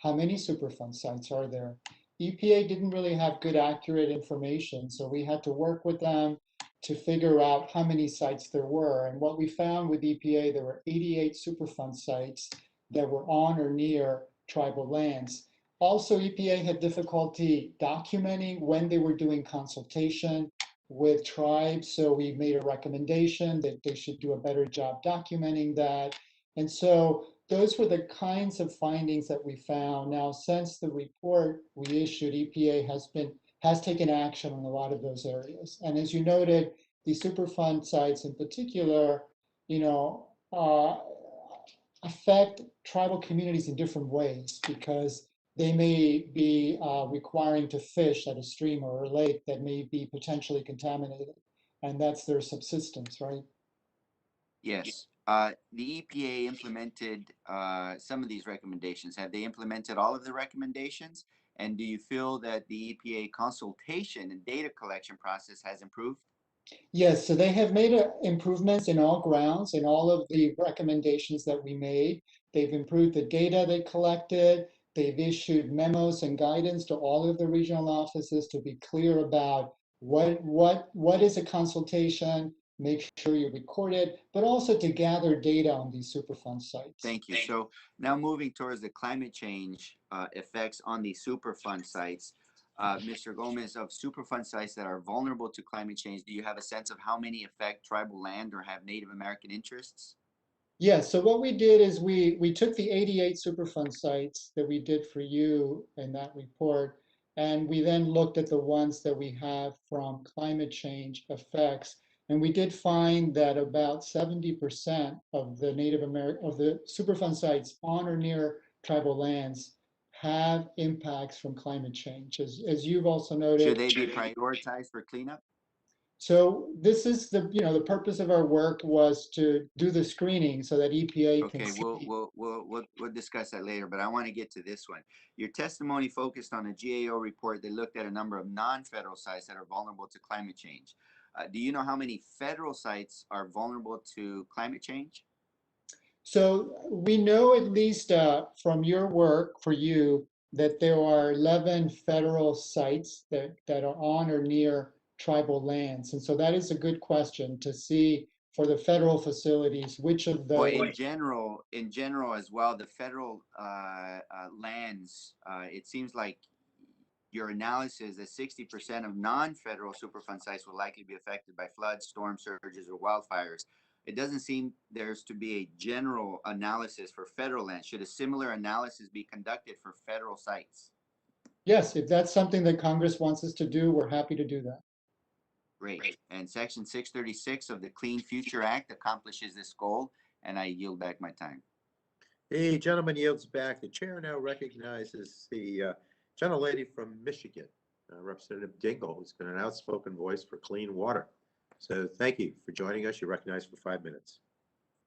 how many Superfund sites are there? EPA didn't really have good, accurate information, so we had to work with them to figure out how many sites there were. And what we found with EPA, there were 88 Superfund sites that were on or near tribal lands. Also, EPA had difficulty documenting when they were doing consultation with tribes, so we made a recommendation that they should do a better job documenting that. And so those were the kinds of findings that we found. Now, since the report we issued, EPA has taken action on a lot of those areas. And as you noted, the Superfund sites in particular, affect tribal communities in different ways because they may be requiring to fish at a stream or a lake that may be potentially contaminated, and that's their subsistence, right? Yes. The EPA implemented some of these recommendations. Have they implemented all of the recommendations? And do you feel that the EPA consultation and data collection process has improved? Yes, so they have made improvements in all grounds, in all of the recommendations that we made. They've improved the data they collected. They've issued memos and guidance to all of the regional offices to be clear about what is a consultation, make sure you record it, but also to gather data on these Superfund sites. Thank you. So now moving towards the climate change effects on the Superfund sites. Mr. Gomez, of Superfund sites that are vulnerable to climate change, do you have a sense of how many affect tribal land or have Native American interests? Yes, so what we did is we took the 88 Superfund sites that we did for you in that report, and we then looked at the ones that we have from climate change effects. And we did find that about 70% of the of the Superfund sites on or near tribal lands have impacts from climate change. As you've also noted. Should they be prioritized for cleanup? So this is the purpose of our work was to do the screening so that EPA can see. We'll discuss that later, but I want to get to this one. Your testimony focused on a GAO report that looked at a number of non-federal sites that are vulnerable to climate change. Do you know how many federal sites are vulnerable to climate change? So we know at least from your work for you that there are 11 federal sites that are on or near tribal lands. And so that is a good question to see for the federal facilities, which of those. Well, in general as well, the federal lands, it seems like your analysis that 60% of non-federal Superfund sites will likely be affected by floods, storm surges, or wildfires. It doesn't seem there's to be a general analysis for federal land. Should a similar analysis be conducted for federal sites? Yes, if that's something that Congress wants us to do, we're happy to do that. Great. And Section 636 of the Clean Future Act accomplishes this goal, and I yield back my time. The gentleman yields back. The chair now recognizes the gentlelady from Michigan, Representative Dingell, who's been an outspoken voice for clean water. So thank you for joining us. You're recognized for 5 minutes.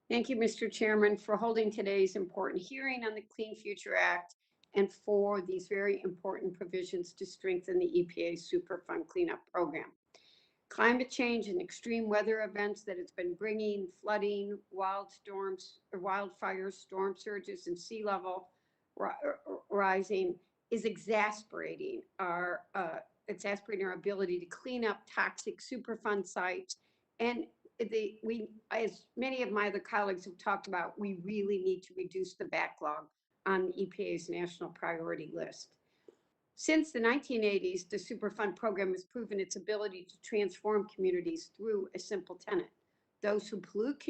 Thank you, Mr. Chairman, for holding today's important hearing on the Clean Future Act and for these very important provisions to strengthen the EPA Superfund cleanup program. Climate change and extreme weather events that it's been bringing, flooding, wildfires, storm surges, and sea level rising is exasperating our ability to clean up toxic Superfund sites. And as many of my other colleagues have talked about, we really need to reduce the backlog on the EPA's national priority list. Since the 1980s, the Superfund program has proven its ability to transform communities through a simple tenet. Those who pollute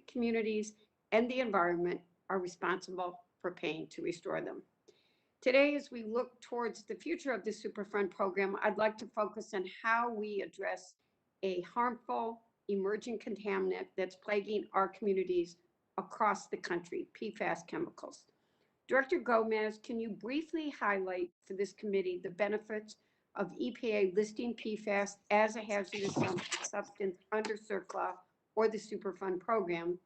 communities and the environment are responsible for paying to restore them. Today, as we look towards the future of the Superfund program, I'd like to focus on how we address a harmful emerging contaminant that's plaguing our communities across the country, PFAS chemicals. Director Gomez, can you briefly highlight for this committee the benefits of EPA listing PFAS as a hazardous substance under Surcla or the Superfund program?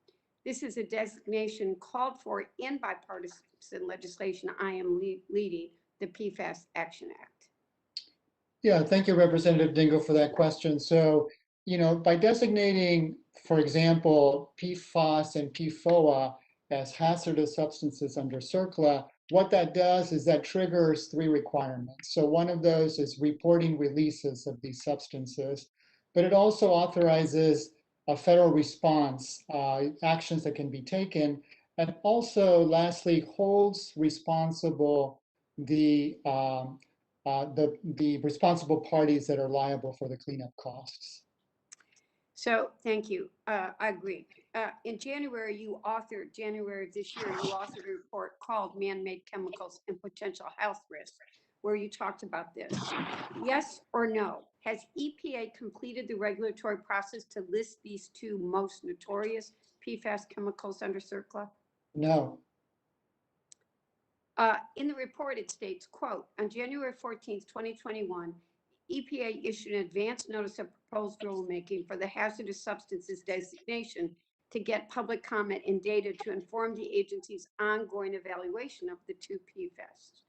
This is a designation called for in bipartisan legislation I am leading, the PFAS Action Act. Yeah, thank you, Representative Dingell, for that question. So by designating, for example, PFAS and PFOA as hazardous substances under Surcla, what that does is that triggers 3 requirements. So one of those is reporting releases of these substances, but it also authorizes a federal response, actions that can be taken, and also, lastly, holds responsible the responsible parties that are liable for the cleanup costs. So, thank you. I agree. In January of this year, you authored a report called Man-Made Chemicals and Potential Health Risks, where you talked about this. Yes or no? Has EPA completed the regulatory process to list these 2 most notorious PFAS chemicals under Surcla? No. In the report, it states, quote, on January 14th, 2021, EPA issued an advance notice of proposed rulemaking for the hazardous substances designation to get public comment and data to inform the agency's ongoing evaluation of the 2 PFAS.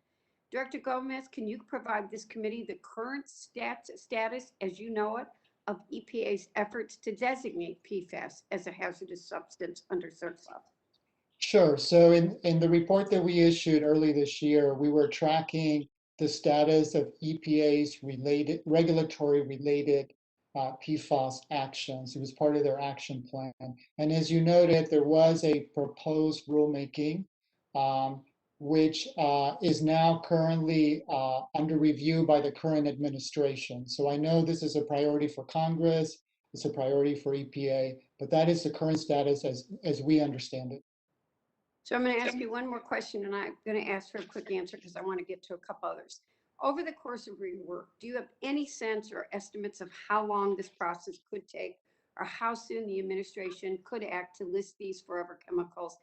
Director Gomez, can you provide this committee the current status, as you know it, of EPA's efforts to designate PFAS as a hazardous substance under Surcla? Sure. So in the report that we issued early this year, we were tracking the status of EPA's regulatory-related PFAS actions. It was part of their action plan. And as you noted, there was a proposed rulemaking, which is now currently under review by the current administration. So I know this is a priority for Congress, it's a priority for EPA, but that is the current status as we understand it. So I'm going to ask you one more question, and I'm going to ask for a quick answer because I want to get to a couple others. Over the course of your work, do you have any sense or estimates of how long this process could take, or how soon the administration could act to list these forever chemicals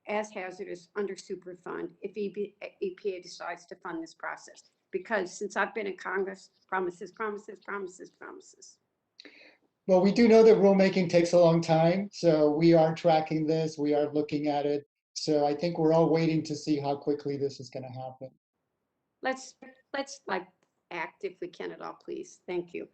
as hazardous under Superfund if EPA decides to fund this process? Because since I've been in Congress, promises, promises, promises, promises. Well, we do know that rulemaking takes a long time, so we are tracking this, we are looking at it. So I think we're all waiting to see how quickly this is going to happen. Let's act if we can at all, please. Thank you.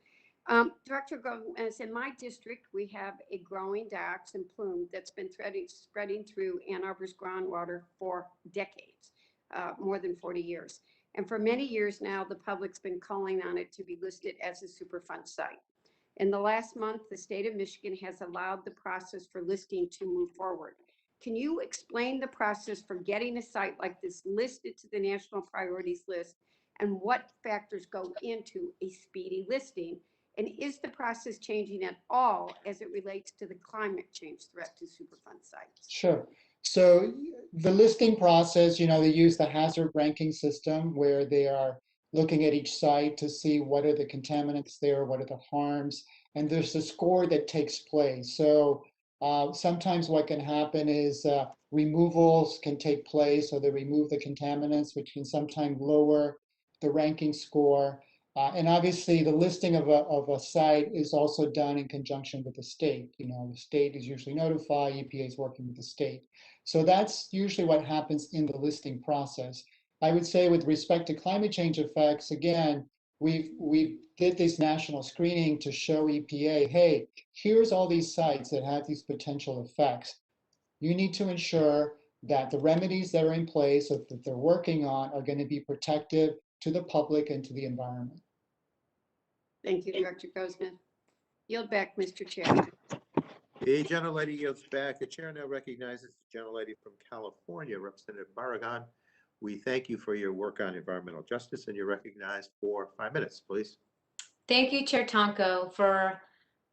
Director Gowanus, in my district, we have a growing dioxin plume that's been spreading through Ann Arbor's groundwater for decades, more than 40 years. And for many years now, the public's been calling on it to be listed as a Superfund site. In the last month, the state of Michigan has allowed the process for listing to move forward. Can you explain the process for getting a site like this listed to the national priorities list and what factors go into a speedy listing? And is the process changing at all as it relates to the climate change threat to Superfund sites? Sure. So the listing process, they use the hazard ranking system where they are looking at each site to see what are the contaminants there, what are the harms, and there's a score that takes place. So sometimes what can happen is removals can take place, so they remove the contaminants, which can sometimes lower the ranking score. And obviously, the listing of a site is also done in conjunction with the state. The state is usually notified, EPA is working with the state. So that's usually what happens in the listing process. I would say with respect to climate change effects, again, we did this national screening to show EPA, hey, here's all these sites that have these potential effects. You need to ensure that the remedies that are in place or that they're working on are going to be protective to the public and to the environment. Thank you, Director Gosnell. Yield back, Mr. Chair. The gentlelady yields back. The chair now recognizes the gentlelady from California, Representative Barragan. We thank you for your work on environmental justice, and you're recognized for 5 minutes, please. Thank you, Chair Tonko, for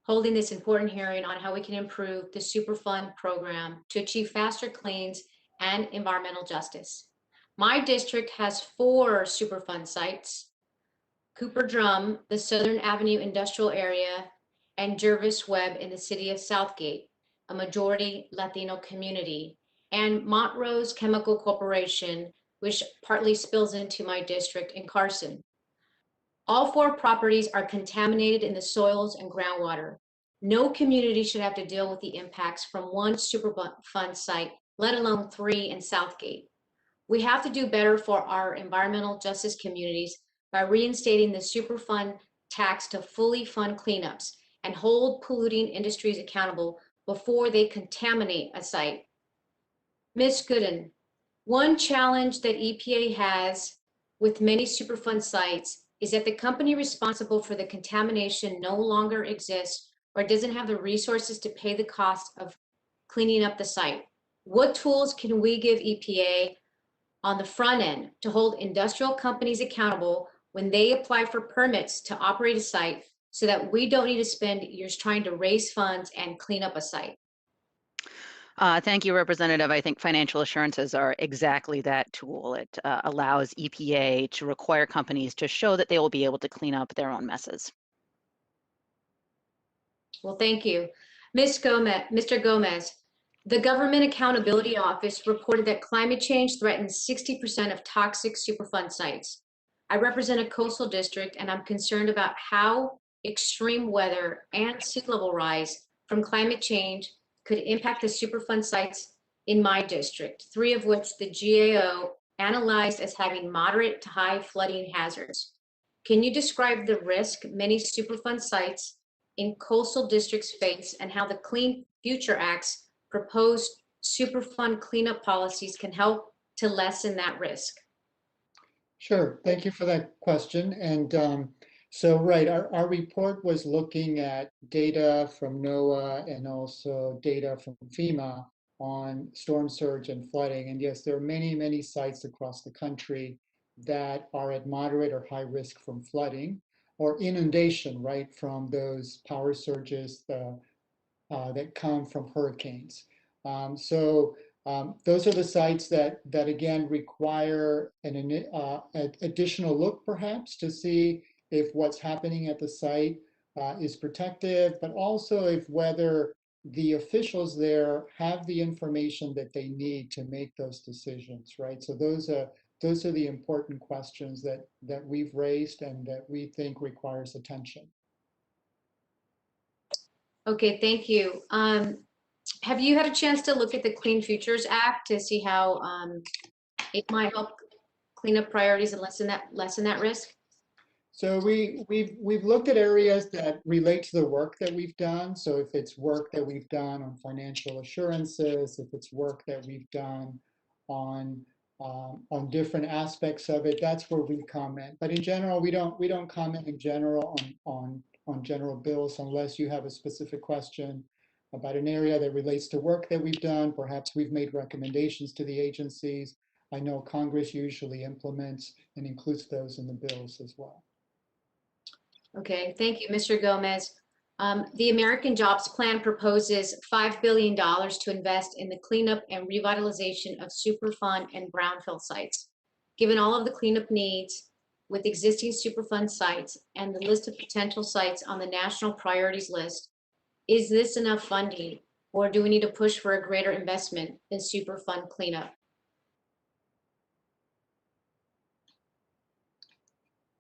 holding this important hearing on how we can improve the Superfund program to achieve faster cleans and environmental justice. My district has 4 Superfund sites: Cooper Drum, the Southern Avenue Industrial Area, and Jervis Webb in the city of Southgate, a majority Latino community, and Montrose Chemical Corporation, which partly spills into my district in Carson. All 4 properties are contaminated in the soils and groundwater. No community should have to deal with the impacts from one Superfund site, let alone 3 in Southgate. We have to do better for our environmental justice communities by reinstating the Superfund tax to fully fund cleanups and hold polluting industries accountable before they contaminate a site. Ms. Gooden, one challenge that EPA has with many Superfund sites is that the company responsible for the contamination no longer exists or doesn't have the resources to pay the cost of cleaning up the site. What tools can we give EPA on the front end to hold industrial companies accountable when they apply for permits to operate a site so that we don't need to spend years trying to raise funds and clean up a site? Thank you, Representative. I think financial assurances are exactly that tool. It allows EPA to require companies to show that they will be able to clean up their own messes. Well, thank you. Mr. Gomez, the Government Accountability Office reported that climate change threatens 60% of toxic Superfund sites. I represent a coastal district, and I'm concerned about how extreme weather and sea level rise from climate change could impact the Superfund sites in my district, 3 of which the GAO analyzed as having moderate to high flooding hazards. Can you describe the risk many Superfund sites in coastal districts face and how the Clean Future Act's proposed Superfund cleanup policies can help to lessen that risk? Sure, thank you for that question. And so, right, our report was looking at data from NOAA and also data from Fema on storm surge and flooding. And yes, there are many, many sites across the country that are at moderate or high risk from flooding or inundation, right, from those power surges that come from hurricanes. Those are the sites that again require an additional look perhaps to see if what's happening at the site is protective, but also if whether the officials there have the information that they need to make those decisions, right? So those are the important questions that we've raised and that we think requires attention. Okay, thank you. Have you had a chance to look at the Clean Futures Act to see how it might help clean up priorities and lessen that risk? So we've looked at areas that relate to the work that we've done. So if it's work that we've done on financial assurances, if it's work that we've done on different aspects of it, that's where we comment. But in general, we don't comment in general on general bills unless you have a specific question about an area that relates to work that we've done. Perhaps we've made recommendations to the agencies. I know Congress usually implements and includes those in the bills as well. Okay, thank you, Mr. Gomez. The American Jobs Plan proposes $5 billion to invest in the cleanup and revitalization of Superfund and brownfield sites. Given all of the cleanup needs with existing Superfund sites and the list of potential sites on the national priorities list, is this enough funding, or do we need to push for a greater investment in Superfund cleanup?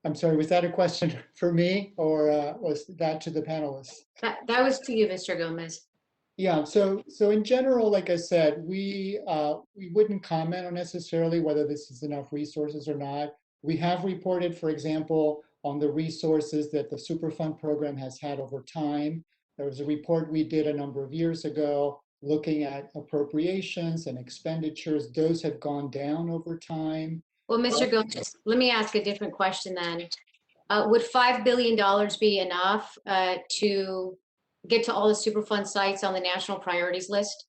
I'm sorry, was that a question for me or was that to the panelists? That was to you, Mr. Gomez. Yeah, so in general, like I said, we wouldn't comment on necessarily whether this is enough resources or not. We have reported, for example, on the resources that the Superfund program has had over time. There was a report we did a number of years ago looking at appropriations and expenditures. Those have gone down over time. Well, Mr. Gomez, let me ask a different question then. Would $5 billion be enough to get to all the Superfund sites on the national priorities list?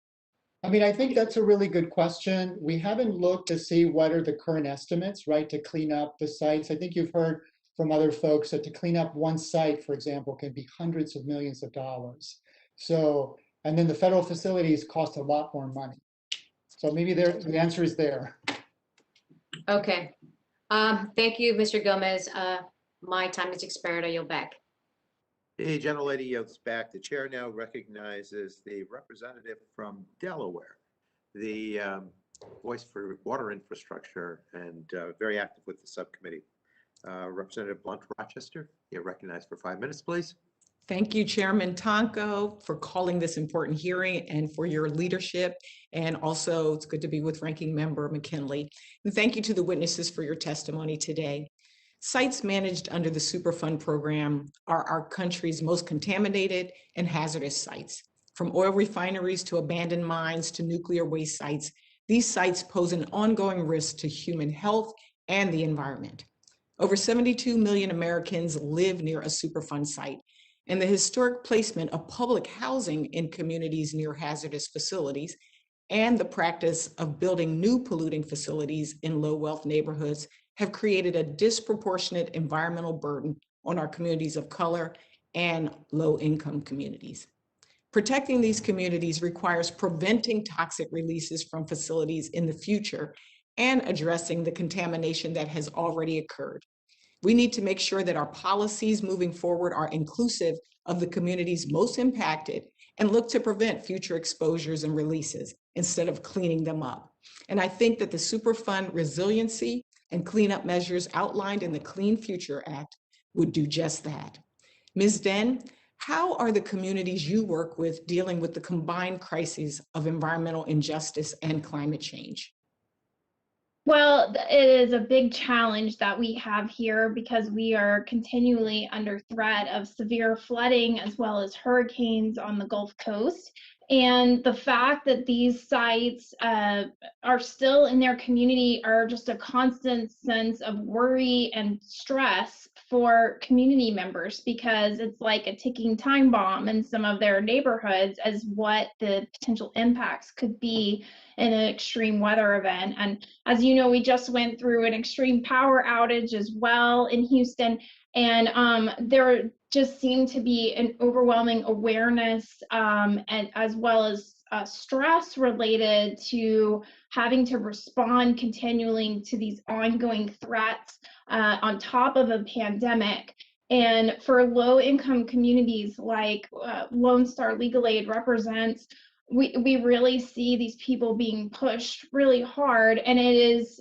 I mean, I think that's a really good question. We haven't looked to see what are the current estimates, right, to clean up the sites. I think you've heard from other folks that to clean up one site, for example, can be hundreds of millions of dollars. So, and then the federal facilities cost a lot more money. So maybe the answer is there. Okay. Thank you, Mr. Gomez. My time has expired. I yield back. The gentlelady yields back. The chair now recognizes the representative from Delaware, the voice for water infrastructure and very active with the subcommittee. Representative Blunt Rochester, you're recognized for 5 minutes, please. Thank you, Chairman Tonko, for calling this important hearing and for your leadership. And also, it's good to be with Ranking Member McKinley. And thank you to the witnesses for your testimony today. Sites managed under the Superfund program are our country's most contaminated and hazardous sites. From oil refineries to abandoned mines to nuclear waste sites, these sites pose an ongoing risk to human health and the environment. Over 72 million Americans live near a Superfund site, and the historic placement of public housing in communities near hazardous facilities and the practice of building new polluting facilities in low-wealth neighborhoods have created a disproportionate environmental burden on our communities of color and low-income communities. Protecting these communities requires preventing toxic releases from facilities in the future and addressing the contamination that has already occurred. We need to make sure that our policies moving forward are inclusive of the communities most impacted and look to prevent future exposures and releases instead of cleaning them up. And I think that the Superfund resiliency and cleanup measures outlined in the Clean Future Act would do just that. Ms. Den, how are the communities you work with dealing with the combined crises of environmental injustice and climate change? Well, it is a big challenge that we have here because we are continually under threat of severe flooding as well as hurricanes on the Gulf Coast. And the fact that these sites are still in their community are just a constant sense of worry and stress for community members, because it's like a ticking time bomb in some of their neighborhoods as what the potential impacts could be in an extreme weather event. And as you know, we just went through an extreme power outage as well in Houston. And there just seemed to be an overwhelming awareness and as well as stress related to having to respond continually to these ongoing threats on top of a pandemic. And for low-income communities like Lone Star Legal Aid represents, we really see these people being pushed really hard, and it is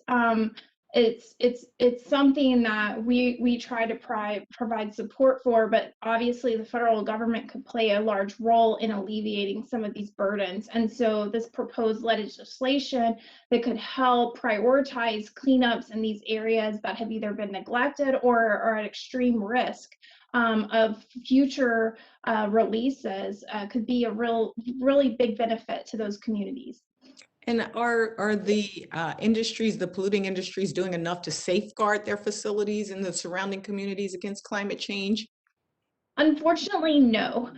it's something that we try to provide support for, but obviously the federal government could play a large role in alleviating some of these burdens. And so this proposed legislation that could help prioritize cleanups in these areas that have either been neglected or are at extreme risk of future releases could be a really big benefit to those communities. And are the industries, the polluting industries, doing enough to safeguard their facilities and the surrounding communities against climate change? Unfortunately, no.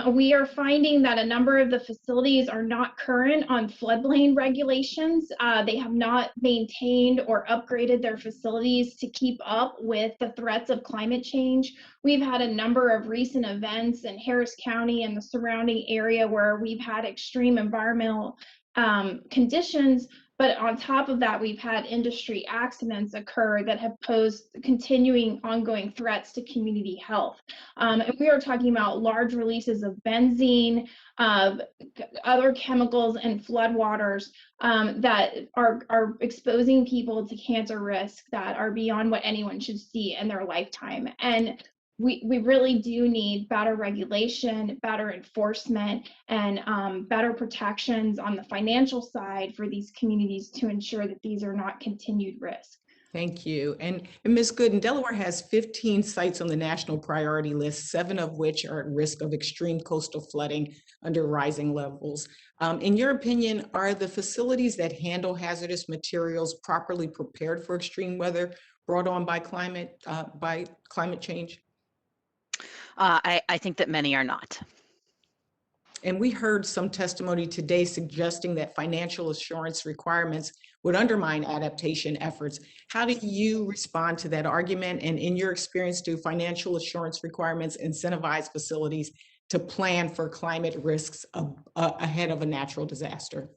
We are finding that a number of the facilities are not current on floodplain regulations. They have not maintained or upgraded their facilities to keep up with the threats of climate change. We've had a number of recent events in Harris County and the surrounding area where we've had extreme environmental conditions. But on top of that, we've had industry accidents occur that have posed continuing ongoing threats to community health. And we are talking about large releases of benzene, other chemicals and floodwaters that are exposing people to cancer risks that are beyond what anyone should see in their lifetime. And we really do need better regulation, better enforcement, and better protections on the financial side for these communities to ensure that these are not continued risks. Thank you. And Ms. Gooden, Delaware has 15 sites on the national priority list, 7 of which are at risk of extreme coastal flooding under rising levels. In your opinion, are the facilities that handle hazardous materials properly prepared for extreme weather brought on by climate change? I think that many are not. And we heard some testimony today suggesting that financial assurance requirements would undermine adaptation efforts. How do you respond to that argument? And in your experience, do financial assurance requirements incentivize facilities to plan for climate risks ahead of a natural disaster?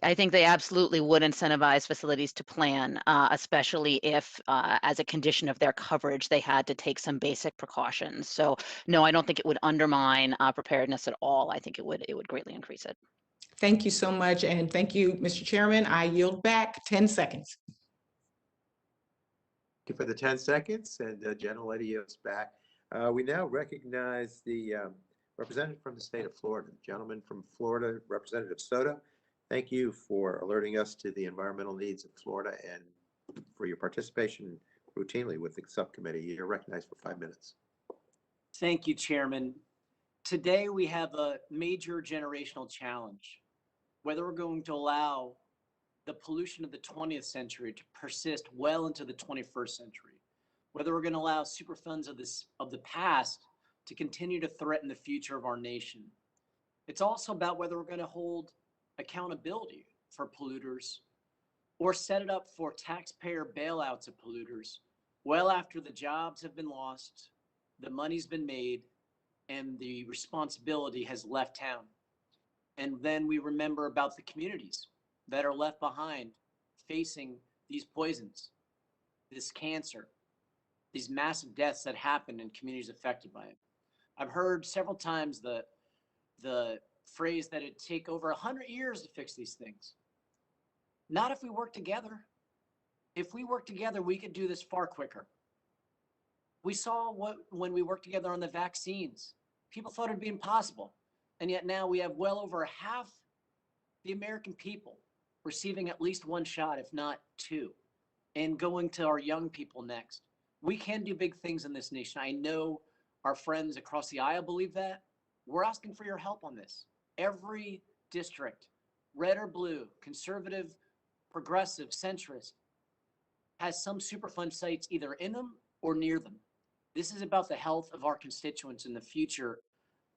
I think they absolutely would incentivize facilities to plan, especially if, as a condition of their coverage, they had to take some basic precautions. So, no, I don't think it would undermine preparedness at all. I think it would greatly increase it. Thank you so much, and thank you, Mr. Chairman. I yield back 10 seconds. Thank you for the 10 seconds, and Gentlelady is back. We now recognize the representative from the state of Florida, the gentleman from Florida, Representative Soto. Thank you for alerting us to the environmental needs of Florida and for your participation routinely with the subcommittee. You're recognized for 5 minutes. Thank you, Chairman. Today we have a major generational challenge, whether we're going to allow the pollution of the 20th century to persist well into the 21st century, whether we're going to allow superfunds of the past to continue to threaten the future of our nation. It's also about whether we're going to hold accountability for polluters or set it up for taxpayer bailouts of polluters well after the jobs have been lost, the money's been made, and the responsibility has left town. And then we remember about the communities that are left behind facing these poisons, this cancer, these massive deaths that happen in communities affected by it. I've heard several times the phrase that it'd take over 100 years to fix these things. Not if we work together. If we work together, we could do this far quicker. We saw when we worked together on the vaccines, people thought it'd be impossible. And yet now we have well over half the American people receiving at least one shot, if not two, and going to our young people next. We can do big things in this nation. I know our friends across the aisle believe that. We're asking for your help on this. Every district, red or blue, conservative, progressive, centrist, has some Superfund sites either in them or near them. This is about the health of our constituents and the future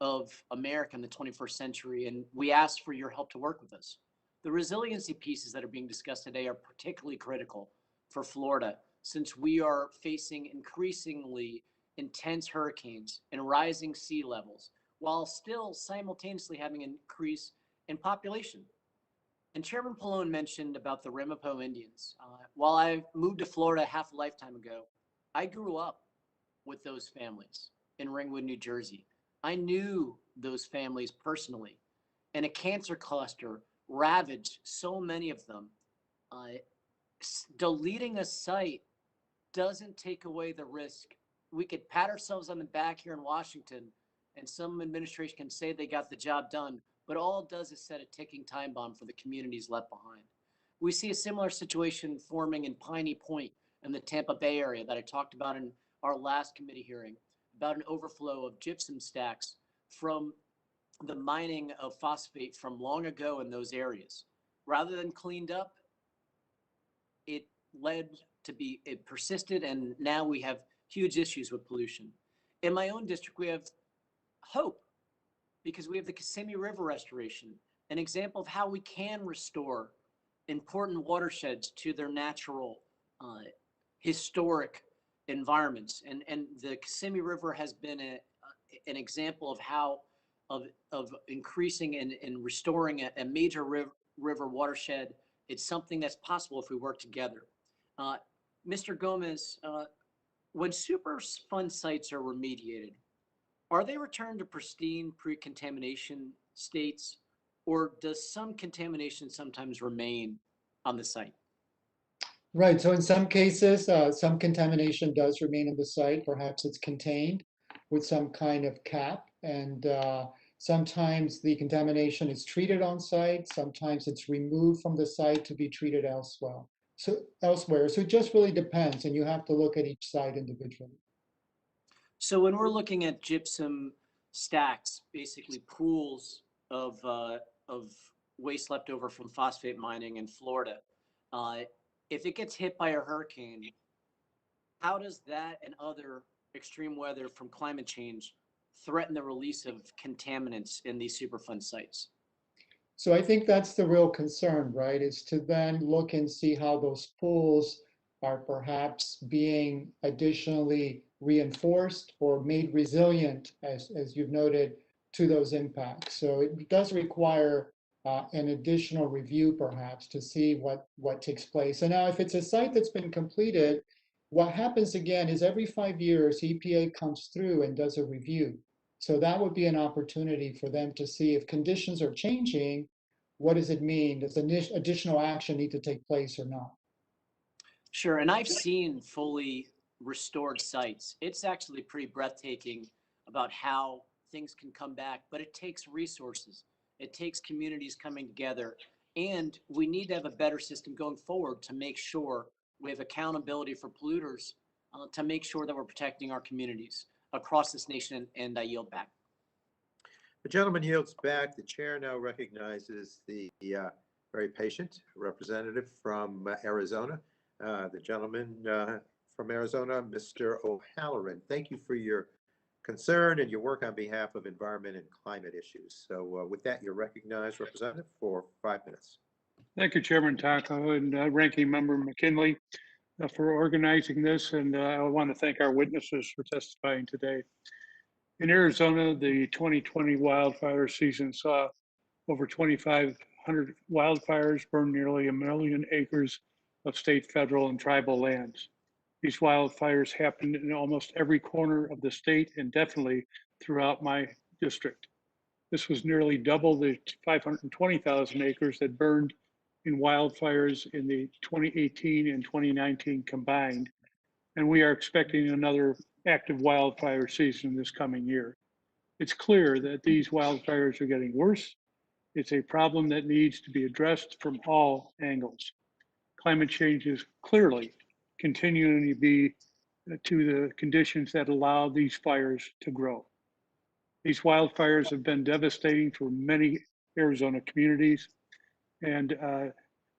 of America in the 21st century, and we ask for your help to work with us. The resiliency pieces that are being discussed today are particularly critical for Florida, since we are facing increasingly intense hurricanes and rising sea levels, while still simultaneously having an increase in population. And Chairman Pallone mentioned about the Ramapo Indians. While I moved to Florida half a lifetime ago, I grew up with those families in Ringwood, New Jersey. I knew those families personally, and a cancer cluster ravaged so many of them. Deleting a site doesn't take away the risk. We could pat ourselves on the back here in Washington, and some administration can say they got the job done, but all it does is set a ticking time bomb for the communities left behind. We see a similar situation forming in Piney Point in the Tampa Bay area that I talked about in our last committee hearing, about an overflow of gypsum stacks from the mining of phosphate from long ago in those areas. Rather than cleaned up, it persisted, and now we have huge issues with pollution. In my own district, we have hope because we have the Kissimmee River restoration, an example of how we can restore important watersheds to their natural, historic environments. And the Kissimmee River has been an example of how of increasing and restoring a major river watershed. It's something that's possible if we work together. Mr. Gomez, when Superfund sites are remediated, are they returned to pristine pre-contamination states, or does some contamination sometimes remain on the site? Right, so in some cases, some contamination does remain in the site. Perhaps it's contained with some kind of cap, and sometimes the contamination is treated on site, sometimes it's removed from the site to be treated elsewhere. So it just really depends, and you have to look at each site individually. So when we're looking at gypsum stacks, basically pools of waste left over from phosphate mining in Florida, if it gets hit by a hurricane, how does that and other extreme weather from climate change threaten the release of contaminants in these Superfund sites? So I think that's the real concern, right? Is to then look and see how those pools are perhaps being additionally reinforced or made resilient, as you've noted, to those impacts. So it does require an additional review perhaps to see what takes place. And now if it's a site that's been completed, what happens again is every 5 years, EPA comes through and does a review. So that would be an opportunity for them to see if conditions are changing, what does it mean? Does additional action need to take place or not? Sure, and I've seen fully restored sites. It's actually pretty breathtaking about how things can come back, but it takes resources. It takes communities coming together, and we need to have a better system going forward to make sure we have accountability for polluters to make sure that we're protecting our communities across this nation, and I yield back. The gentleman yields back. The chair now recognizes the very patient representative from Arizona. The gentleman from Arizona, Mr. O'Halloran. Thank you for your concern and your work on behalf of environment and climate issues. So with that, you're recognized, Representative, for 5 minutes. Thank you, Chairman Tonko and Ranking Member McKinley for organizing this. And I want to thank our witnesses for testifying today. In Arizona, the 2020 wildfire season saw over 2,500 wildfires burn nearly 1 million acres of state, federal, and tribal lands. These wildfires happened in almost every corner of the state and definitely throughout my district. This was nearly double the 520,000 acres that burned in wildfires in the 2018 and 2019 combined. And we are expecting another active wildfire season this coming year. It's clear that these wildfires are getting worse. It's a problem that needs to be addressed from all angles. Climate change is clearly continuing to be to the conditions that allow these fires to grow. These wildfires have been devastating for many Arizona communities and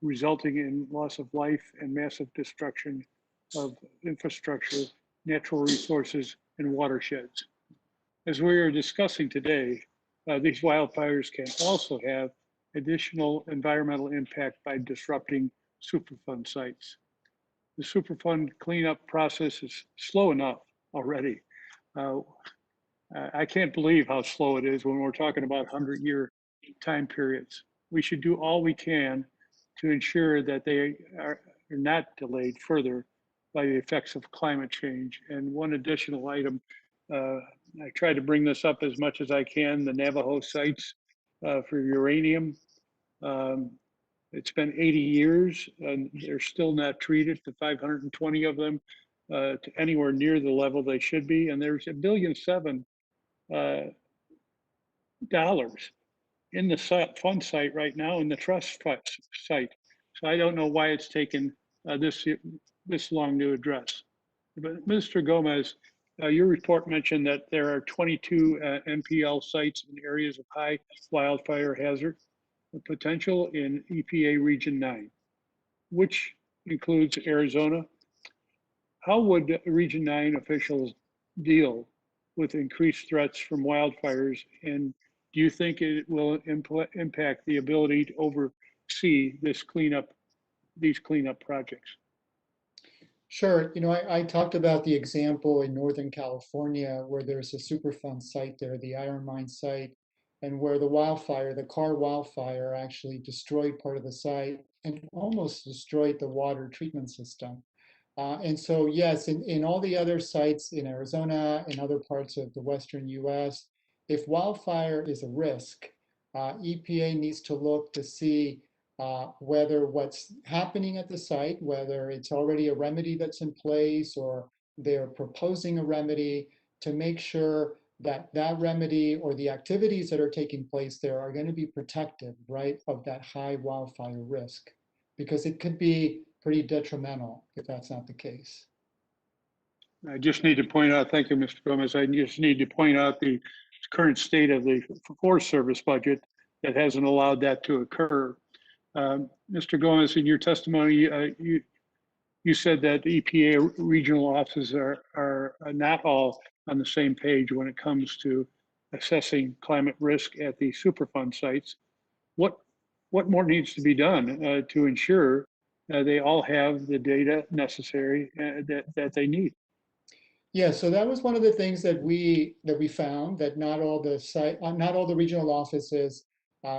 resulting in loss of life and massive destruction of infrastructure, natural resources, and watersheds. As we are discussing today, these wildfires can also have additional environmental impact by disrupting Superfund sites. The Superfund cleanup process is slow enough already. I can't believe how slow it is when we're talking about 100-year time periods. We should do all we can to ensure that they are not delayed further by the effects of climate change. And one additional item, I try to bring this up as much as I can, the Navajo sites for uranium. It's been 80 years and they're still not treated, the 520 of them, to anywhere near the level they should be. And there's $1.7 billion in the fund site right now, in the trust site. So I don't know why it's taken this long to address. But Mr. Gomez, your report mentioned that there are 22 MPL sites in areas of high wildfire hazard potential in EPA Region 9, which includes Arizona. How would Region 9 officials deal with increased threats from wildfires, and do you think it will impact the ability to oversee these cleanup projects? Sure. I talked about the example in Northern California where there's a Superfund site there, the Iron Mine site, and where the Carr wildfire actually destroyed part of the site and almost destroyed the water treatment system. And so, yes, in all the other sites in Arizona and other parts of the Western US, if wildfire is a risk, EPA needs to look to see whether what's happening at the site, whether it's already a remedy that's in place or they're proposing a remedy, to make sure that that remedy or the activities that are taking place there are going to be protective, right, of that high wildfire risk, because it could be pretty detrimental if that's not the case. I just need to point out, thank you, Mr. Gomez, I just need to point out the current state of the Forest Service budget that hasn't allowed that to occur. Mr. Gomez, in your testimony, you said that the EPA regional offices are not all on the same page when it comes to assessing climate risk at the Superfund sites. What more needs to be done to ensure they all have the data necessary that they need? Yeah, so that was one of the things that we found, that not all the regional offices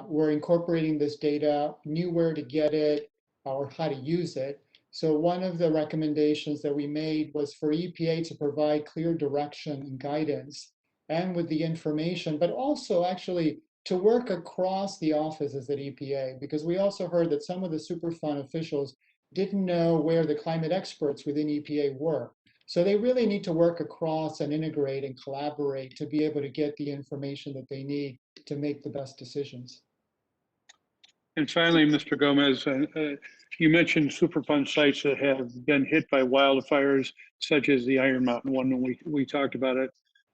were incorporating this data, knew where to get it or how to use it. So one of the recommendations that we made was for EPA to provide clear direction and guidance and with the information, but also actually to work across the offices at EPA, because we also heard that some of the Superfund officials didn't know where the climate experts within EPA were. So they really need to work across and integrate and collaborate to be able to get the information that they need to make the best decisions. And finally, Mr. Gomez, you mentioned Superfund sites that have been hit by wildfires, such as the Iron Mountain one when we talked about it.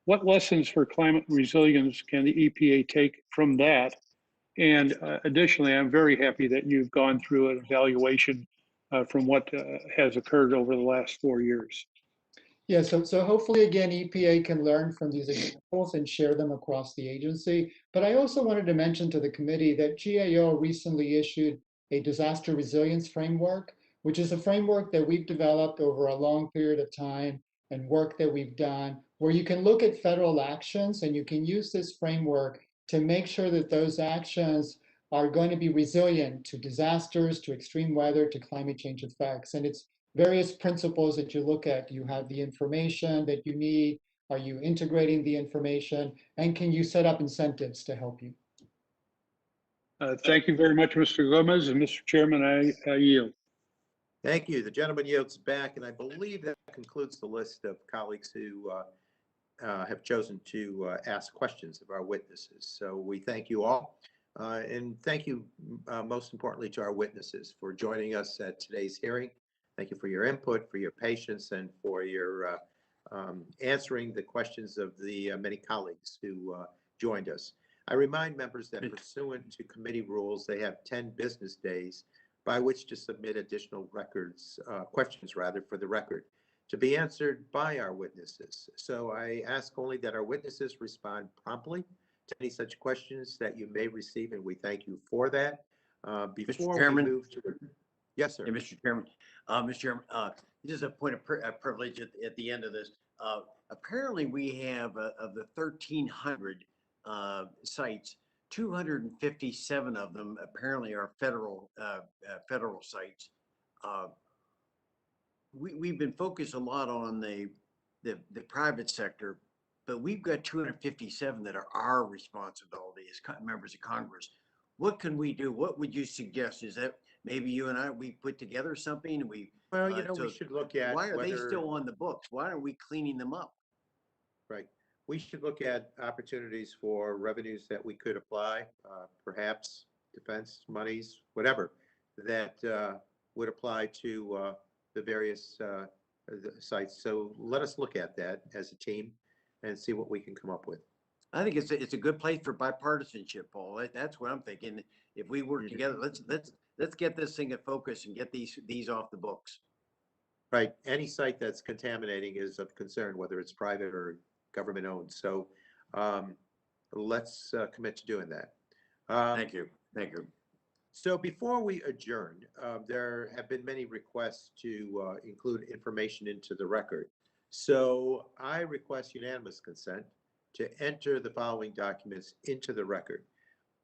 What lessons for climate resilience can the EPA take from that? And additionally, I'm very happy that you've gone through an evaluation from what has occurred over the last 4 years. Yeah, so hopefully, again, EPA can learn from these examples and share them across the agency. But I also wanted to mention to the committee that GAO recently issued a disaster resilience framework, which is a framework that we've developed over a long period of time and work that we've done, where you can look at federal actions and you can use this framework to make sure that those actions are going to be resilient to disasters, to extreme weather, to climate change effects. And it's various principles that you look at. Do you have the information that you need? Are you integrating the information? And can you set up incentives to help you? Thank you very much, Mr. Gomez. And Mr. Chairman, I yield. Thank you. The gentleman yields back, and I believe that concludes the list of colleagues who have chosen to ask questions of our witnesses. So we thank you all. And thank you, most importantly, to our witnesses for joining us at today's hearing. Thank you for your input, for your patience, and for your answering the questions of the many colleagues who joined us. I remind members that pursuant to committee rules, they have 10 business days by which to submit additional questions for the record, to be answered by our witnesses. So I ask only that our witnesses respond promptly to any such questions that you may receive, and we thank you for that. Before Mr. Chairman, we move to yes, sir. Yeah, Mr. Chairman. Mr. Chairman, this is a point of privilege at the end of this. Apparently, we have of the 1,300 sites, 257 of them apparently are federal sites. We've been focused a lot on the private sector, but we've got 257 that are our responsibility as members of Congress. What can we do? What would you suggest? Is that maybe you and I, we put together something and we, well, we should look at why are they still on the books? Why aren't we cleaning them up? Right. We should look at opportunities for revenues that we could apply, perhaps defense monies, whatever, that would apply to the various sites. So let us look at that as a team and see what we can come up with. I think it's a good place for bipartisanship, Paul. That's what I'm thinking. If we work together, let's get this thing in focus and get these off the books. Right. Any site that's contaminating is of concern, whether it's private or government owned. So let's commit to doing that. Thank you. Thank you. So before we adjourn, there have been many requests to include information into the record. So I request unanimous consent to enter the following documents into the record.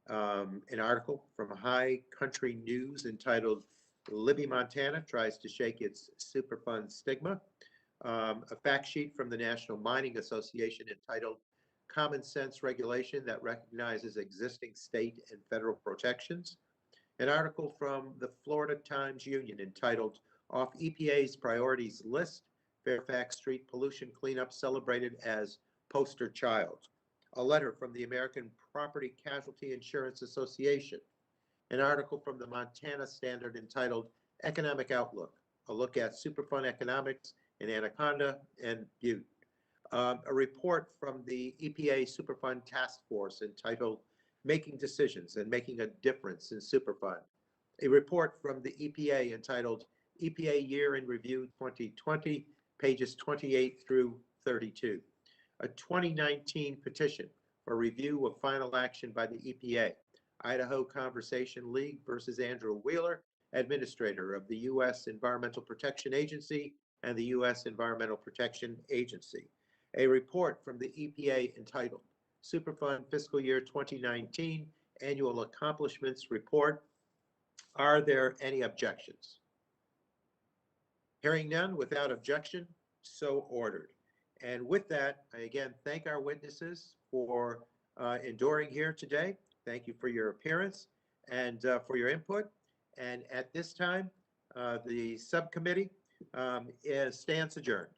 An article from High Country News entitled Libby, Montana tries to shake its Superfund stigma. A fact sheet from the National Mining Association entitled Common Sense Regulation that recognizes existing state and federal protections. An article from the Florida Times Union entitled Off EPA's Priorities List, Fairfax Street Pollution Cleanup Celebrated as Poster Child. A letter from the American Property Casualty Insurance Association. An article from the Montana Standard entitled Economic Outlook, a look at Superfund economics in Anaconda and Butte. A report from the EPA Superfund Task Force entitled Making Decisions and Making a Difference in Superfund. A report from the EPA entitled EPA Year in Review 2020, pages 28 through 32. A 2019 petition for review of final action by the EPA, Idaho Conservation League versus Andrew Wheeler, Administrator of the U.S. Environmental Protection Agency and the U.S. Environmental Protection Agency. A report from the EPA entitled Superfund Fiscal Year 2019 Annual Accomplishments Report. Are there any objections? Hearing none, without objection, so ordered. And with that, I again thank our witnesses for enduring here today. Thank you for your appearance and for your input. And at this time, the subcommittee stands adjourned.